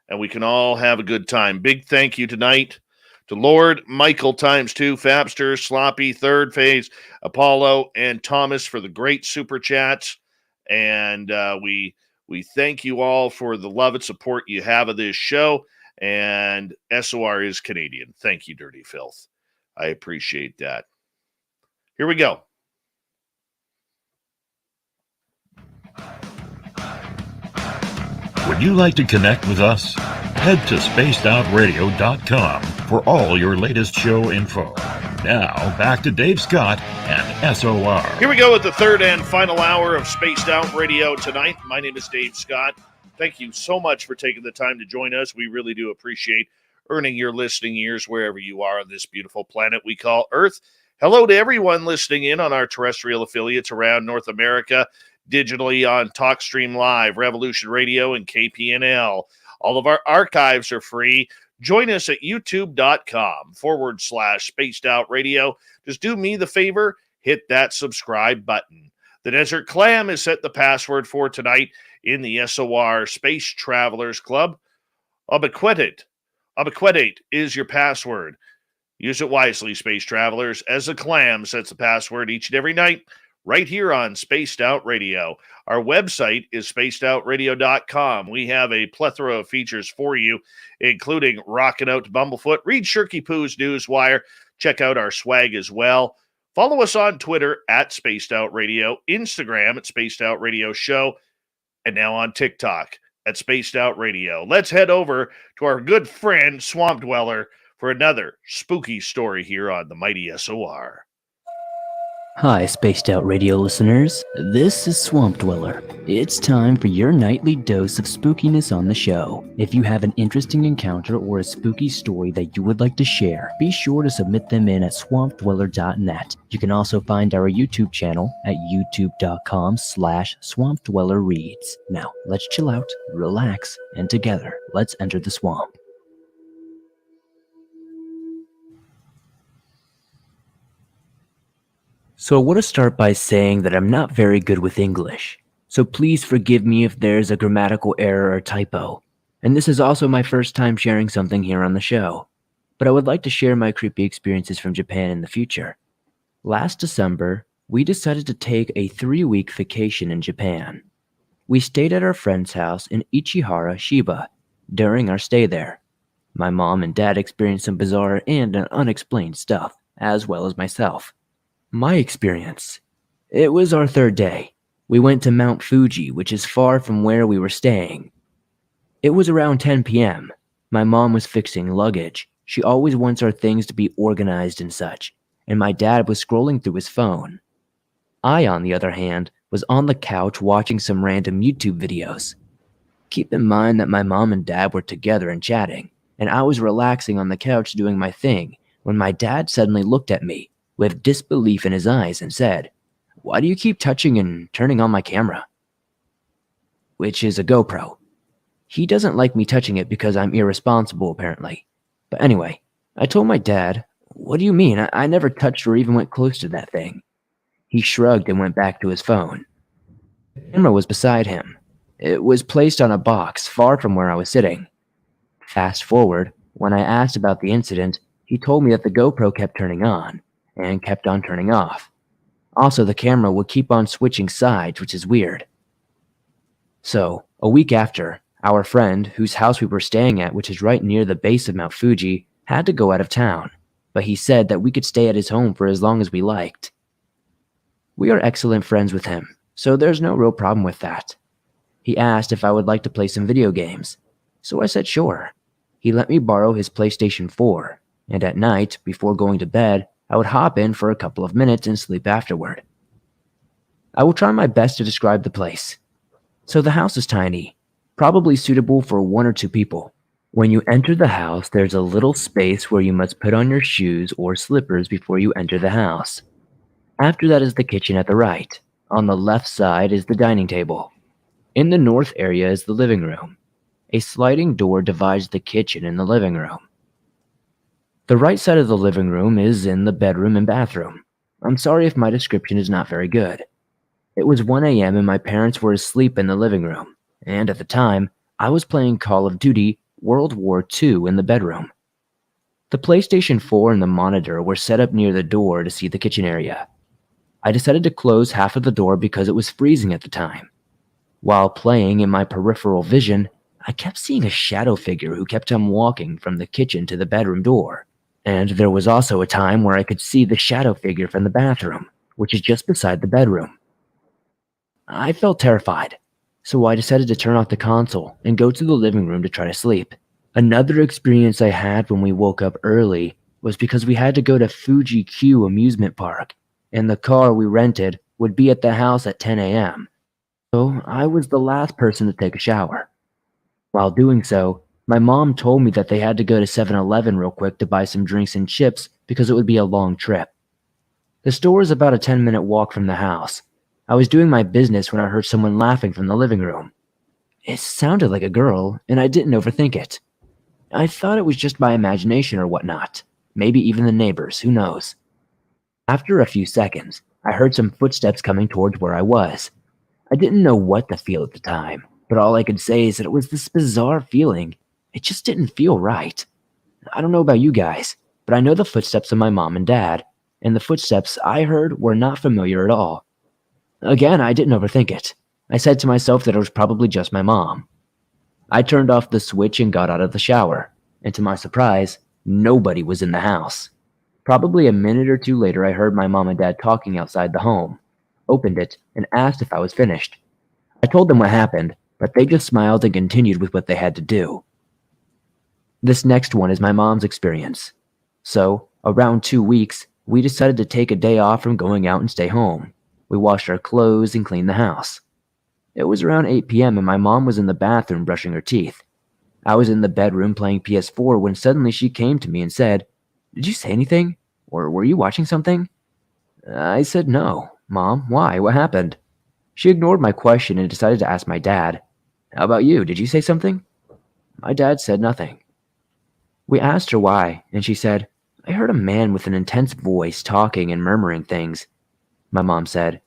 and we can all have a good time. Big thank you tonight to Lord, Michael ×2, Fabster, Sloppy, Third Phase, Apollo, and Thomas for the great super chats. And we thank you all for the love and support you have of this show. And SOR is Canadian. Thank you, Dirty Filth. I appreciate that. Here we go. Would you like to connect with us? Head to spacedoutradio.com for all your latest show info. Now, back to Dave Scott and SOR. Here we go with the third and final hour of Spaced Out Radio tonight. My name is Dave Scott. Thank you so much for taking the time to join us. We really do appreciate earning your listening ears wherever you are on this beautiful planet we call Earth. Hello to everyone listening in on our terrestrial affiliates around North America, digitally on TalkStream Live, Revolution Radio, and KPNL. All of our archives are free. Join us at youtube.com/Spaced Out Radio. Just do me the favor, hit that subscribe button. The Desert Clam is set the password for tonight in the SOR Space Travelers Club. Ubiquitate is your password. Use it wisely, Space Travelers, as the Clam sets the password each and every night right here on Spaced Out Radio. Our website is spacedoutradio.com. We have a plethora of features for you, including Rockin' Out to Bumblefoot, read Shirky Poo's Newswire, check out our swag as well. Follow us on Twitter at Spaced Out Radio, Instagram at Spaced Out Radio Show, and now on TikTok at Spaced Out Radio. Let's head over to our good friend Swamp Dweller for another spooky story here on the mighty SOR. Hi, Spaced Out Radio listeners. This is Swamp Dweller. It's time for your nightly dose of spookiness on the show. If you have an interesting encounter or a spooky story that you would like to share, be sure to submit them in at swampdweller.net. You can also find our YouTube channel at youtube.com/swampdwellerreads. Now, let's chill out, relax, and together, let's enter the swamp. So I want to start by saying that I'm not very good with English, so please forgive me if there's a grammatical error or typo. And this is also my first time sharing something here on the show, but I would like to share my creepy experiences from Japan in the future. Last December, we decided to take a 3-week vacation in Japan. We stayed at our friend's house in Ichihara, Shiba. During our stay there, my mom and dad experienced some bizarre and unexplained stuff, as well as myself. My experience. It was our 3rd day. We went to Mount Fuji, which is far from where we were staying. It was around 10 p.m. My mom was fixing luggage. She always wants our things to be organized and such, and my dad was scrolling through his phone. I, on the other hand, was on the couch watching some random YouTube videos. Keep in mind that my mom and dad were together and chatting, and I was relaxing on the couch doing my thing when my dad suddenly looked at me with disbelief in his eyes and said, "Why do you keep touching and turning on my camera?" Which is a GoPro. He doesn't like me touching it because I'm irresponsible, apparently. But anyway, I told my dad, "What do you mean? I never touched or even went close to that thing." He shrugged and went back to his phone. The camera was beside him. It was placed on a box far from where I was sitting. Fast forward, when I asked about the incident, he told me that the GoPro kept turning on and kept on turning off. Also, the camera would keep on switching sides, which is weird. So, a week after, our friend, whose house we were staying at, which is right near the base of Mount Fuji, had to go out of town, but he said that we could stay at his home for as long as we liked. We are excellent friends with him, so there's no real problem with that. He asked if I would like to play some video games, so I said sure. He let me borrow his PlayStation 4, and at night, before going to bed, I would hop in for a couple of minutes and sleep afterward. I will try my best to describe the place. So the house is tiny, probably suitable for 1 or 2 people. When you enter the house, there's a little space where you must put on your shoes or slippers before you enter the house. After that is the kitchen at the right. On the left side is the dining table. In the north area is the living room. A sliding door divides the kitchen and the living room. The right side of the living room is in the bedroom and bathroom. I'm sorry if my description is not very good. It was 1 a.m. and my parents were asleep in the living room, and at the time, I was playing Call of Duty World War II in the bedroom. The PlayStation 4 and the monitor were set up near the door to see the kitchen area. I decided to close half of the door because it was freezing at the time. While playing, in my peripheral vision, I kept seeing a shadow figure who kept on walking from the kitchen to the bedroom door. And there was also a time where I could see the shadow figure from the bathroom, which is just beside the bedroom. I felt terrified, so I decided to turn off the console and go to the living room to try to sleep. Another experience I had when we woke up early was because we had to go to Fuji Q amusement park, and the car we rented would be at the house at 10 a.m. So I was the last person to take a shower. While doing so, my mom told me that they had to go to 7-Eleven real quick to buy some drinks and chips because it would be a long trip. The store is about a 10-minute walk from the house. I was doing my business when I heard someone laughing from the living room. It sounded like a girl, and I didn't overthink it. I thought it was just my imagination or whatnot. Maybe even the neighbors, who knows. After a few seconds, I heard some footsteps coming towards where I was. I didn't know what to feel at the time, but all I could say is that it was this bizarre feeling. It just didn't feel right. I don't know about you guys, but I know the footsteps of my mom and dad, and the footsteps I heard were not familiar at all. Again, I didn't overthink it. I said to myself that it was probably just my mom. I turned off the switch and got out of the shower, and to my surprise, nobody was in the house. Probably a minute or two later, I heard my mom and dad talking outside the home, opened it, and asked if I was finished. I told them what happened, but they just smiled and continued with what they had to do. This next one is my mom's experience. So, around 2 weeks, we decided to take a day off from going out and stay home. We washed our clothes and cleaned the house. It was around 8 p.m. and my mom was in the bathroom brushing her teeth. I was in the bedroom playing PS4 when suddenly she came to me and said, "Did you say anything? Or were you watching something?" I said, "No. Mom, why? What happened?" She ignored my question and decided to ask my dad, "How about you? Did you say something?" My dad said nothing. We asked her why, and she said, "I heard a man with an intense voice talking and murmuring things." My mom said,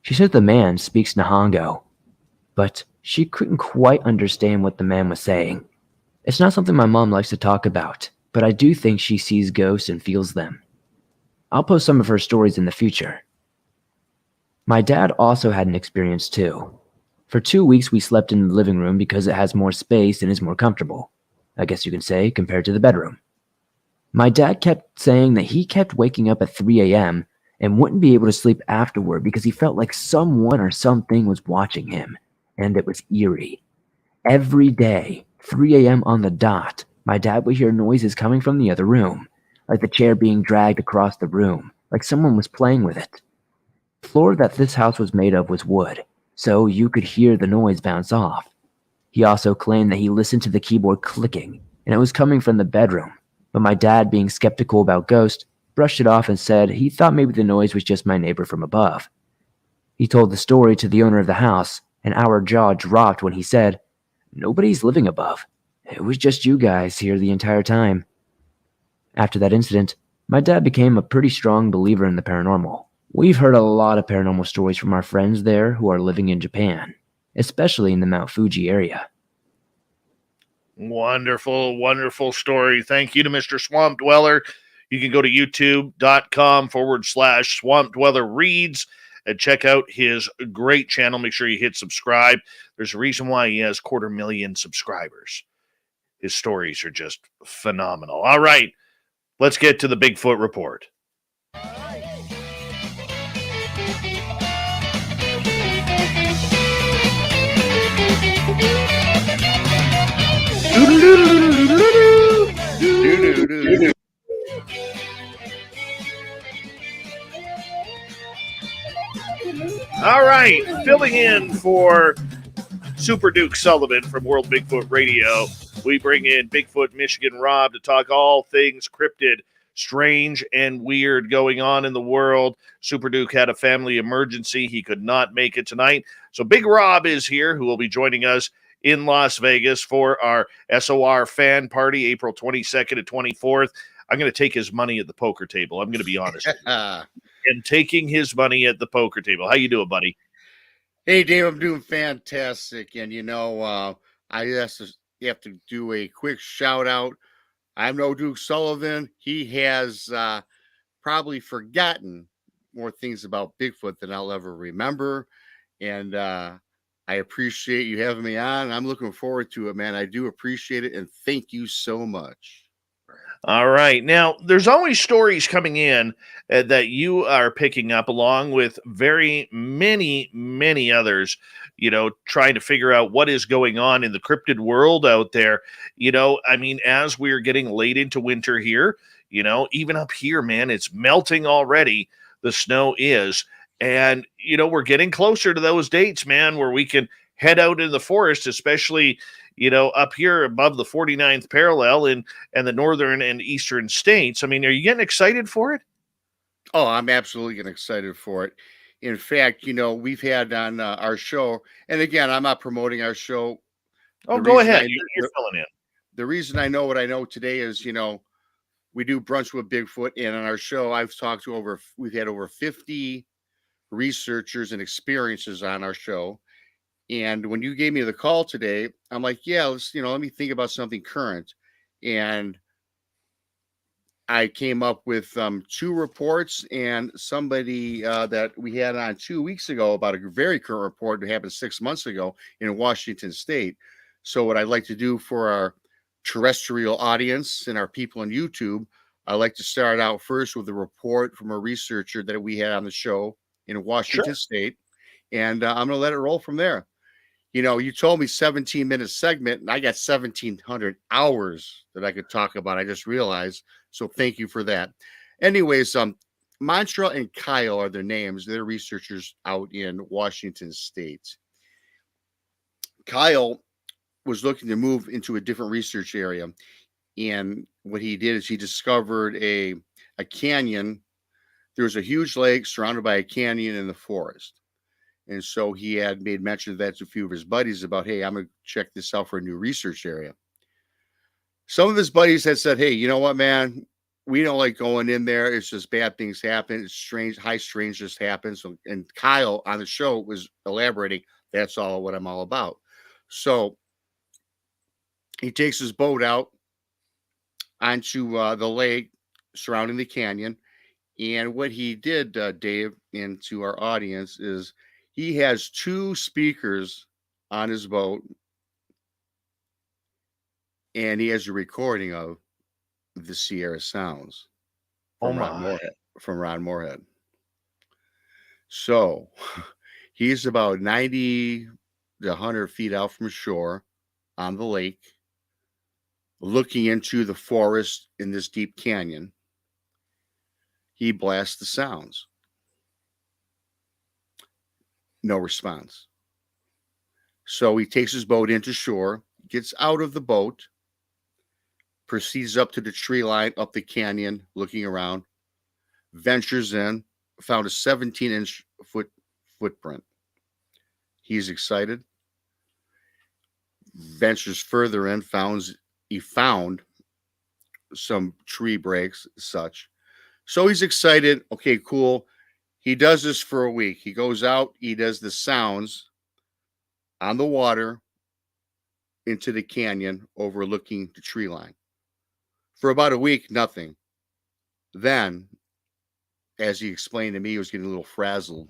"She says the man speaks Nihongo," but she couldn't quite understand what the man was saying. It's not something my mom likes to talk about, but I do think she sees ghosts and feels them. I'll post some of her stories in the future. My dad also had an experience too. For 2 weeks we slept in the living room because it has more space and is more comfortable, I guess you can say, compared to the bedroom. My dad kept saying that he kept waking up at 3 a.m. and wouldn't be able to sleep afterward because he felt like someone or something was watching him, and it was eerie. Every day, 3 a.m. on the dot, my dad would hear noises coming from the other room, like the chair being dragged across the room, like someone was playing with it. The floor that this house was made of was wood, so you could hear the noise bounce off. He also claimed that he listened to the keyboard clicking, and it was coming from the bedroom, but my dad, being skeptical about ghosts, brushed it off and said he thought maybe the noise was just my neighbor from above. He told the story to the owner of the house, and our jaw dropped when he said, "Nobody's living above. It was just you guys here the entire time." After that incident, my dad became a pretty strong believer in the paranormal. We've heard a lot of paranormal stories from our friends there who are living in Japan, especially in the Mount Fuji area. Wonderful, wonderful story. Thank you to Mr. Swamp Dweller. You can go to youtube.com/Swamp Dweller Reads and check out his great channel. Make sure you hit subscribe. There's a reason why he has 250,000 subscribers. His stories are just phenomenal. All right, let's get to the Bigfoot Report. All right, filling in for Super Duke Sullivan from World Bigfoot Radio, we bring in Bigfoot Michigan Rob to talk all things cryptid, strange and weird going on in the world. Super Duke had a family emergency. He could not make it tonight. So Big Rob is here, who will be joining us in Las Vegas for our SOR fan party, April 22nd and 24th. I'm going to take his money at the poker table. I'm going to be honest with you. And taking his money at the poker table. How you doing, buddy? Hey, Dave, I'm doing fantastic. And, I just have to do a quick shout out. I'm no Duke Sullivan. He has probably forgotten more things about Bigfoot than I'll ever remember. And I appreciate you having me on. I'm looking forward to it, man. I do appreciate it. And thank you so much. All right. Now, there's always stories coming in that you are picking up along with very many others, trying to figure out what is going on in the cryptid world out there. As we're getting late into winter here, even up here, man, it's melting already. The snow is. And, we're getting closer to those dates, man, where we can head out in the forest, especially up here above the 49th parallel and the northern and eastern states. I mean, are you getting excited for it? Oh, I'm absolutely getting excited for it. In fact, we've had on our show, and again, I'm not promoting our show. Oh, go ahead. You're filling in. The reason I know what I know today is, we do Brunch with Bigfoot, and on our show, we've had over 50 researchers and experiences on our show. And when you gave me the call today, I'm like, yeah, let me think about something current. And I came up with 2 reports and somebody that we had on 2 weeks ago about a very current report that happened 6 months ago in Washington State. So what I'd like to do for our terrestrial audience and our people on YouTube, I'd like to start out first with a report from a researcher that we had on the show in Washington State. And I'm going to let it roll from there. You told me 17-minute segment, and I got 1,700 hours that I could talk about. I just realized. So thank you for that. Anyways, Mantra and Kyle are their names. They're researchers out in Washington State. Kyle was looking to move into a different research area. And what he did is he discovered a canyon. There was a huge lake surrounded by a canyon in the forest. And so he had made mention of that to a few of his buddies about, hey, I'm going to check this out for a new research area. Some of his buddies had said, hey, you know what, man? We don't like going in there. It's just bad things happen. It's strange. High strange just happens. So, and Kyle on the show was elaborating. That's all what I'm all about. So he takes his boat out onto the lake surrounding the canyon. And what he did, Dave, and to our audience is he has 2 speakers on his boat, and he has a recording of the Sierra Sounds from Ron Moorhead. So he's about 90 to 100 feet out from shore on the lake, looking into the forest in this deep canyon. He blasts the sounds. No response. So he takes his boat into shore, gets out of the boat, proceeds up to the tree line, up the canyon, looking around, ventures in, found a 17-inch footprint. He's excited. Ventures further in, he found some tree breaks, such. So he's excited. Okay, cool. He does this for a week. He goes out, he does the sounds on the water into the canyon overlooking the tree line. For about a week, nothing. Then, as he explained to me, he was getting a little frazzled,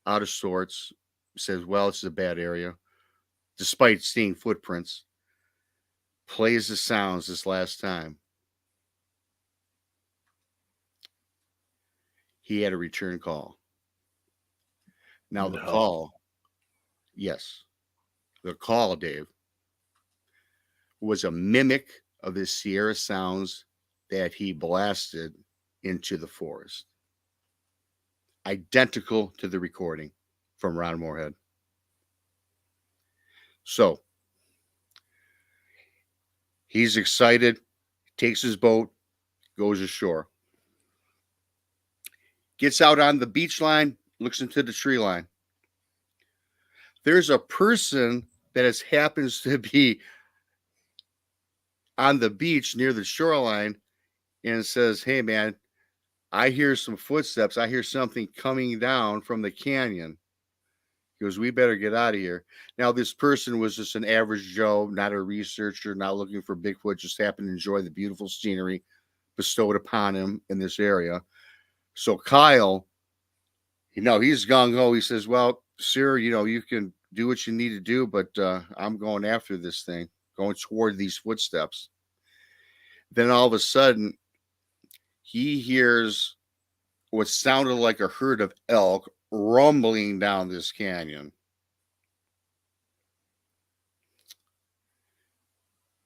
out of sorts. Says, well, it's a bad area, despite seeing footprints. Plays the sounds this last time. He had a return call. Now, the call, yes, the call, Dave, was a mimic of the Sierra sounds that he blasted into the forest. Identical to the recording from Ron Moorhead. So, he's excited, takes his boat, goes ashore. Gets out on the beach line, looks into the tree line. There's a person that happens to be on the beach near the shoreline and says, hey, man, I hear some footsteps. I hear something coming down from the canyon. He goes, we better get out of here. Now, this person was just an average Joe, not a researcher, not looking for Bigfoot, just happened to enjoy the beautiful scenery bestowed upon him in this area. So Kyle, he's gung-ho. He says, well, sir, you can do what you need to do, but I'm going after this thing, going toward these footsteps. Then all of a sudden, he hears what sounded like a herd of elk rumbling down this canyon.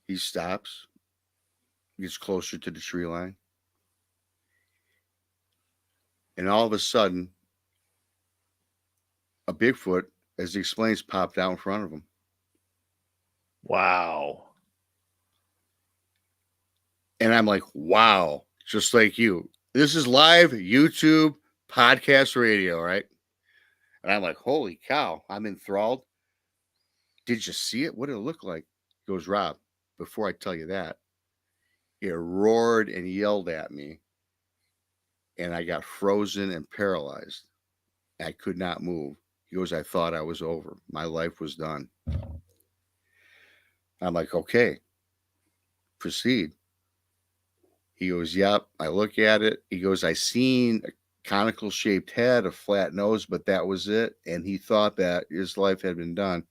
He stops, gets closer to the tree line. And all of a sudden, a Bigfoot, as he explains, popped out in front of him. Wow. And I'm like, wow, just like you. This is live YouTube podcast radio, right? And I'm like, holy cow, I'm enthralled. Did you see it? What did it look like? He goes, Rob, before I tell you that, it roared and yelled at me. And I got frozen and paralyzed. I could not move. He goes, I thought I was over. My life was done. I'm like, okay, proceed. He goes, yep. I look at it. He goes, I seen a conical shaped head, a flat nose, but that was it. And he thought that his life had been done.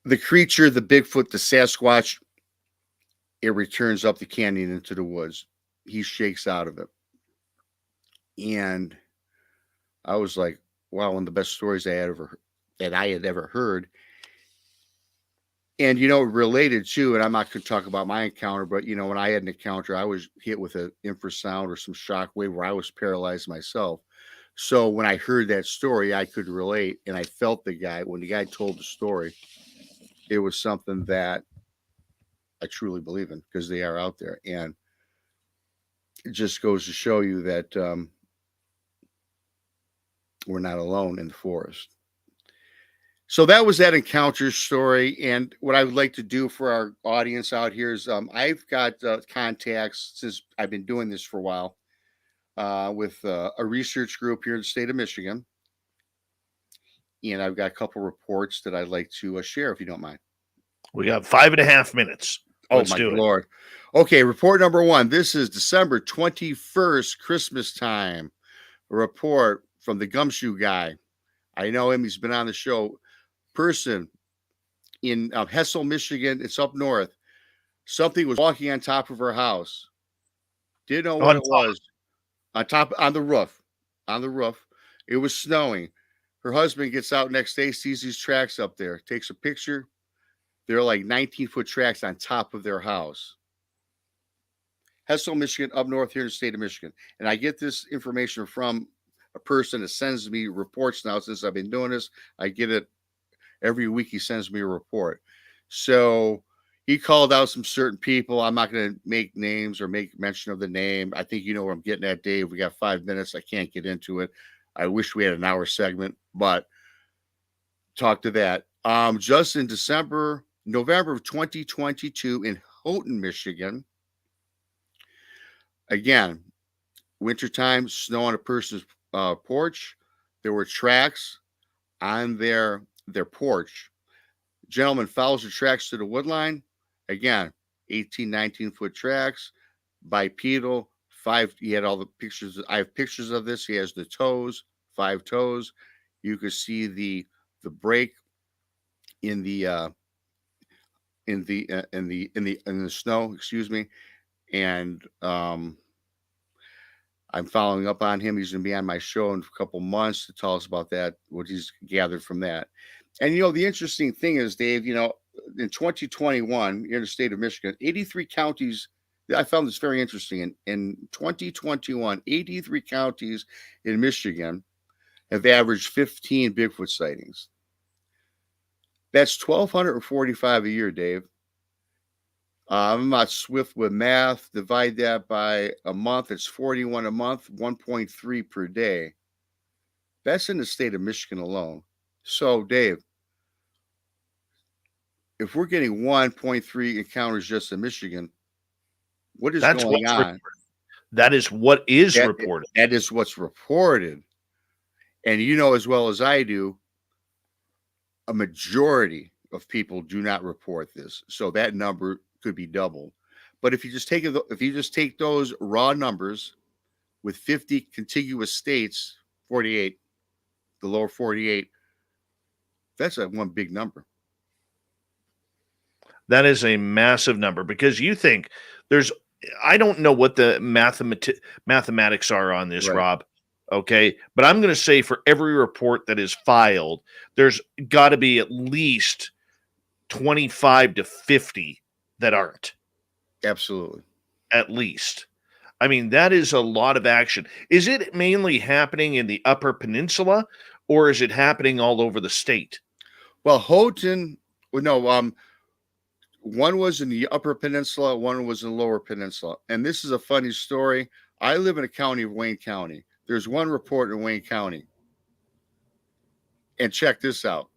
The creature, the Bigfoot, the Sasquatch, it returns up the canyon into the woods. He shakes out of it. And I was like, wow, one of the best stories I had ever heard. And, related to, and I'm not going to talk about my encounter, but, when I had an encounter, I was hit with an infrasound or some shock wave where I was paralyzed myself. So when I heard that story, I could relate. And I felt the guy, when the guy told the story, it was something that I truly believe in because they are out there. And it just goes to show you that we're not alone in the forest. So that was that encounter story. And what I would like to do for our audience out here is I've got contacts since I've been doing this for a while with a research group here in the state of Michigan. And I've got a couple reports that I'd like to share, if you don't mind. We got 5.5 minutes. Let's do Lord. Okay, report number 1. This is December 21st, Christmas time. A report from the Gumshoe guy. I know him. He's been on the show. Person in Hessel, Michigan. It's up north. Something was walking on top of her house. Didn't know what it was. On the roof. On the roof. It was snowing. Her husband gets out next day, sees these tracks up there, takes a picture. They're like 19-foot tracks on top of their house. Hessel, Michigan, up north here in the state of Michigan. And I get this information from a person that sends me reports now since I've been doing this. I get it every week. He sends me a report. So he called out some certain people. I'm not going to make names or make mention of the name. I think you know where I'm getting at, Dave. We got 5 minutes. I can't get into it. I wish we had an hour segment, but talk to that. Just in December, November of 2022 in Houghton, Michigan. Again, wintertime, snow on a person's porch. There were tracks on their porch. Gentleman follows the tracks to the wood line. Again, 18, 19-foot tracks, bipedal, 5. He had all the pictures. I have pictures of this. He has the toes, 5 toes. You could see the break in the snow. Excuse me, and I'm following up on him. He's going to be on my show in a couple months to tell us about that, what he's gathered from that. And, the interesting thing is, Dave, in 2021, in the state of Michigan, 83 counties, I found this very interesting. In 2021, 83 counties in Michigan have averaged 15 Bigfoot sightings. That's 1,245 a year, Dave. I'm not swift with math. Divide that by a month. It's 41 a month, 1.3 per day. That's in the state of Michigan alone. So, Dave, if we're getting 1.3 encounters just in Michigan, what is going on? That is what is reported. That is what's reported. And as well as I do, a majority of people do not report this. So that number could be doubled. But if you just take those raw numbers with 50 contiguous states, 48, the lower 48, that's one big number. That is a massive number, because you think I don't know what the mathematics are on this, right, Rob. Okay. But I'm going to say for every report that is filed, there's got to be at least 25 to 50 that aren't. Absolutely. At least. I mean, that is a lot of action. Is it mainly happening in the Upper Peninsula, or is it happening all over the state? Well, Houghton, one was in the Upper Peninsula, one was in the Lower Peninsula. And this is a funny story. I live in a county of Wayne County. There's one report in Wayne County. And check this out.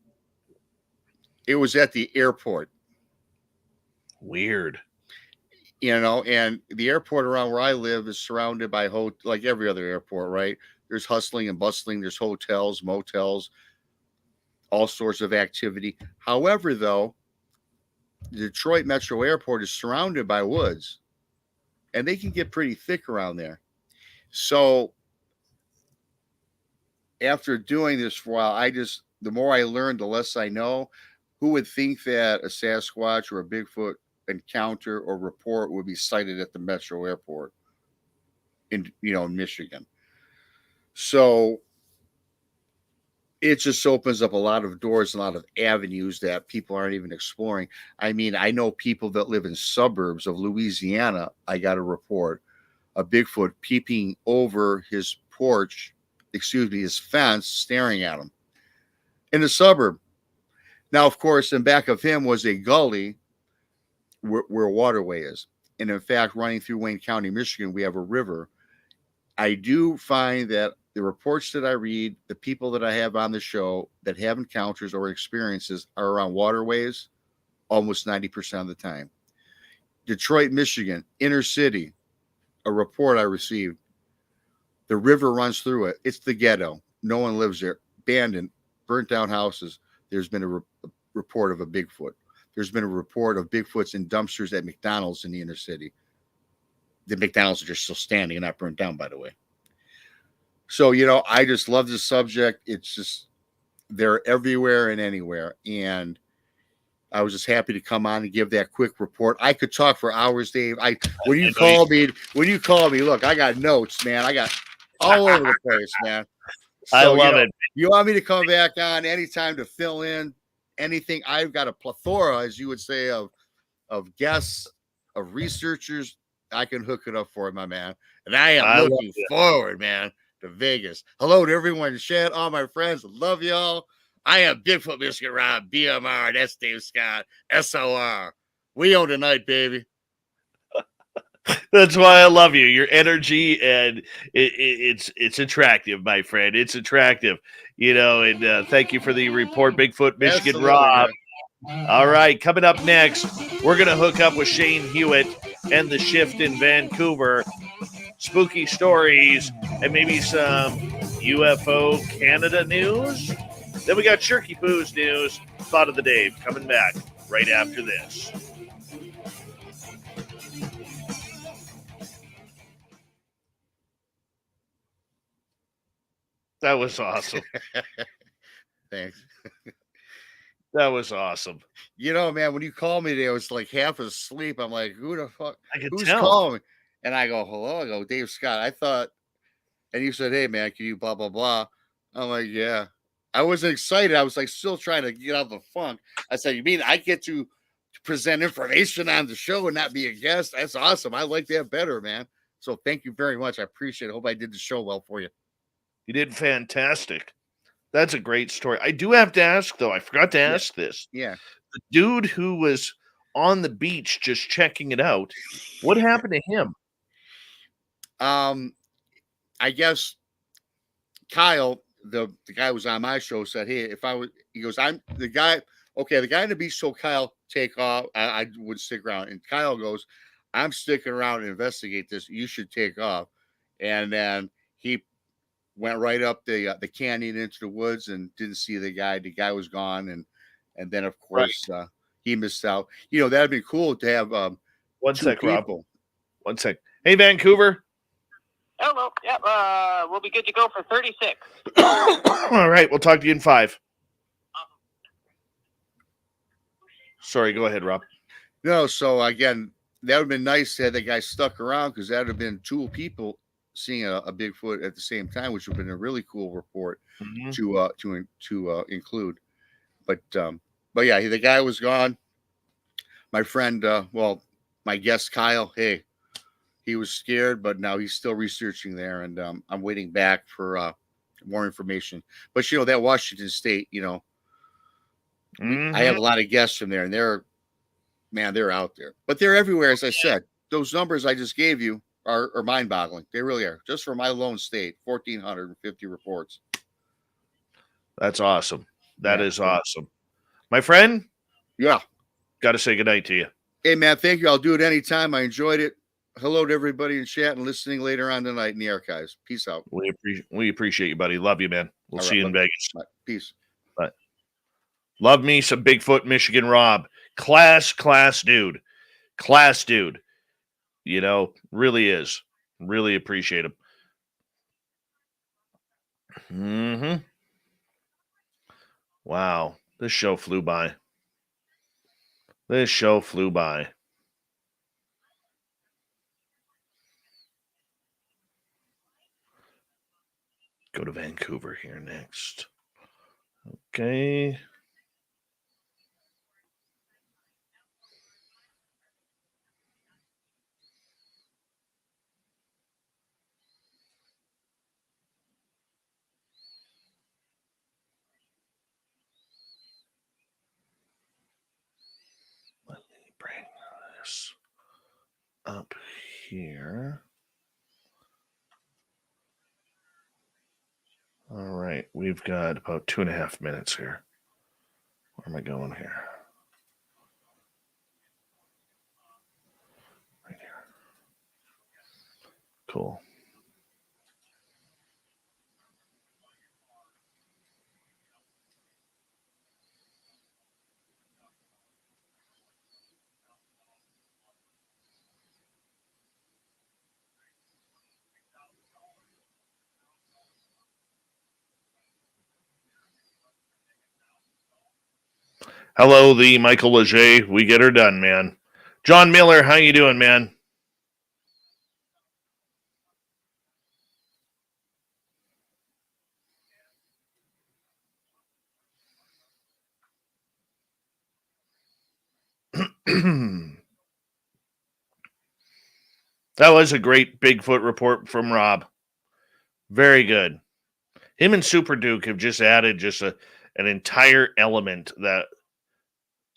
It was at the airport. Weird. And the airport around where I live is surrounded by like every other airport, right? There's hustling and bustling. There's hotels, motels, all sorts of activity. However, though, the Detroit Metro Airport is surrounded by woods, and they can get pretty thick around there. So after doing this for a while, the more I learned, the less I know. Who would think that a Sasquatch or a Bigfoot encounter or report would be cited at the Metro Airport in Michigan? So it just opens up a lot of doors, a lot of avenues that people aren't even exploring. I mean, I know people that live in suburbs of Louisiana. I got a report, a Bigfoot peeping over his porch, his fence, staring at him in the suburb. Now, of course, in back of him was a gully where a waterway is. And in fact, running through Wayne County, Michigan, we have a river. I do find that the reports that I read, the people that I have on the show that have encounters or experiences are around waterways almost 90% of the time. Detroit, Michigan, inner city, a report I received. The river runs through it. It's the ghetto. No one lives there. Abandoned, burnt down houses. There's been a report of a Bigfoot. There's been a report of Bigfoots in dumpsters at McDonald's in the inner city. The McDonald's are just still standing and not burnt down, by the way. So, I just love this subject. It's just, they're everywhere and anywhere. And I was just happy to come on and give that quick report. I could talk for hours, Dave. When you call me, look, I got notes, man. I got all over the place, man. So, I love it. You want me to come back on anytime to fill in anything? I've got a plethora, as you would say, of guests, of researchers. I can hook it up for you, my man. And I am looking forward, man, to Vegas. Hello to everyone in chat, all my friends. Love y'all. I am Bigfoot Michigan Rob, BMR. That's Dave Scott, SOR. We own tonight, baby. That's why I love you. Your energy, and it's attractive, my friend. It's attractive, and thank you for the report, Bigfoot Michigan Rob. All right, coming up next, we're going to hook up with Shane Hewitt and the Shift in Vancouver. Spooky stories and maybe some UFO Canada news. Then we got Shirky Poo's news. Thought of the day coming back right after this. That was awesome. Thanks. That was awesome. You know, man, when you called me today, I was like half asleep. I'm like, who the fuck? I could Who's tell. calling me? And I go, hello. I go, Dave Scott. I thought, and you said, hey, man, can you blah, blah, blah. I'm like, yeah. I wasn't excited. I was like still trying to get out of the funk. I said, you mean I get to present information on the show and not be a guest? That's awesome. I like that better, man. So thank you very much. I appreciate it. Hope I did the show well for you. You did fantastic. That's a great story. I do have to ask, though. I forgot to ask this. Yeah. The dude who was on the beach just checking it out, what happened to him? I guess Kyle, the guy who was on my show, said, hey, if I would, he goes, I'm the guy. Okay, the guy on the beach told Kyle, take off. I would stick around. And Kyle goes, I'm sticking around and investigate this. You should take off. And then he went right up the canyon into the woods and didn't see the guy. The guy was gone. And then, of course, he missed out. You know, that'd be cool to have One two sec, people. Rob. One sec. Hey, Vancouver. Hello. Yep. We'll be good to go for 36. All right. We'll talk to you in 5. Sorry. Go ahead, Rob. No, so again, that would have been nice to have that guy stuck around because that would have been 2 people seeing a Bigfoot at the same time, which would have been a really cool report to include. But yeah, the guy was gone. My friend, my guest Kyle, hey, he was scared, but now he's still researching there, and I'm waiting back for more information. But you know that Washington State, you know, I have a lot of guests from there, and they're out there, but they're everywhere. As I said, those numbers I just gave you are mind-boggling. They really are. Just for my lone state, 1,450 reports. That's awesome. That is awesome. My friend? Yeah. Got to say goodnight to you. Hey, man, thank you. I'll do it anytime. I enjoyed it. Hello to everybody in chat and listening later on tonight in the archives. Peace out. We appreciate you, buddy. Love you, man. We'll see you in Vegas. Bye. Peace. Bye. Love me some Bigfoot Michigan Rob. Class dude. Class dude. You know, really is. Really appreciate him. Wow. This show flew by. Go to Vancouver here next. Okay. Let me bring this up here. All right, we've got about 2.5 minutes here. Where am I going here? Right here. Cool. Hello, the Michael Leger. We get her done, man. John Miller, how you doing, man? That was a great Bigfoot report from Rob. Very good. Him and Super Duke have just added an entire element that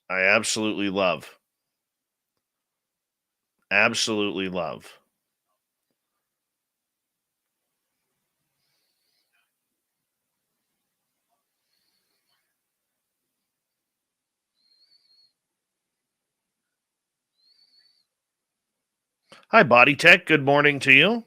I absolutely love. Absolutely love. Hi, Body Tech. Good morning to you.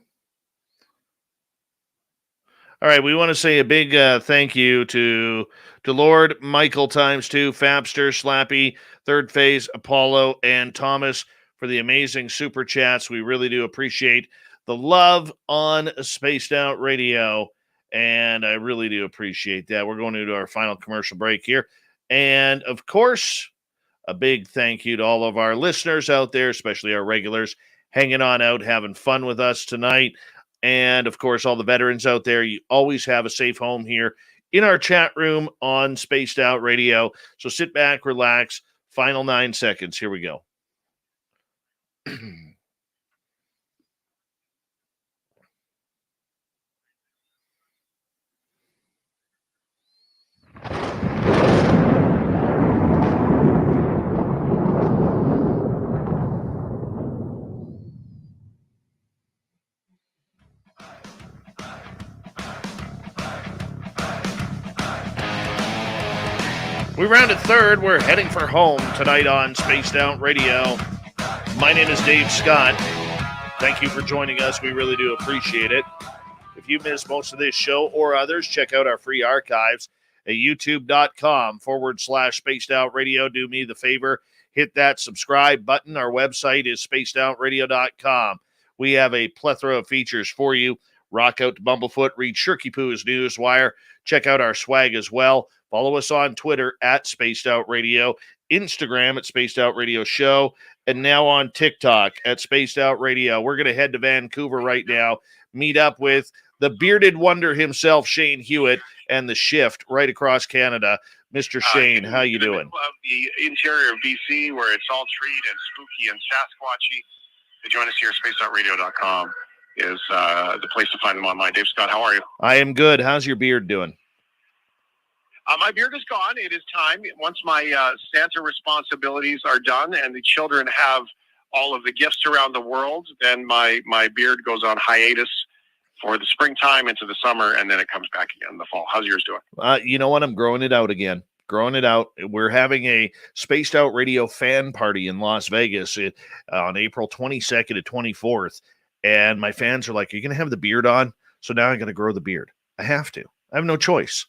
All right, we want to say a big thank you to Lord, Michael ×2, Fabster, Slappy, Third Phase, Apollo, and Thomas for the amazing super chats. We really do appreciate the love on Spaced Out Radio, and I really do appreciate that. We're going to do our final commercial break here. And, of course, a big thank you to all of our listeners out there, especially our regulars, hanging on out, having fun with us tonight. And, of course, all the veterans out there, you always have a safe home here in our chat room on Spaced Out Radio. So sit back, relax. Final 9 seconds. Here we go. We rounded third. We're heading for home tonight on Spaced Out Radio. My name is Dave Scott. Thank you for joining us. We really do appreciate it. If you missed most of this show or others, check out our free archives at youtube.com/Spaced Out Radio. Do me the favor, hit that subscribe button. Our website is spacedoutradio.com. We have a plethora of features for you. Rock out to Bumblefoot, read Shirky Poo's Newswire. Check out our swag as well. Follow us on Twitter at Spaced Out Radio, Instagram at Spaced Out Radio Show, and now on TikTok at Spaced Out Radio. We're going to head to Vancouver right now, meet up with the bearded wonder himself, Shane Hewitt, and the Shift right across Canada. Mr. Shane, how you doing? Of the interior of BC, where it's all treed and spooky and Sasquatchy. To join us here at spacedoutradio.com is the place to find them online. Dave Scott, how are you? I am good. How's your beard doing? My beard is gone. It is time. Once my Santa responsibilities are done and the children have all of the gifts around the world, then my beard goes on hiatus for the springtime into the summer, and then it comes back again in the fall. How's yours doing? You know what? I'm growing it out again. Growing it out. We're having a Spaced Out Radio fan party in Las Vegas on April 22nd to 24th. And my fans are like, are you going to have the beard on? So now I'm going to grow the beard. I have to. I have no choice.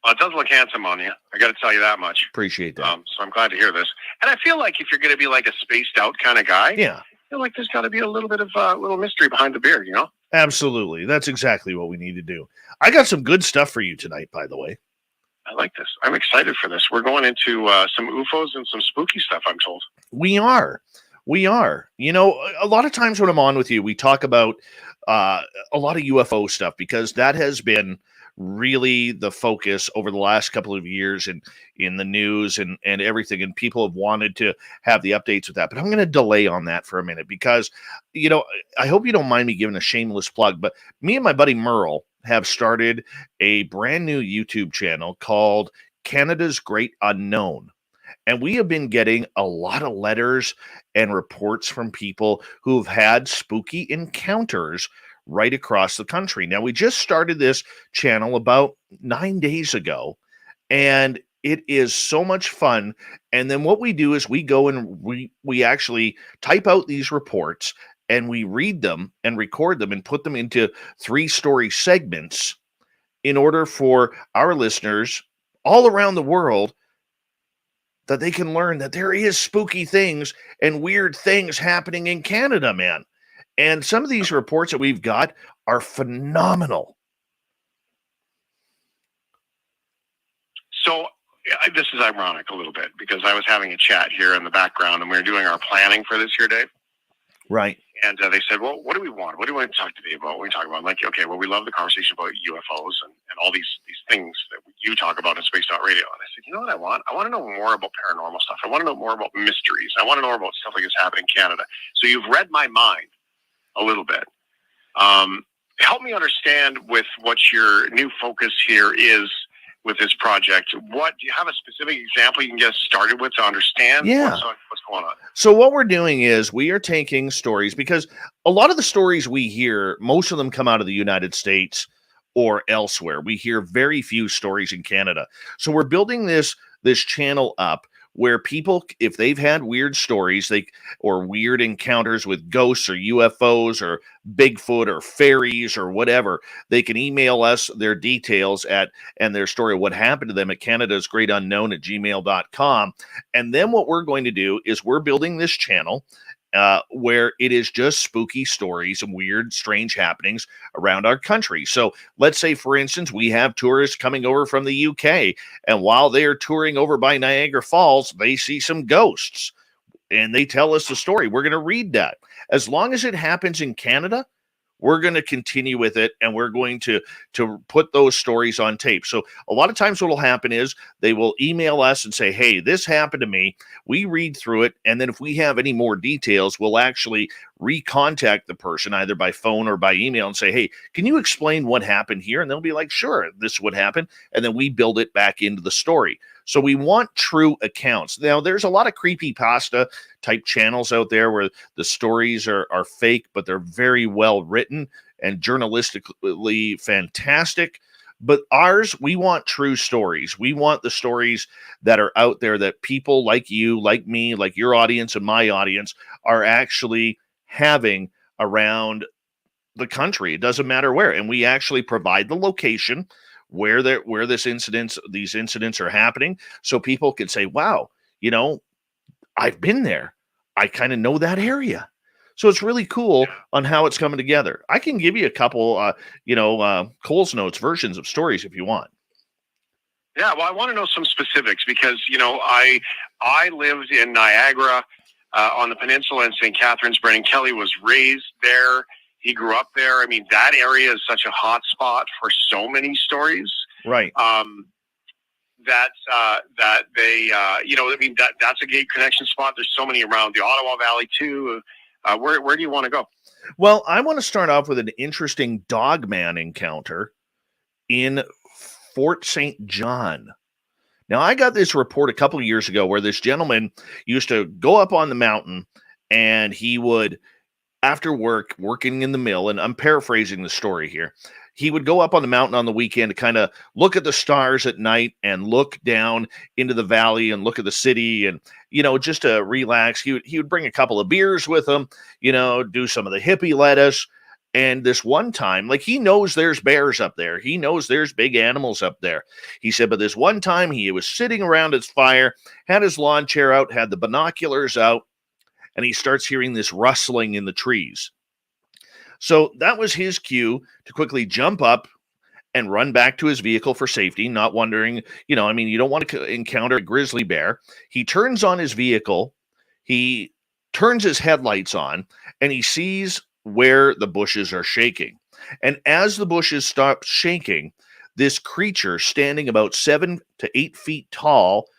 Well, it does look handsome on you. I got to tell you that much. Appreciate that. So I'm glad to hear this. And I feel like if you're going to be like a spaced out kind of guy, yeah, I feel like there's got to be a little bit of little mystery behind the beard, you know? Absolutely. That's exactly what we need to do. I got some good stuff for you tonight, by the way. I like this. I'm excited for this. We're going into some UFOs and some spooky stuff, I'm told. We are. You know, a lot of times when I'm on with you, we talk about a lot of UFO stuff because that has been really the focus over the last couple of years and in the news and everything. And people have wanted to have the updates with that. But I'm going to delay on that for a minute because, you know, I hope you don't mind me giving a shameless plug. But me and my buddy Merle have started a brand new YouTube channel called Canada's Great Unknown. And we have been getting a lot of letters and reports from people who have had spooky encounters right across the country. Now, we just started this channel about 9 days ago, and it is so much fun. And then what we do is we go and we actually type out these reports, and we read them and record them and put them into 3-story segments in order for our listeners all around the world that they can learn that there is spooky things and weird things happening in Canada, man. And some of these reports that we've got are phenomenal. So this is ironic a little bit because I was having a chat here in the background and we were doing our planning for this year, Dave. Right. And they said, well, what do we want? What do we want to talk today about? What are we talking about? I'm like, okay, well, we love the conversation about UFOs and all these things that you talk about in Spaced Out Radio. And I said, you know what I want? I want to know more about paranormal stuff. I want to know more about mysteries. I want to know about stuff like this happening in Canada. So you've read my mind a little bit. Help me understand with what your new focus here is with this project. What do you have a specific example you can get started with to understand what's going on? So what we're doing is we are taking stories because a lot of the stories we hear, most of them come out of the United States or elsewhere. We hear very few stories in Canada. So we're building this channel up where people, if they've had weird stories, or weird encounters with ghosts or UFOs or Bigfoot or fairies or whatever, they can email us their details and their story of what happened to them at canadasgreatunknown@gmail.com. And then what we're going to do is we're building this channel where it is just spooky stories and weird, strange happenings around our country. So let's say, for instance, we have tourists coming over from the UK, and while they are touring over by Niagara Falls, they see some ghosts, and they tell us the story. We're going to read that. As long as it happens in Canada, we're going to continue with it, and we're going to put those stories on tape. So a lot of times what will happen is they will email us and say, hey, this happened to me. We read through it, and then if we have any more details, we'll actually recontact the person either by phone or by email and say, hey, can you explain what happened here? And they'll be like, sure, this would happen. And then we build it back into the story. So we want true accounts. Now, there's a lot of creepypasta type channels out there where the stories are fake, but they're very well written and journalistically fantastic. But ours, we want true stories. We want the stories that are out there that people like you, like me, like your audience and my audience are actually having around the country. It doesn't matter where. And we actually provide the location where these incidents are happening, so people can say, wow, I've been there. I kind of know that area. So it's really cool on how it's coming together. I can give you a couple, Cole's Notes versions of stories if you want. Yeah, well, I want to know some specifics because, I lived in Niagara on the peninsula in St. Catharines. Brennan Kelly was raised there. He grew up there. I mean, that area is such a hot spot for so many stories. Right. That's a gate connection spot. There's so many around the Ottawa Valley too. Where do you want to go? Well, I want to start off with an interesting dogman encounter in Fort St. John. Now, I got this report a couple of years ago where this gentleman used to go up on the mountain, and he would, after work, working in the mill, and I'm paraphrasing the story here, he would go up on the mountain on the weekend to kind of look at the stars at night and look down into the valley and look at the city and, just to relax. He would bring a couple of beers with him, do some of the hippie lettuce. And this one time, he knows there's bears up there. He knows there's big animals up there. He said, but this one time he was sitting around his fire, had his lawn chair out, had the binoculars out, and he starts hearing this rustling in the trees. So that was his cue to quickly jump up and run back to his vehicle for safety, not wondering, you don't want to encounter a grizzly bear. He turns on his vehicle, he turns his headlights on, and he sees where the bushes are shaking. And as the bushes stop shaking, this creature standing about 7 to 8 feet tall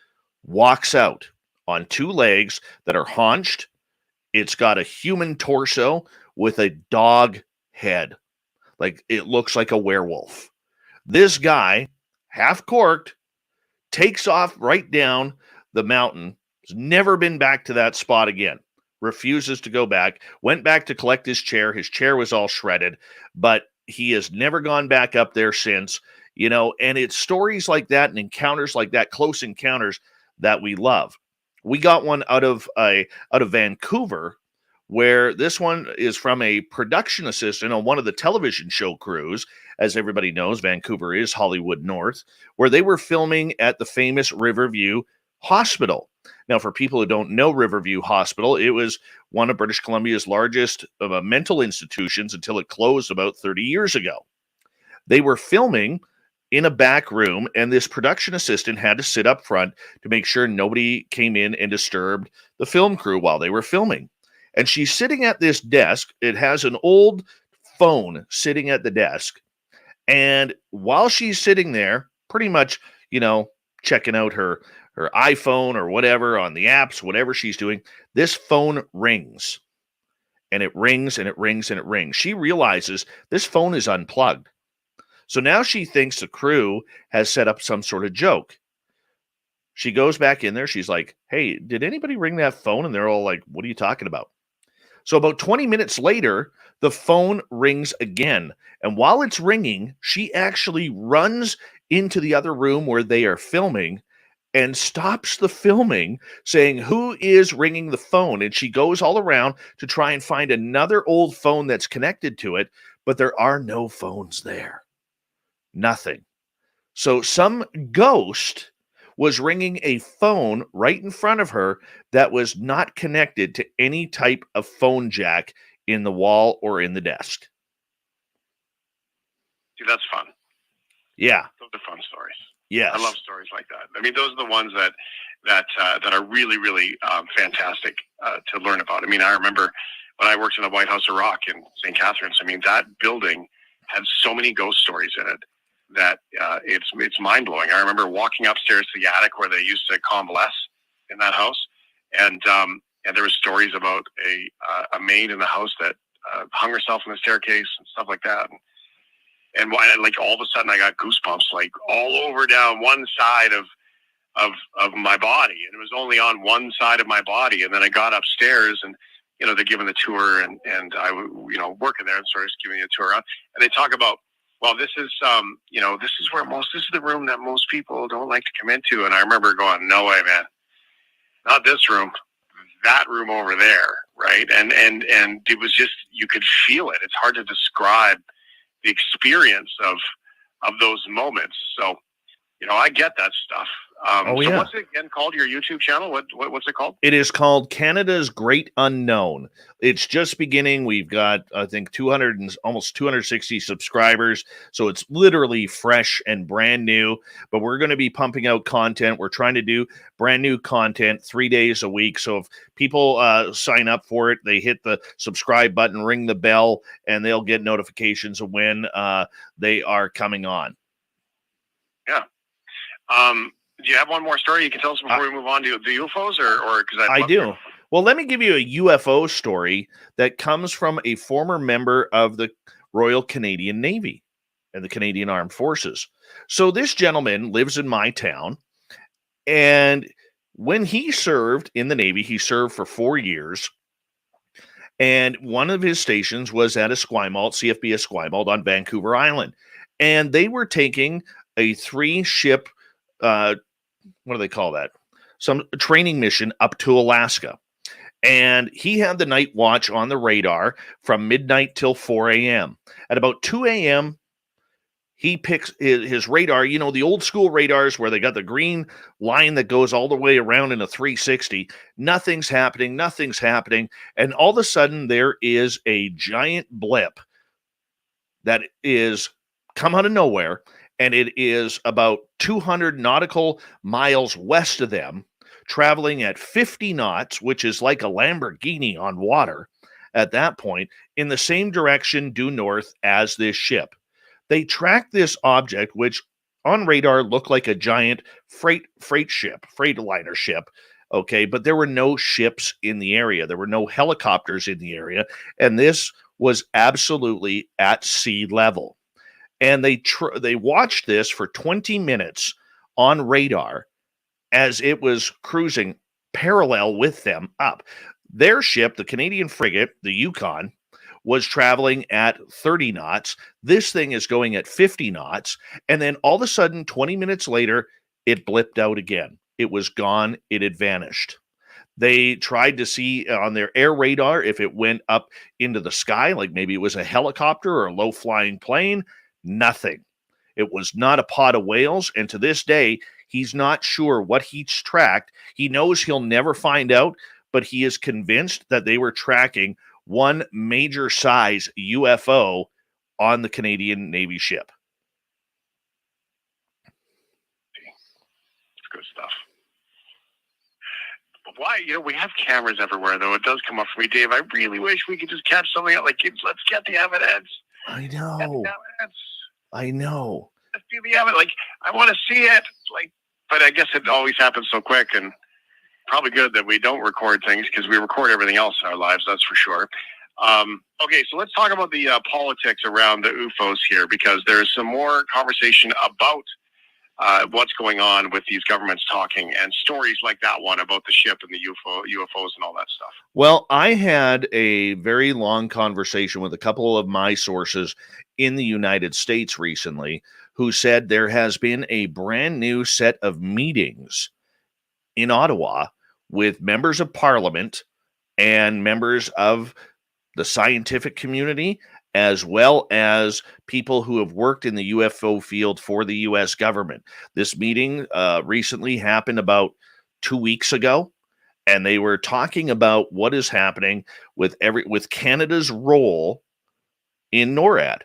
walks out on 2 legs that are haunched. It's got a human torso with a dog head. It looks like a werewolf. This guy, half corked, takes off right down the mountain. Has never been back to that spot again. Refuses to go back. Went back to collect his chair. His chair was all shredded, but he has never gone back up there since, and it's stories like that and encounters like that, close encounters, that we love. We got one out of Vancouver, where this one is from a production assistant on one of the television show crews. As everybody knows, Vancouver is Hollywood North, where they were filming at the famous Riverview Hospital. Now, for people who don't know Riverview Hospital, it was one of British Columbia's largest mental institutions until it closed about 30 years ago. They were filming in a back room, and this production assistant had to sit up front to make sure nobody came in and disturbed the film crew while they were filming. And she's sitting at this desk. It has an old phone sitting at the desk. And while she's sitting there, pretty much, checking out her iPhone or whatever on the apps, whatever she's doing, this phone rings. And it rings and it rings and it rings. She realizes this phone is unplugged. So now she thinks the crew has set up some sort of joke. She goes back in there. She's like, hey, did anybody ring that phone? And they're all like, what are you talking about? So about 20 minutes later, the phone rings again. And while it's ringing, she actually runs into the other room where they are filming and stops the filming, saying, "Who is ringing the phone?" And she goes all around to try and find another old phone that's connected to it, but there are no phones there. Nothing. So some ghost was ringing a phone right in front of her that was not connected to any type of phone jack in the wall or in the desk. See, that's fun. Yeah. Those are fun stories. Yes. I love stories like that. I mean, those are the ones that are really, really fantastic to learn about. I mean, I remember when I worked in the White House of Rock in St. Catharines. I mean, that building had so many ghost stories in it that it's mind blowing. I remember walking upstairs to the attic where they used to convalesce in that house, and there were stories about a maid in the house that hung herself on the staircase and stuff like that. And like all of a sudden, I got goosebumps like all over down one side of my body, and it was only on one side of my body. And then I got upstairs, and they're giving the tour, and I working there and sort of giving a tour around, and they talk about, well, this is this is the room that most people don't like to come into. And I remember going, no way, man, not this room, that room over there, right? And it was just, you could feel it. It's hard to describe the experience of those moments. So, I get that stuff. So what's it again called? Your YouTube channel? What's it called? It is called Canada's Great Unknown. It's just beginning. We've got, I think, almost 260 subscribers. So it's literally fresh and brand new. But we're going to be pumping out content. We're trying to do brand new content 3 days a week. So if people sign up for it, they hit the subscribe button, ring the bell, and they'll get notifications of when they are coming on. Yeah. Do you have one more story you can tell us before we move on to the UFOs, or because I do. Well, let me give you a UFO story that comes from a former member of the Royal Canadian Navy and the Canadian Armed Forces. So this gentleman lives in my town, and when he served in the Navy, he served for 4 years, and one of his stations was at Esquimalt, CFB Esquimalt on Vancouver Island, and they were taking a 3-ship what do they call that? Some training mission up to Alaska. And he had the night watch on the radar from midnight till 4 a.m. At about 2 a.m., he picks his radar, the old school radars where they got the green line that goes all the way around in a 360. Nothing's happening. And all of a sudden, there is a giant blip that is come out of nowhere. And it is about 200 nautical miles west of them, traveling at 50 knots, which is like a Lamborghini on water at that point, in the same direction due north as this ship. They tracked this object, which on radar looked like a giant freightliner ship, okay? But there were no ships in the area. There were no helicopters in the area, and this was absolutely at sea level. And they watched this for 20 minutes on radar as it was cruising parallel with them up. Their ship, the Canadian frigate, the Yukon, was traveling at 30 knots. This thing is going at 50 knots. And then all of a sudden, 20 minutes later, it blipped out again. It was gone. It had vanished. They tried to see on their air radar if it went up into the sky, like maybe it was a helicopter or a low-flying plane. Nothing. It was not a pod of whales, and to this day, he's not sure what he's tracked. He knows he'll never find out, but he is convinced that they were tracking one major size UFO on the Canadian Navy ship. It's good stuff. Why? We have cameras everywhere, though. It does come up for me, Dave. I really wish we could just catch something out. Like, let's get the evidence. I know. Let's see the evidence. Like, I want to see it. Like, but I guess it always happens so quick, and probably good that we don't record things because we record everything else in our lives. That's for sure. Okay, so let's talk about the politics around the UFOs here, because there's some more conversation about what's going on with these governments talking, and stories like that one about the ship and the UFOs and all that stuff. Well, I had a very long conversation with a couple of my sources in the United States recently who said there has been a brand new set of meetings in Ottawa with members of parliament and members of the scientific community, as well as people who have worked in the UFO field for the U.S. government. This meeting recently happened about 2 weeks ago, and they were talking about what is happening with Canada's role in NORAD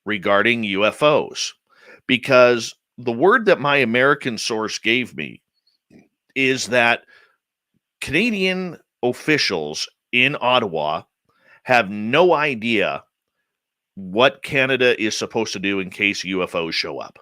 regarding UFOs. Because the word that my American source gave me is that Canadian officials in Ottawa have no idea what Canada is supposed to do in case UFOs show up.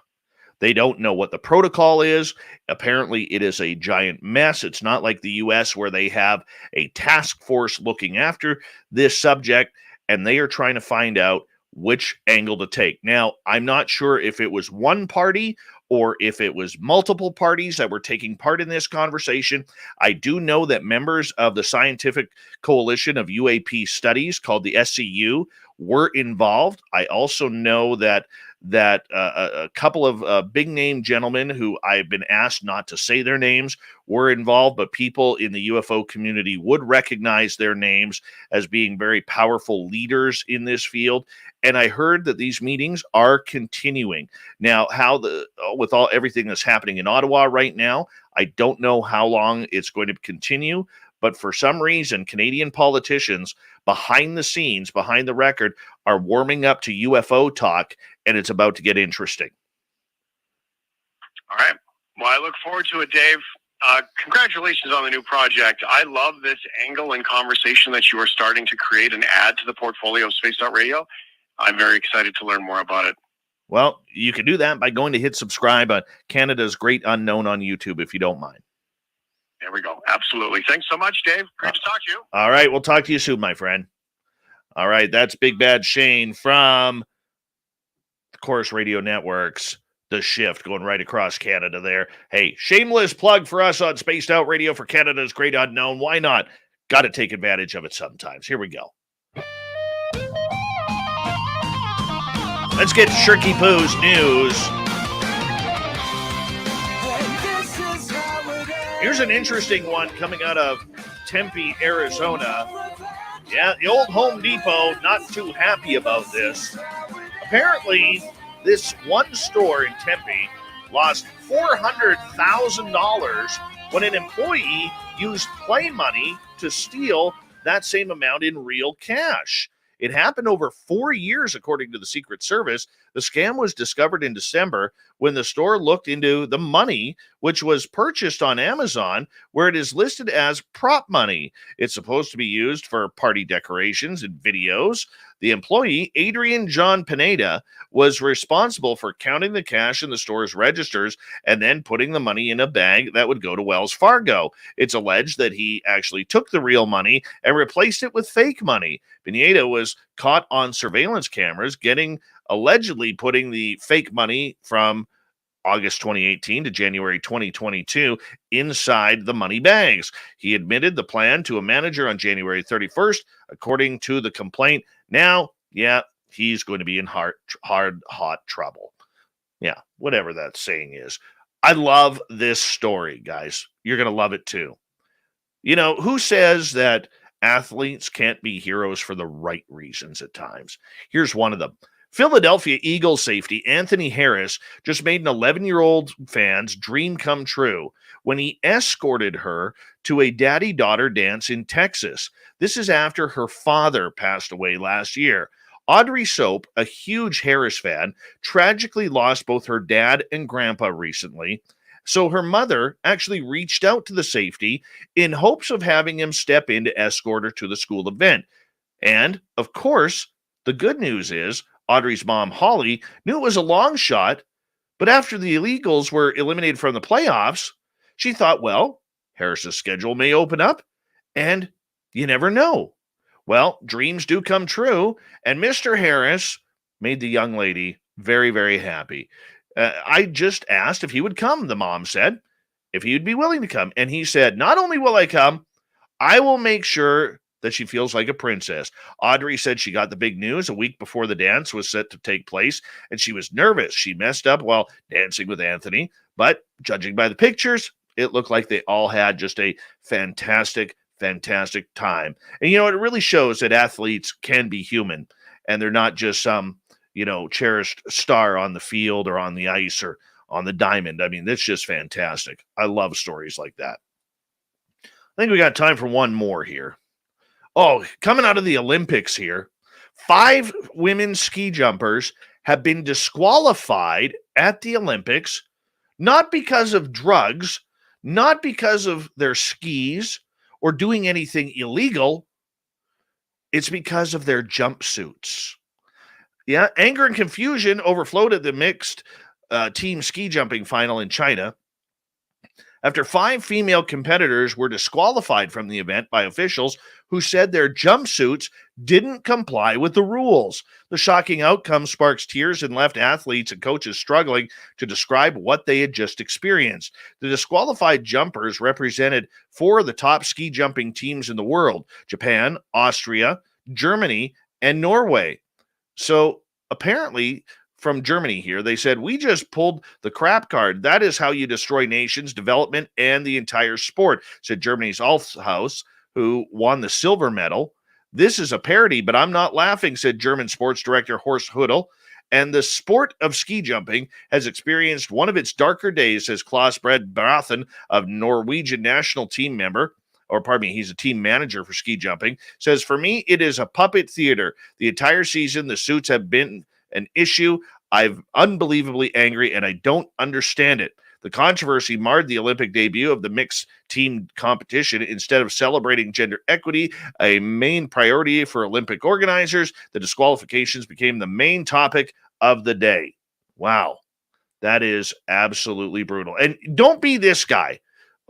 They don't know what the protocol is. Apparently, it is a giant mess. It's not like the U.S. where they have a task force looking after this subject, and they are trying to find out which angle to take. Now, I'm not sure if it was one party or if it was multiple parties that were taking part in this conversation. I do know that members of the Scientific Coalition of UAP Studies, called the SCU, were involved. I also know that a couple of big name gentlemen who I've been asked not to say their names were involved, but people in the UFO community would recognize their names as being very powerful leaders in this field. And I heard that these meetings are continuing. Now, with everything that's happening in Ottawa right now, I don't know how long it's going to continue. But for some reason, Canadian politicians behind the scenes, behind the record, are warming up to UFO talk, and it's about to get interesting. All right. Well, I look forward to it, Dave. Congratulations on the new project. I love this angle and conversation that you are starting to create and add to the portfolio of Spaced Out Radio. I'm very excited to learn more about it. Well, you can do that by going to hit subscribe on Canada's Great Unknown on YouTube, if you don't mind. There we go. Absolutely. Thanks so much, Dave. Great to talk to you. All right. We'll talk to you soon, my friend. All right. That's Big Bad Shane from the Chorus Radio Networks, The Shift, going right across Canada there. Hey, shameless plug for us on Spaced Out Radio for Canada's Great Unknown. Why not? Got to take advantage of it sometimes. Here we go. Let's get Shirky Poo's news. Here's an interesting one coming out of Tempe, Arizona. Yeah, the old Home Depot not too happy about this. Apparently, this one store in Tempe lost $400,000 when an employee used play money to steal that same amount in real cash. It happened over 4 years, according to the Secret Service. The scam was discovered in December when the store looked into the money, which was purchased on Amazon, where it is listed as prop money. It's supposed to be used for party decorations and videos. The employee, Adrian John Pineda, was responsible for counting the cash in the store's registers and then putting the money in a bag that would go to Wells Fargo. It's alleged that he actually took the real money and replaced it with fake money. Pineda was caught on surveillance cameras allegedly putting the fake money from August 2018 to January 2022 inside the money bags. He admitted the plan to a manager on January 31st, according to the complaint. Now, he's going to be in hot trouble. Yeah, whatever that saying is. I love this story, guys. You're going to love it too. You know, who says that athletes can't be heroes for the right reasons at times? Here's one of them. Philadelphia Eagles safety Anthony Harris just made an 11-year-old fan's dream come true when he escorted her to a daddy-daughter dance in Texas. This is after her father passed away last year. Audrey Soap, a huge Harris fan, tragically lost both her dad and grandpa recently. So her mother actually reached out to the safety in hopes of having him step in to escort her to the school event. And, of course, the good news is Audrey's mom, Holly, knew it was a long shot, but after the Eagles were eliminated from the playoffs, she thought, well, Harris's schedule may open up, and you never know. Well, dreams do come true, and Mr. Harris made the young lady very, very happy. I just asked if he would come, the mom said, if he would be willing to come. And he said, not only will I come, I will make sure that she feels like a princess. Audrey said she got the big news a week before the dance was set to take place, and she was nervous. She messed up while dancing with Anthony, but judging by the pictures, it looked like they all had just a fantastic time. And, it really shows that athletes can be human and they're not just some, cherished star on the field or on the ice or on the diamond. I mean, that's just fantastic. I love stories like that. I think we got time for one more here. Oh, coming out of the Olympics here, 5 women ski jumpers have been disqualified at the Olympics, not because of drugs, not because of their skis or doing anything illegal. It's because of their jumpsuits. Yeah, anger and confusion overflowed at the mixed team ski jumping final in China after 5 female competitors were disqualified from the event by officials who said their jumpsuits didn't comply with the rules. The shocking outcome sparks tears and left athletes and coaches struggling to describe what they had just experienced. The disqualified jumpers represented 4 of the top ski jumping teams in the world: Japan, Austria, Germany, and Norway. So apparently, from Germany here, they said, we just pulled the crap card. That is how you destroy nations, development, and the entire sport, said Germany's Alfhaus, who won the silver medal. This is a parody, but I'm not laughing, said German sports director Horst Hudel. And the sport of ski jumping has experienced one of its darker days, says Klaus Bred Brathen, a Norwegian national team member. He's a team manager for ski jumping, says, for me, it is a puppet theater. The entire season, the suits have been an issue. I'm unbelievably angry, and I don't understand it. The controversy marred the Olympic debut of the mixed team competition. Instead of celebrating gender equity, a main priority for Olympic organizers, the disqualifications became the main topic of the day. Wow, that is absolutely brutal. And don't be this guy.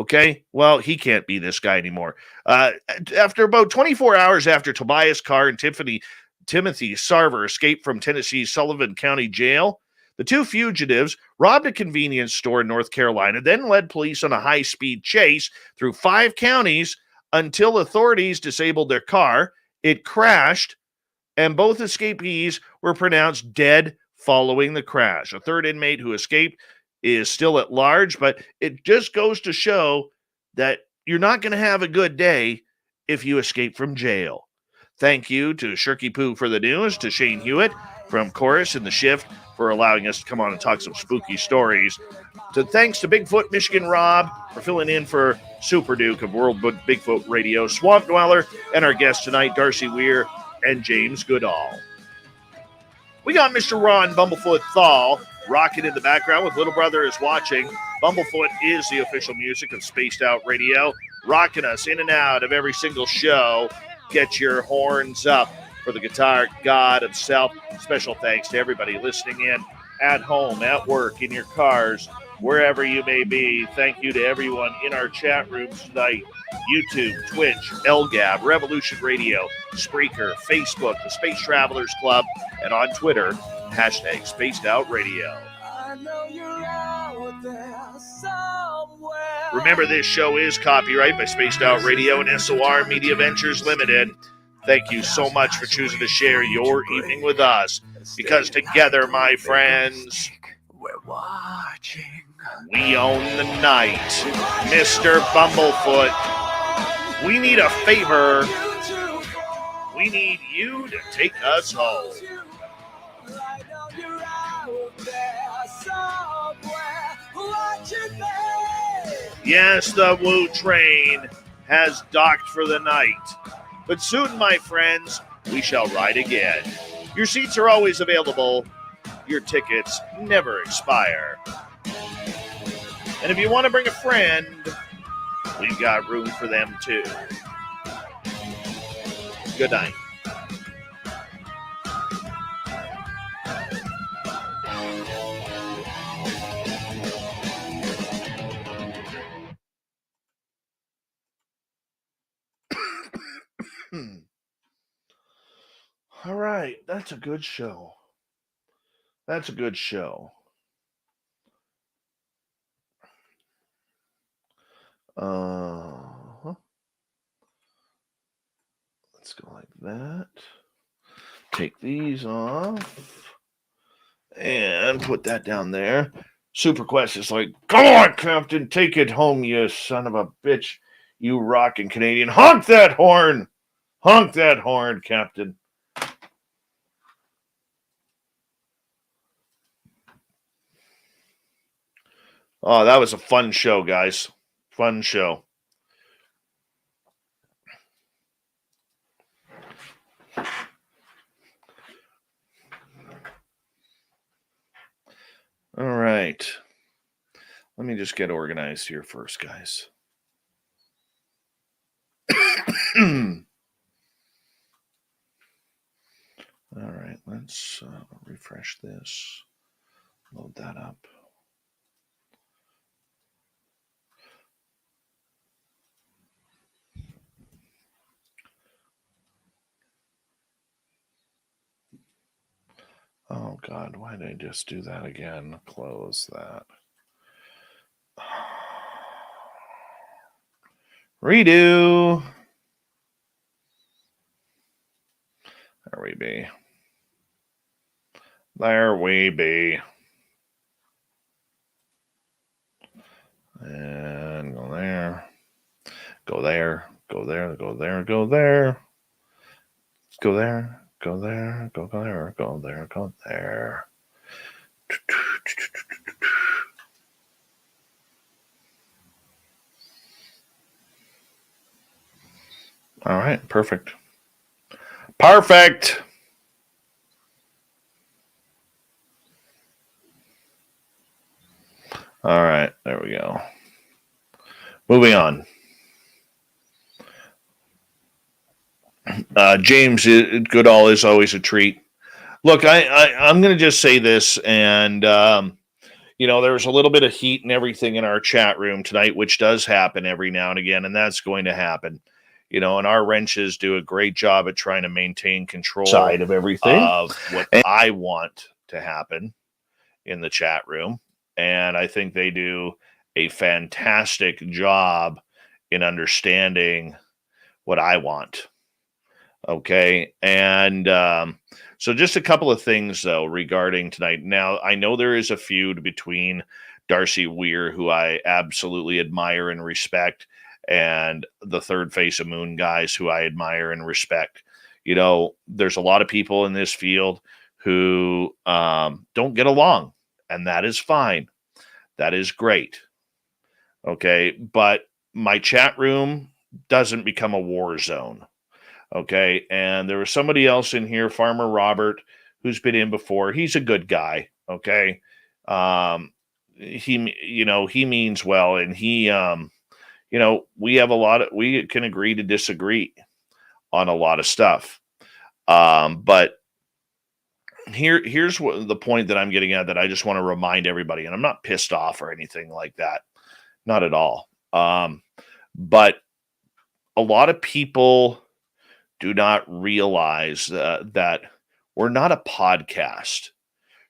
Okay, well, he can't be this guy anymore. After about 24 hours after Tobias Carr and Timothy Sarver escaped from Tennessee's Sullivan County Jail, the 2 fugitives robbed a convenience store in North Carolina, then led police on a high-speed chase through 5 counties until authorities disabled their car. It crashed, and both escapees were pronounced dead following the crash. A 3rd inmate who escaped is still at large, but it just goes to show that you're not going to have a good day if you escape from jail. Thank you to Shirky Poo for the news, to Shane Hewitt from Chorus and The Shift for allowing us to come on and talk some spooky stories. Thanks to Bigfoot Michigan Rob for filling in for Super Duke of World Bigfoot Radio, Swamp Dweller, and our guests tonight, Darcy Weir and James Goodall. We got Mr. Ron Bumblefoot Thal rocking in the background with Little Brother is Watching. Bumblefoot is the official music of Spaced Out Radio, rocking us in and out of every single show. Get your horns up for the guitar god himself. Special thanks to everybody listening in at home, at work, in your cars, wherever you may be. Thank you to everyone in our chat rooms tonight. YouTube, Twitch, LGAB, Revolution Radio, Spreaker, Facebook, the Space Travelers Club, and on Twitter, hashtag Spaced Out Radio. Remember, this show is copyright by Spaced Out Radio and SOR Media Ventures Limited. Thank you so much for choosing to share your evening with us, because together, my friends, we're watching. We own the night. Mr. Bumblefoot, we need a favor. We need you to take us home. Yes, the Woo train has docked for the night. But soon, my friends, we shall ride again. Your seats are always available. Your tickets never expire. And if you want to bring a friend, we've got room for them too. Good night. All right, that's a good show. That's a good show. Let's go like that. Take these off and put that down there. Super Quest is like, come on, Captain, take it home, you son of a bitch. You rockin' Canadian. Honk that horn! Honk that horn, Captain. Oh, that was a fun show, guys. Fun show. All right. Let me just get organized here first, guys. All right, let's refresh this. Load that up. Oh, God, why did I just do that again? Close that. Redo. There we be. There we be. And go there. Go there. Go there. Go there. Go there. Go there. Go there. Go there. Go there. Go there. All right. Perfect. Perfect. All right. There we go. Moving on. James Goodall is always a treat. Look, I'm going to just say this, and there was a little bit of heat and everything in our chat room tonight, which does happen every now and again, and that's going to happen. And our wrenches do a great job at trying to maintain control Side of everything. Of what I want to happen in the chat room, and I think they do a fantastic job in understanding what I want. Okay. And so just a couple of things, though, regarding tonight. Now, I know there is a feud between Darcy Weir, who I absolutely admire and respect, and the Third Face of Moon guys, who I admire and respect. There's a lot of people in this field who don't get along, and that is fine. That is great. Okay. But my chat room doesn't become a war zone. Okay. And there was somebody else in here, Farmer Robert, who's been in before. He's a good guy. Okay. He means well, and he, we can agree to disagree on a lot of stuff. But here's what the point that I'm getting at, that I just want to remind everybody, and I'm not pissed off or anything like that. Not at all. But a lot of people do not realize that we're not a podcast.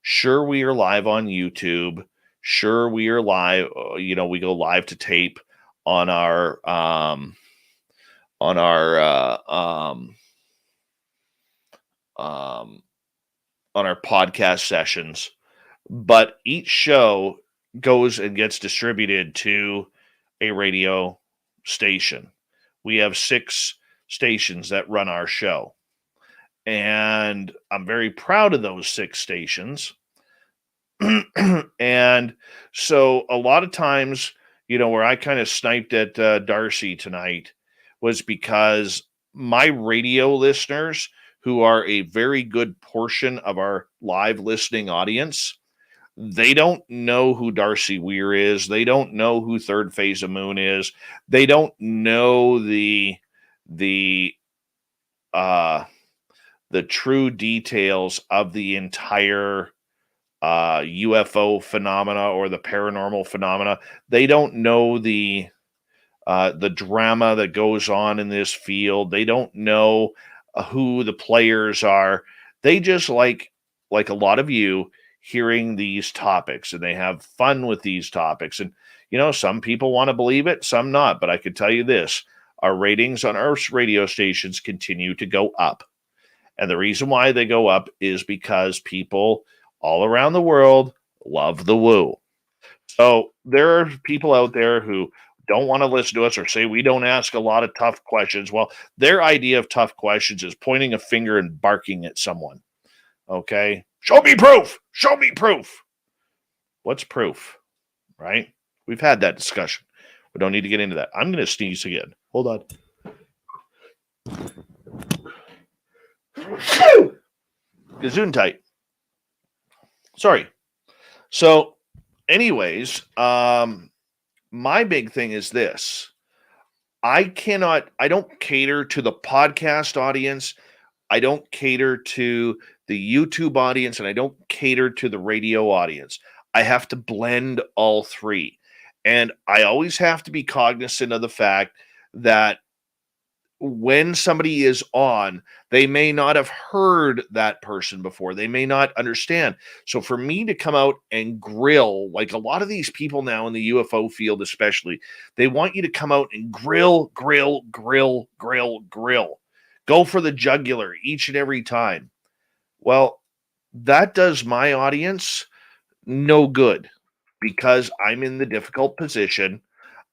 Sure, we are live on YouTube. Sure, we are live. We go live to tape on our podcast sessions, but each show goes and gets distributed to a radio station. We have 6 stations that run our show, and I'm very proud of those 6 stations. And so a lot of times, where I kind of sniped at Darcy tonight was because my radio listeners, who are a very good portion of our live listening audience, they don't know who Darcy Weir is. They don't know who Third Phase of Moon is. They don't know the true details of the entire UFO phenomena or the paranormal phenomena. They don't know the drama that goes on in this field. They don't know who the players are. They just like a lot of you, hearing these topics, and they have fun with these topics. And some people want to believe it, some not. But I could tell you this: our ratings on our radio stations continue to go up, and the reason why they go up is because people all around the world love the woo. So there are people out there who don't want to listen to us or say we don't ask a lot of tough questions. Well, their idea of tough questions is pointing a finger and barking at someone. Okay? Show me proof. Show me proof. What's proof? Right? We've had that discussion. We don't need to get into that. I'm going to sneeze again. Hold on. Gesundheit. Sorry. So, anyways, my big thing is this. I don't cater to the podcast audience. I don't cater to the YouTube audience, and I don't cater to the radio audience. I have to blend all three. And I always have to be cognizant of the fact that when somebody is on, they may not have heard that person before. They may not understand. So for me to come out and grill, like a lot of these people now in the UFO field especially, they want you to come out and grill. Go for the jugular each and every time. Well, that does my audience no good because I'm in the difficult position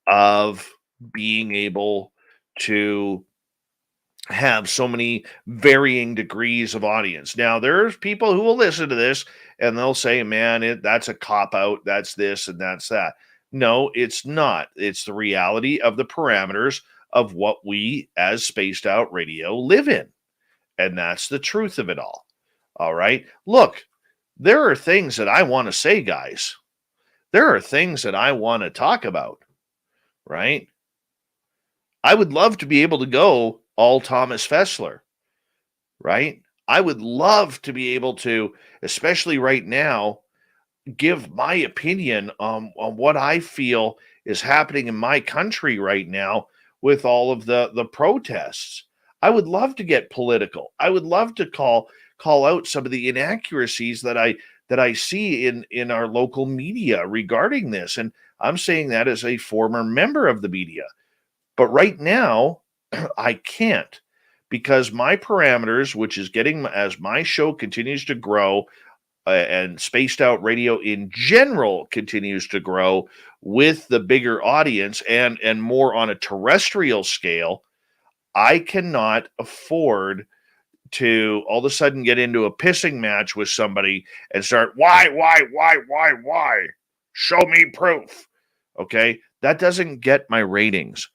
of being able to have so many varying degrees of audience. Now, there's people who will listen to this and they'll say, man, that's a cop-out, that's this and that's that. No, it's not. It's the reality of the parameters of what we as Spaced Out Radio live in. And that's the truth of it all. All right? Look, there are things that I want to say, guys. There are things that I want to talk about, right? I would love to be able to go all Thomas Fessler, right? I would love to be able to, especially right now, give my opinion on what I feel is happening in my country right now with all of the protests. I would love to get political. I would love to call out some of the inaccuracies that I see in our local media regarding this. And I'm saying that as a former member of the media. But right now, I can't because my parameters, which is getting as my show continues to grow and Spaced Out Radio in general continues to grow with the bigger audience and more on a terrestrial scale, I cannot afford to all of a sudden get into a pissing match with somebody and start, why? Show me proof. Okay? That doesn't get my ratings.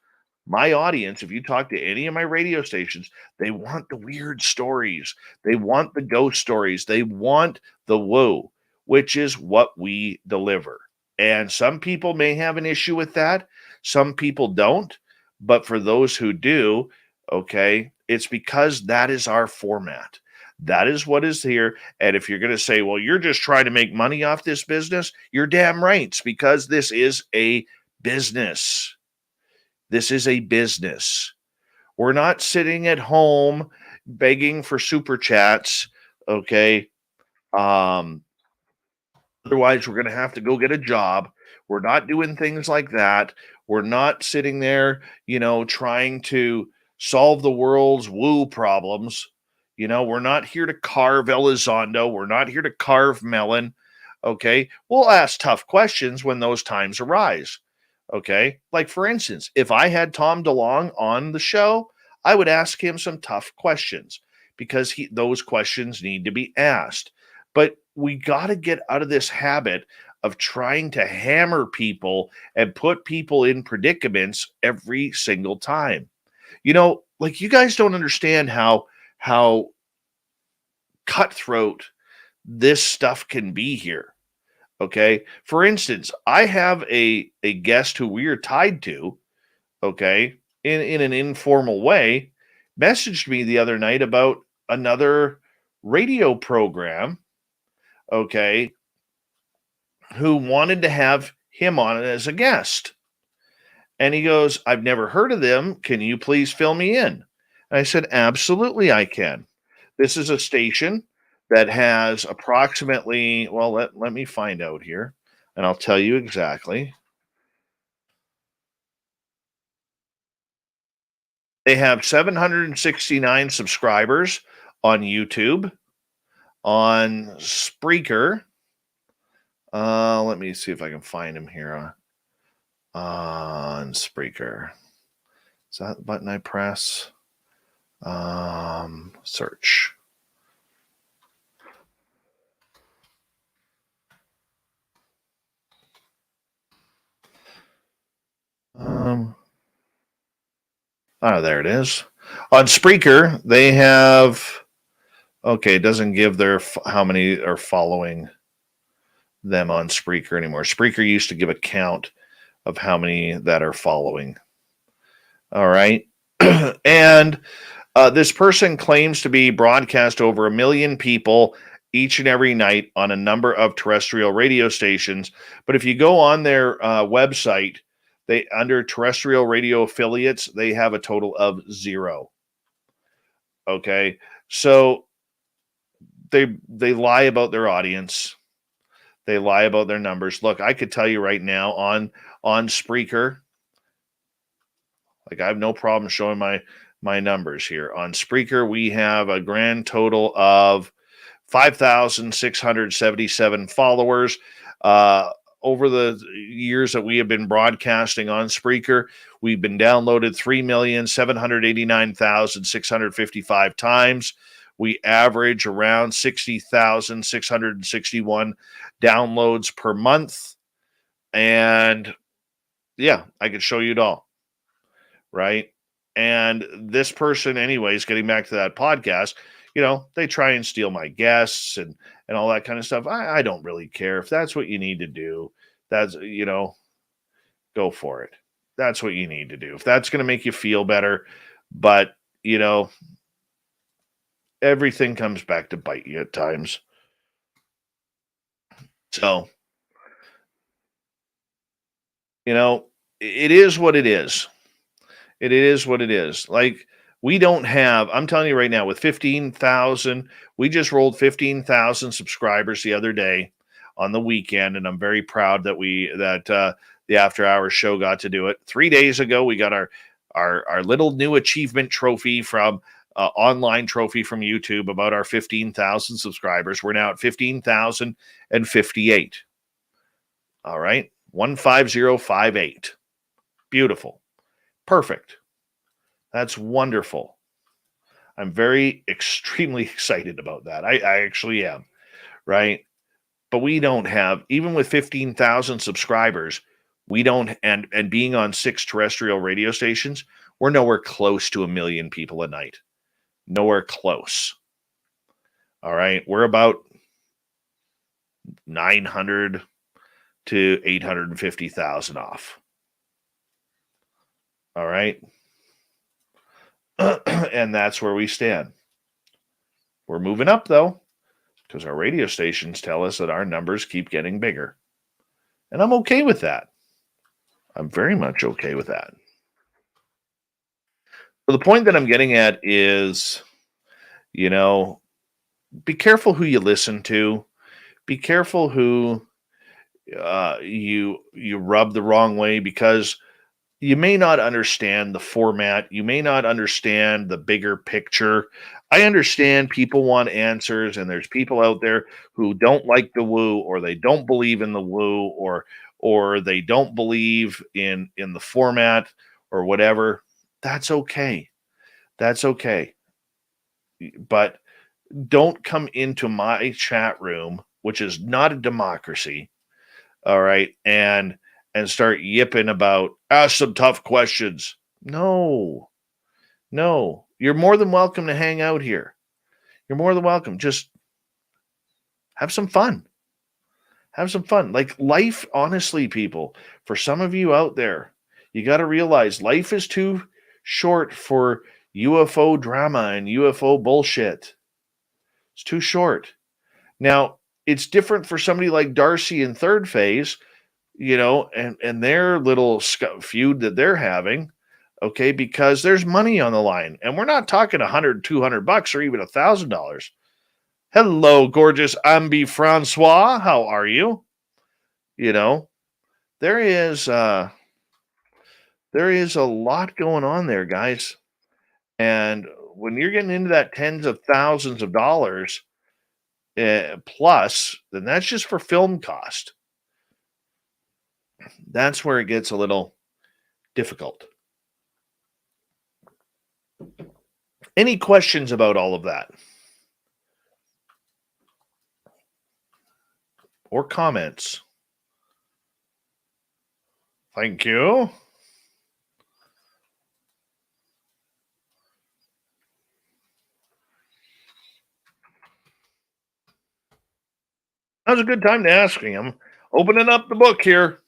My audience, if you talk to any of my radio stations, they want the weird stories. They want the ghost stories. They want the woo, which is what we deliver. And some people may have an issue with that. Some people don't. But for those who do, okay, it's because that is our format. That is what is here. And if you're going to say, well, you're just trying to make money off this business, you're damn right. It's because this is a business. This is a business. We're not sitting at home begging for super chats, okay? Otherwise, we're going to have to go get a job. We're not doing things like that. We're not sitting there, trying to solve the world's woo problems. We're not here to carve Elizondo. We're not here to carve melon, okay? We'll ask tough questions when those times arise. Okay. Like for instance, if I had Tom DeLonge on the show, I would ask him some tough questions because those questions need to be asked. But we got to get out of this habit of trying to hammer people and put people in predicaments every single time. Like you guys don't understand how cutthroat this stuff can be here. Okay. For instance, I have a guest who we are tied to, okay, in an informal way, messaged me the other night about another radio program, okay, who wanted to have him on as a guest. And he goes, I've never heard of them. Can you please fill me in? And I said, absolutely, I can. This is a station that has approximately, well, let me find out here, and I'll tell you exactly. They have 769 subscribers on YouTube, on Spreaker, Let me see if I can find him here on Spreaker. Is that the button I press? Search. There it is. On Spreaker, they have. Okay, it doesn't give their how many are following them on Spreaker anymore. Spreaker used to give a count of how many that are following. All right. And this person claims to be broadcast over 1 million people each and every night on a number of terrestrial radio stations. But if you go on their website, they under terrestrial radio affiliates, they have a total of 0. Okay. So they lie about their audience. They lie about their numbers. Look, I could tell you right now on Spreaker, like I have no problem showing my numbers here. On Spreaker, we have a grand total of 5,677 followers. Over the years that we have been broadcasting on Spreaker, we've been downloaded 3,789,655 times. We average around 60,661 downloads per month. And yeah, I could show you it all. Right. And this person, anyways, getting back to that podcast, they try and steal my guests and all that kind of stuff. I don't really care. If that's what you need to do, that's, go for it. That's what you need to do. If that's going to make you feel better. But, everything comes back to bite you at times. So, it is what it is. It is what it is. Like, we don't have, I'm telling you right now, with 15,000, we just rolled 15,000 subscribers the other day on the weekend. And I'm very proud that the After Hours show got to do it. 3 days ago, we got our little new achievement trophy from online trophy from YouTube about our 15,000 subscribers. We're now at 15,058. All right. 15058. Beautiful. Perfect. That's wonderful. I'm extremely excited about that. I actually am. Right. But we don't have, even with 15,000 subscribers, we don't, and being on 6 terrestrial radio stations, we're nowhere close to 1 million people a night. Nowhere close. All right. We're about 900 to 850,000 off. All right. And that's where we stand. We're moving up, though, because our radio stations tell us that our numbers keep getting bigger. And I'm okay with that. I'm very much okay with that. So the point that I'm getting at is, be careful who you listen to. Be careful who you rub the wrong way, because you may not understand the format. You may not understand the bigger picture. I understand people want answers, and there's people out there who don't like the woo, or they don't believe in the woo, or they don't believe in the format or whatever. That's okay. That's okay. But don't come into my chat room, which is not a democracy, all right, and start yipping about, ask some tough questions. No. You're more than welcome to hang out here. You're more than welcome. Just have some fun. Have some fun. Like, life, honestly, people, for some of you out there, you got to realize life is too short for UFO drama and UFO bullshit. It's too short. Now, it's different for somebody like Darcy in Third Phase, and their little feud that they're having, okay, because there's money on the line. And we're not talking $100, $200 or even $1,000. Hello, gorgeous Ambi Francois. How are you? There is a lot going on there, guys. And when you're getting into that tens of thousands of dollars plus, then that's just for film cost. That's where it gets a little difficult. Any questions about all of that? Or comments? Thank you. Now's a good time to ask me. I'm opening up the book here.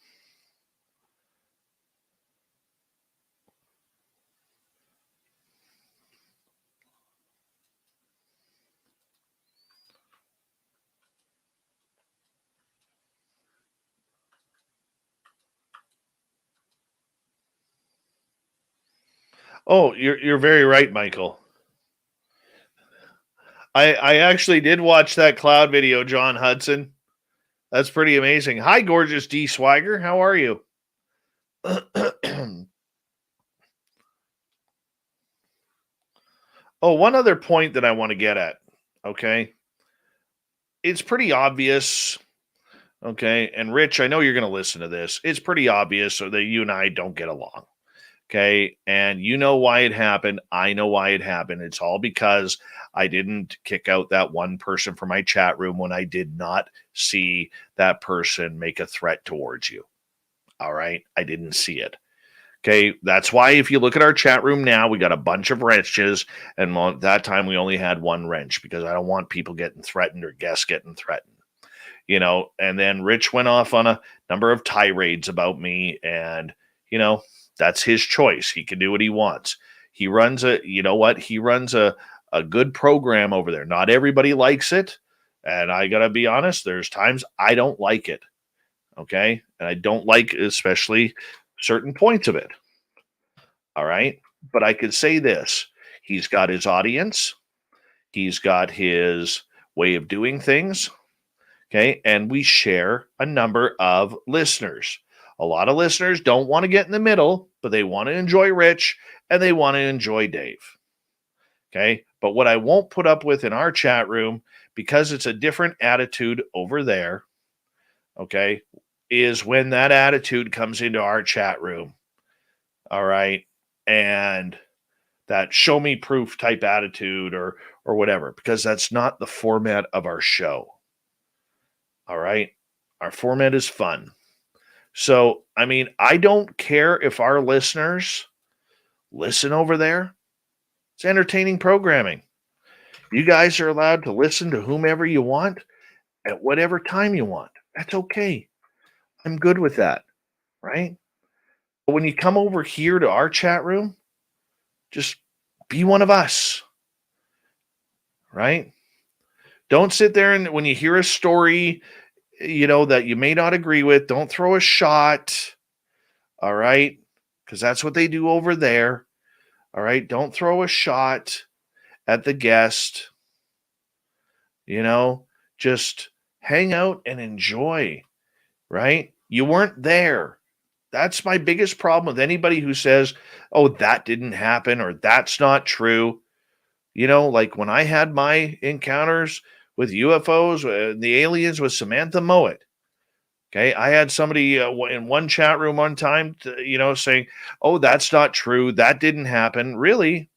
Oh, you're very right, Michael. I actually did watch that cloud video, John Hudson. That's pretty amazing. Hi, gorgeous D Swagger. How are you? Oh, one other point that I want to get at. Okay. It's pretty obvious. Okay. And Rich, I know you're going to listen to this. It's pretty obvious so that you and I don't get along. Okay. And you know why it happened. I know why it happened. It's all because I didn't kick out that one person from my chat room when I did not see that person make a threat towards you. All right. I didn't see it. Okay. That's why if you look at our chat room now, we got a bunch of wrenches. And at that time, we only had one wrench because I don't want people getting threatened or guests getting threatened. You know, and then Rich went off on a number of tirades about me. And, you know, that's his choice. He can do what he wants. He runs he runs a good program over there. Not everybody likes it. And I got to be honest, there's times I don't like it. Okay. And I don't like especially certain points of it. All right. But I could say this. He's got his audience. He's got his way of doing things. Okay. And we share a number of listeners. A lot of listeners don't want to get in the middle, but they want to enjoy Rich and they want to enjoy Dave. Okay. But what I won't put up with in our chat room, because it's a different attitude over there, okay, is when that attitude comes into our chat room. All right. And that show me proof type attitude or whatever, because that's not the format of our show. All right. Our format is fun. So, I mean, I don't care if our listeners listen over there. It's entertaining programming. You guys are allowed to listen to whomever you want at whatever time you want. That's okay. I'm good with that. Right. But when you come over here to our chat room, just be one of us. Right. Don't sit there and when you hear a story, you know, that you may not agree with, don't throw a shot. All right. Because that's what they do over there. All right. Don't throw a shot at the guest. You know, just hang out and enjoy. Right. You weren't there. That's my biggest problem with anybody who says, oh, that didn't happen or that's not true. You know, like when I had my encounters with UFOs, the aliens with Samantha Mowat. Okay. I had somebody in one chat room one time, saying, oh, that's not true. That didn't happen. Really?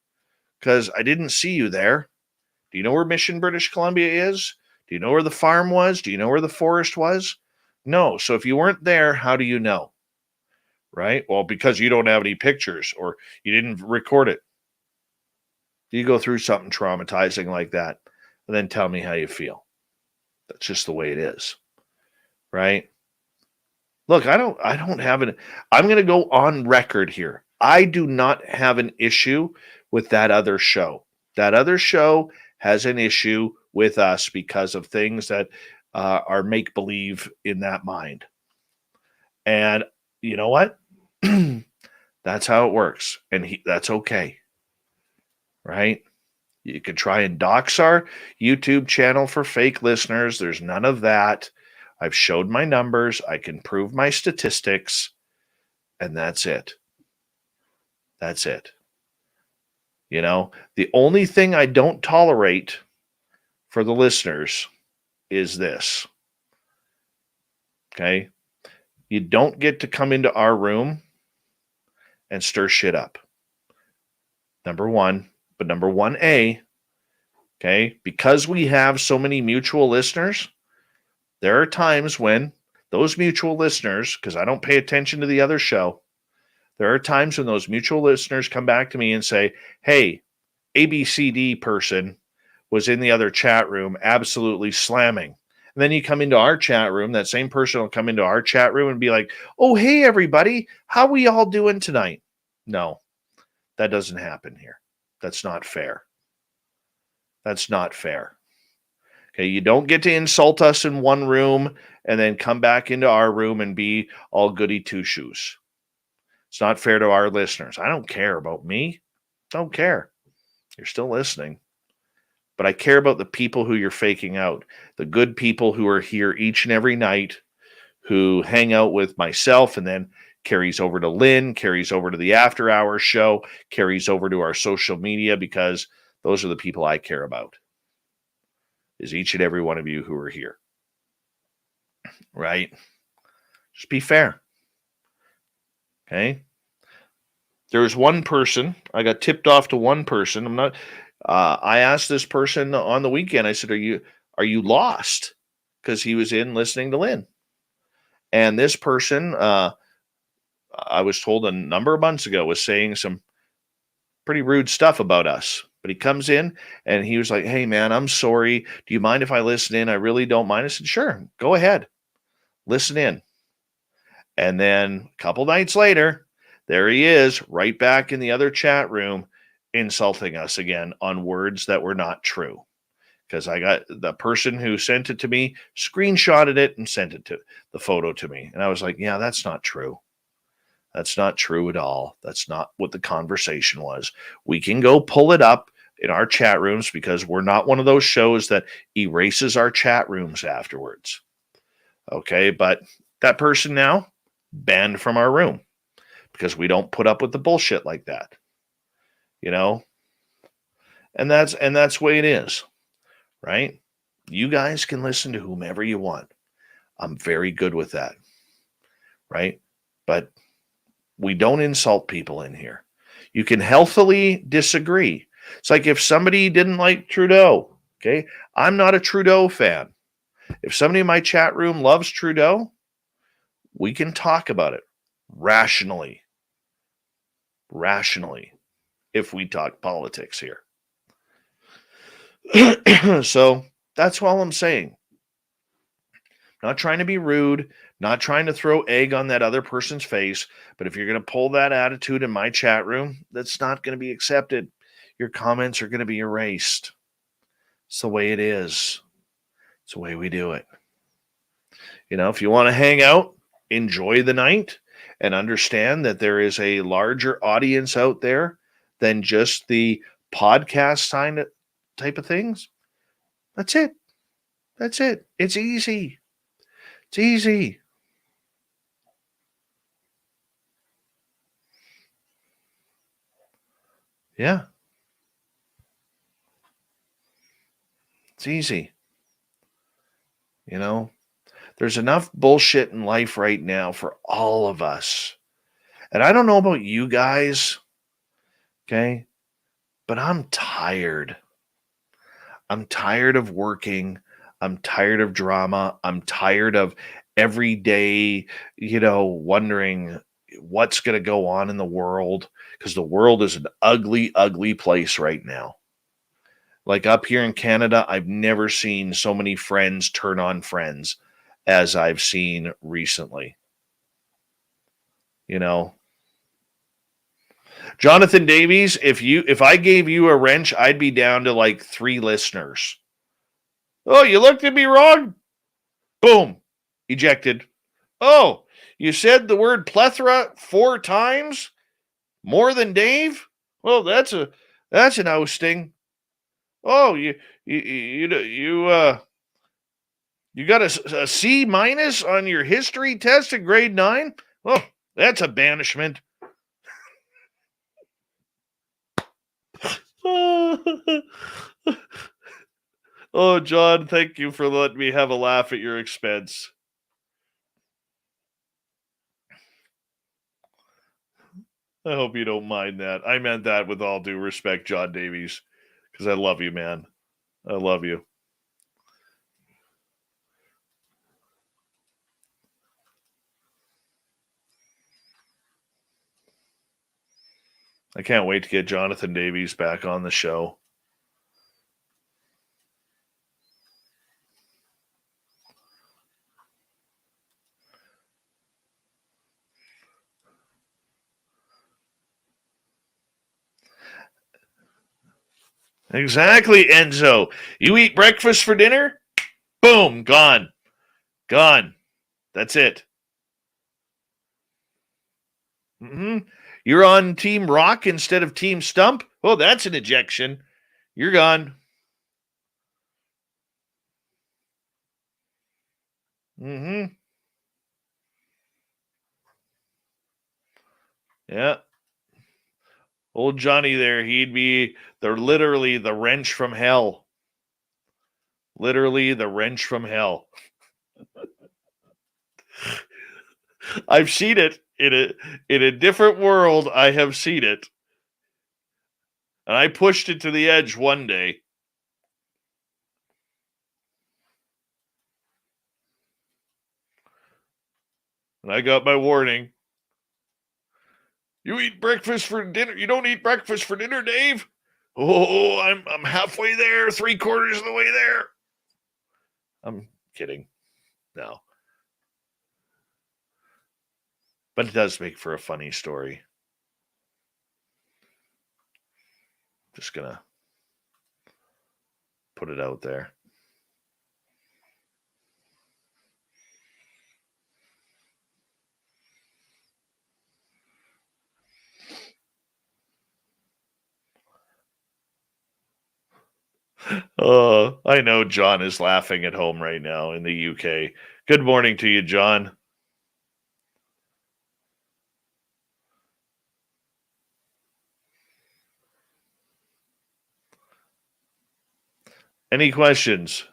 Because I didn't see you there. Do you know where Mission, British Columbia is? Do you know where the farm was? Do you know where the forest was? No. So if you weren't there, how do you know? Right? Well, because you don't have any pictures or you didn't record it. You go through something traumatizing like that and then tell me how you feel. That's just the way it is. Right? Look, I don't have I'm going to go on record here. I do not have an issue with that other show. That other show has an issue with us because of things that are make-believe in that mind. And you know what? That's how it works. And that's okay. Right? You could try and dox our YouTube channel for fake listeners. There's none of that. I've showed my numbers. I can prove my statistics. And that's it. That's it. You know, the only thing I don't tolerate for the listeners is this. Okay? You don't get to come into our room and stir shit up. Number one. But number 1A, okay, because we have so many mutual listeners, there are times when those mutual listeners, because I don't pay attention to the other show, there are times when those mutual listeners come back to me and say, hey, ABCD person was in the other chat room absolutely slamming. And then you come into our chat room, that same person will come into our chat room and be like, oh, hey, everybody, how we all doing tonight? No, that doesn't happen here. That's not fair. That's not fair. Okay, you don't get to insult us in one room and then come back into our room and be all goody two-shoes. It's not fair to our listeners. I don't care about me. Don't care. You're still listening. But I care about the people who you're faking out. The good people who are here each and every night, who hang out with myself and then carries over to Lynn, carries over to the After Hours show, carries over to our social media, because those are the people I care about, is each and every one of you who are here. Right? Just be fair. Okay? There's one person, I got tipped off to one person. I asked this person on the weekend, I said, are you lost? Because he was in listening to Lynn. And this person, I was told a number of months ago, was saying some pretty rude stuff about us. But he comes in and he was like, hey, man, I'm sorry. Do you mind if I listen in? I really don't mind. I said, sure, go ahead. Listen in. And then a couple nights later, there he is right back in the other chat room insulting us again on words that were not true. Because I got the person who sent it to me, screenshotted it and sent it to the photo to me. And I was like, yeah, that's not true. That's not true at all. That's not what the conversation was. We can go pull it up in our chat rooms, because we're not one of those shows that erases our chat rooms afterwards. Okay, but that person now banned from our room because we don't put up with the bullshit like that. You know? And that's the way it is. Right? You guys can listen to whomever you want. I'm very good with that. Right? But we don't insult people in here. You can healthily disagree. It's like if somebody didn't like Trudeau, okay? I'm not a Trudeau fan. If somebody in my chat room loves Trudeau, we can talk about it rationally. Rationally, if we talk politics here. So that's all I'm saying. Not trying to be rude, not trying to throw egg on that other person's face, but if you're going to pull that attitude in my chat room, that's not going to be accepted. Your comments are going to be erased. It's the way it is. It's the way we do it. You know, if you want to hang out, enjoy the night, and understand that there is a larger audience out there than just the podcast type of things. That's it. That's it. It's easy. It's easy. Yeah. It's easy. You know, there's enough bullshit in life right now for all of us. And I don't know about you guys, okay, but I'm tired. I'm tired of working. I'm tired of drama. I'm tired of every day, wondering what's going to go on in the world, because the world is an ugly, ugly place right now. Like up here in Canada, I've never seen so many friends turn on friends as I've seen recently. You know, Jonathan Davies, if I gave you a wrench, I'd be down to like 3 listeners. Oh, you looked at me wrong? Boom. Ejected. Oh, you said the word plethora 4 times? More than Dave? Well, that's an ousting. Oh, you got a C minus on your history test in grade 9? Well, that's a banishment. Oh, John, thank you for letting me have a laugh at your expense. I hope you don't mind that. I meant that with all due respect, John Davies, because I love you, man. I love you. I can't wait to get Jonathan Davies back on the show. Exactly, Enzo. You eat breakfast for dinner? Boom, gone. Gone. That's it. You're on Team Rock instead of Team Stump? Oh, that's an ejection. You're gone. Yeah. Old Johnny there, he'd be literally the wrench from hell. Literally the wrench from hell. I've seen it in a different world. I have seen it. And I pushed it to the edge one day. And I got my warning. You eat breakfast for dinner. You don't eat breakfast for dinner, Dave? Oh, I'm halfway there, 3/4 of the way there. I'm kidding. No. But it does make for a funny story. Just gonna put it out there. I know John is laughing at home right now in the UK. Good morning to you, John. Any questions?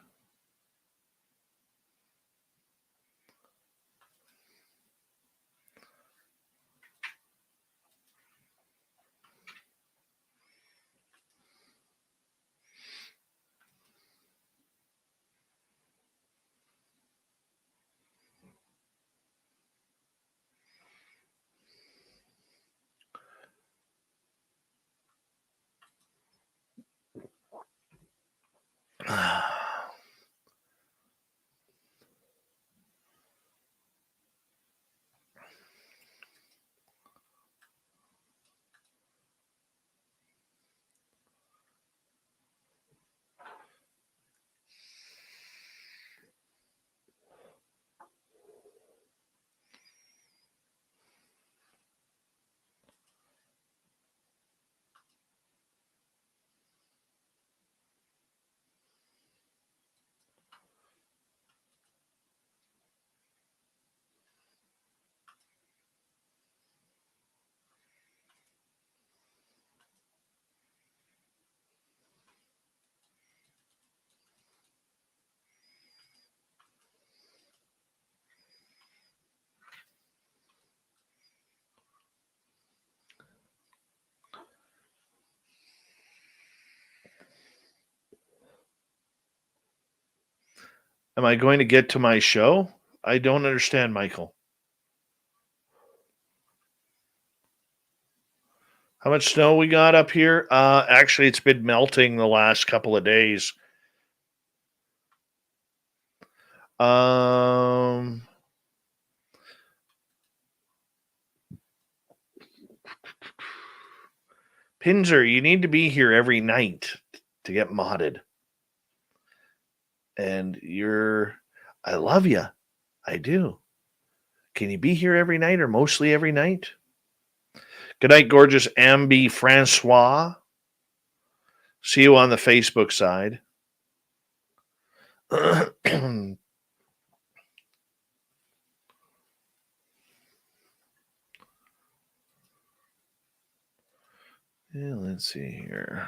Am I going to get to my show? I don't understand, Michael. How much snow we got up here? Actually, it's been melting the last couple of days. Pinzer, you need to be here every night to get modded. And I love you. I do. Can you be here every night or mostly every night? Good night, gorgeous Ambi Francois. See you on the Facebook side. Yeah, let's see here.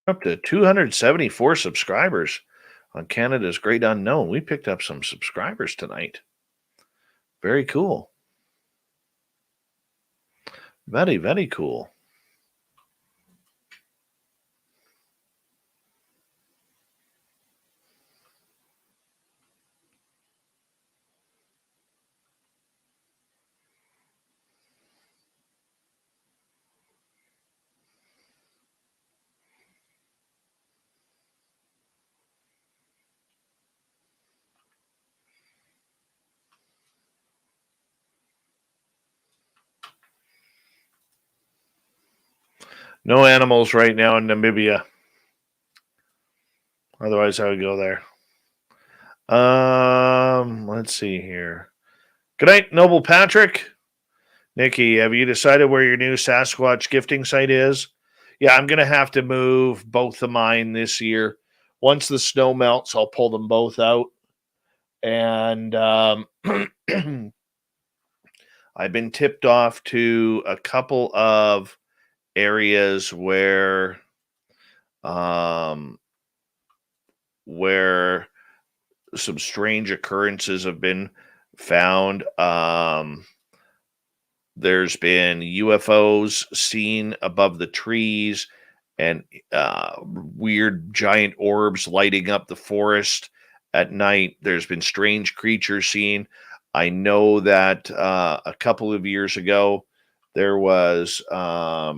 Up to 274 subscribers. on Canada's Great Unknown. We picked up some subscribers tonight. Very cool. Very, very cool. No animals right now in Namibia. Otherwise, I would go there. Let's see here. Good night, Noble Patrick. Nikki, have you decided where your new Sasquatch gifting site is? Yeah, I'm going to have to move both of mine this year. Once the snow melts, I'll pull them both out. And I've been tipped off to a couple of areas where some strange occurrences have been found. There's been UFOs seen above the trees and weird giant orbs lighting up the forest at night. There's been strange creatures seen. I know that a couple of years ago, there was a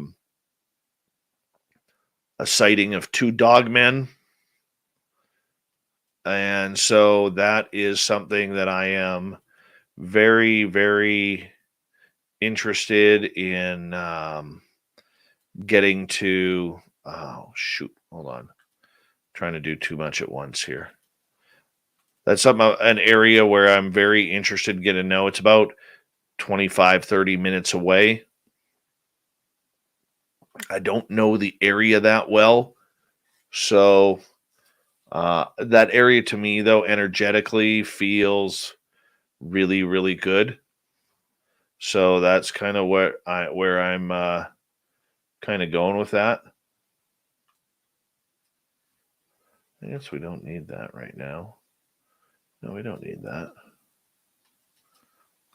sighting of 2 dogmen. And so that is something that I am very, very interested in getting to. Oh, shoot. Hold on. Trying to do too much at once here. That's an area where I'm very interested in getting to know. It's about 25, 30 minutes away. I don't know the area that well. So that area to me, though, energetically feels really, really good. So that's kind of where I'm kind of going with that. I guess we don't need that right now. No, we don't need that.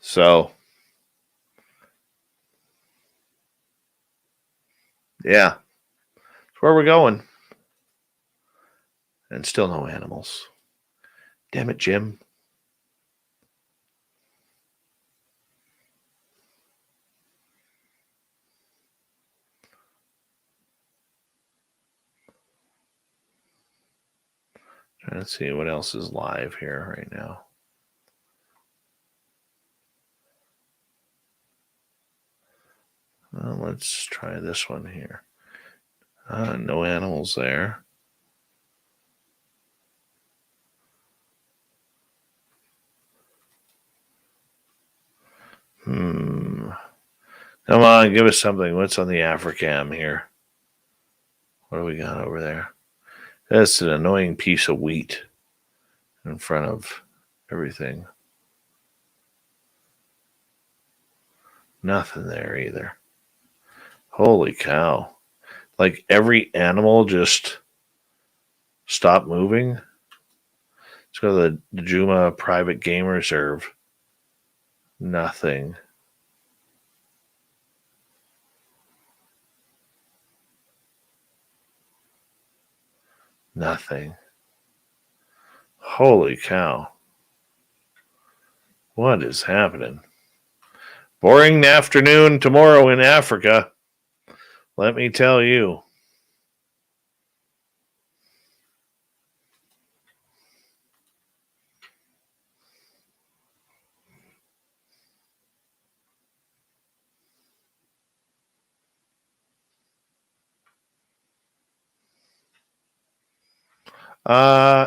So, yeah, that's where we're going. And still no animals. Damn it, Jim. Trying to see what else is live here right now. Well, let's try this one here. No animals there. Come on, give us something. What's on the Africam here? What do we got over there? That's an annoying piece of wheat in front of everything. Nothing there either. Holy cow. Like every animal just stopped moving. Let's go to the Juma Private Game Reserve. Nothing. Nothing. Holy cow. What is happening? Boring afternoon tomorrow in Africa. Let me tell you.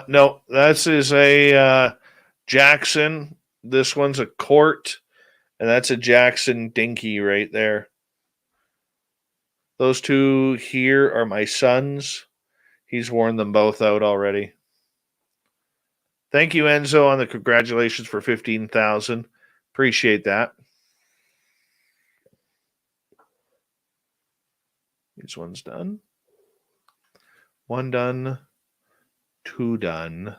No, this is a Jackson. This one's a Court, and that's a Jackson Dinky right there. Those two here are my sons. He's worn them both out already. Thank you, Enzo, on the congratulations for 15,000. Appreciate that. This one's done. One done. 2 done.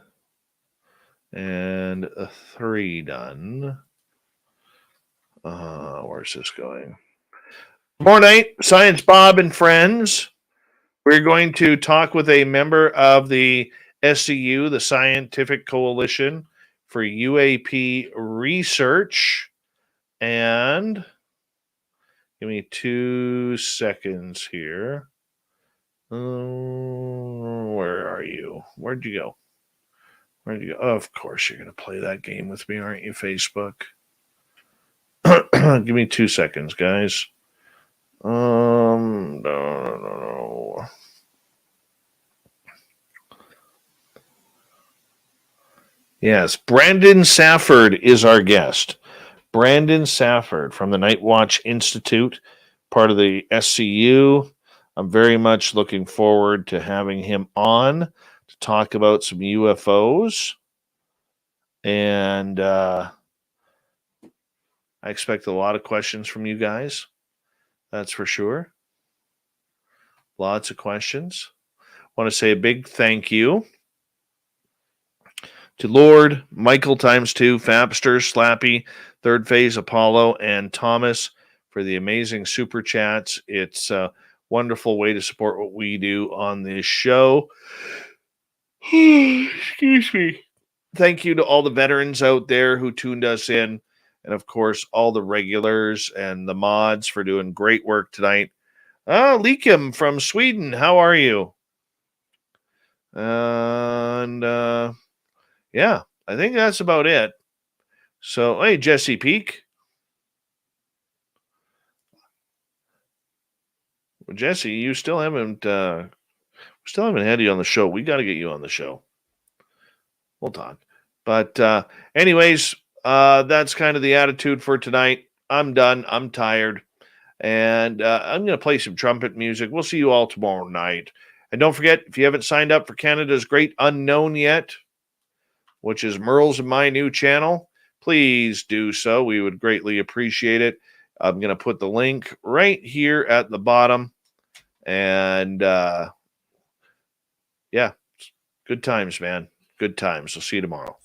And a 3 done. Where's this going? Tomorrow night, Science Bob and friends. We're going to talk with a member of the SCU, the Scientific Coalition for UAP Research. And give me 2 seconds here. Where are you? Where'd you go? Where'd you go? Oh, of course, you're going to play that game with me, aren't you, Facebook? Give me 2 seconds, guys. No. Yes, Brandon Safford is our guest. Brandon Safford from the Night Watch Institute, part of the SCU. I'm very much looking forward to having him on to talk about some UFOs. And I expect a lot of questions from you guys. That's for sure. Lots of questions. I want to say a big thank you to Lord, Michael ×2, Fabster, Slappy, Third Phase, Apollo, and Thomas for the amazing super chats. It's a wonderful way to support what we do on this show. Excuse me. Thank you to all the veterans out there who tuned us in. And, of course, all the regulars and the mods for doing great work tonight. Likim from Sweden, how are you? And, yeah, I think that's about it. So, hey, Jesse Peak. Well, Jesse, you still haven't had you on the show. We got to get you on the show. We'll talk. But anyways, that's kind of the attitude for tonight. I'm done. I'm tired. And I'm going to play some trumpet music. We'll see you all tomorrow night. And don't forget, if you haven't signed up for Canada's Great Unknown yet, which is Merle's and my new channel, please do so. We would greatly appreciate it. I'm going to put the link right here at the bottom. And yeah, good times, man. Good times. I'll see you tomorrow.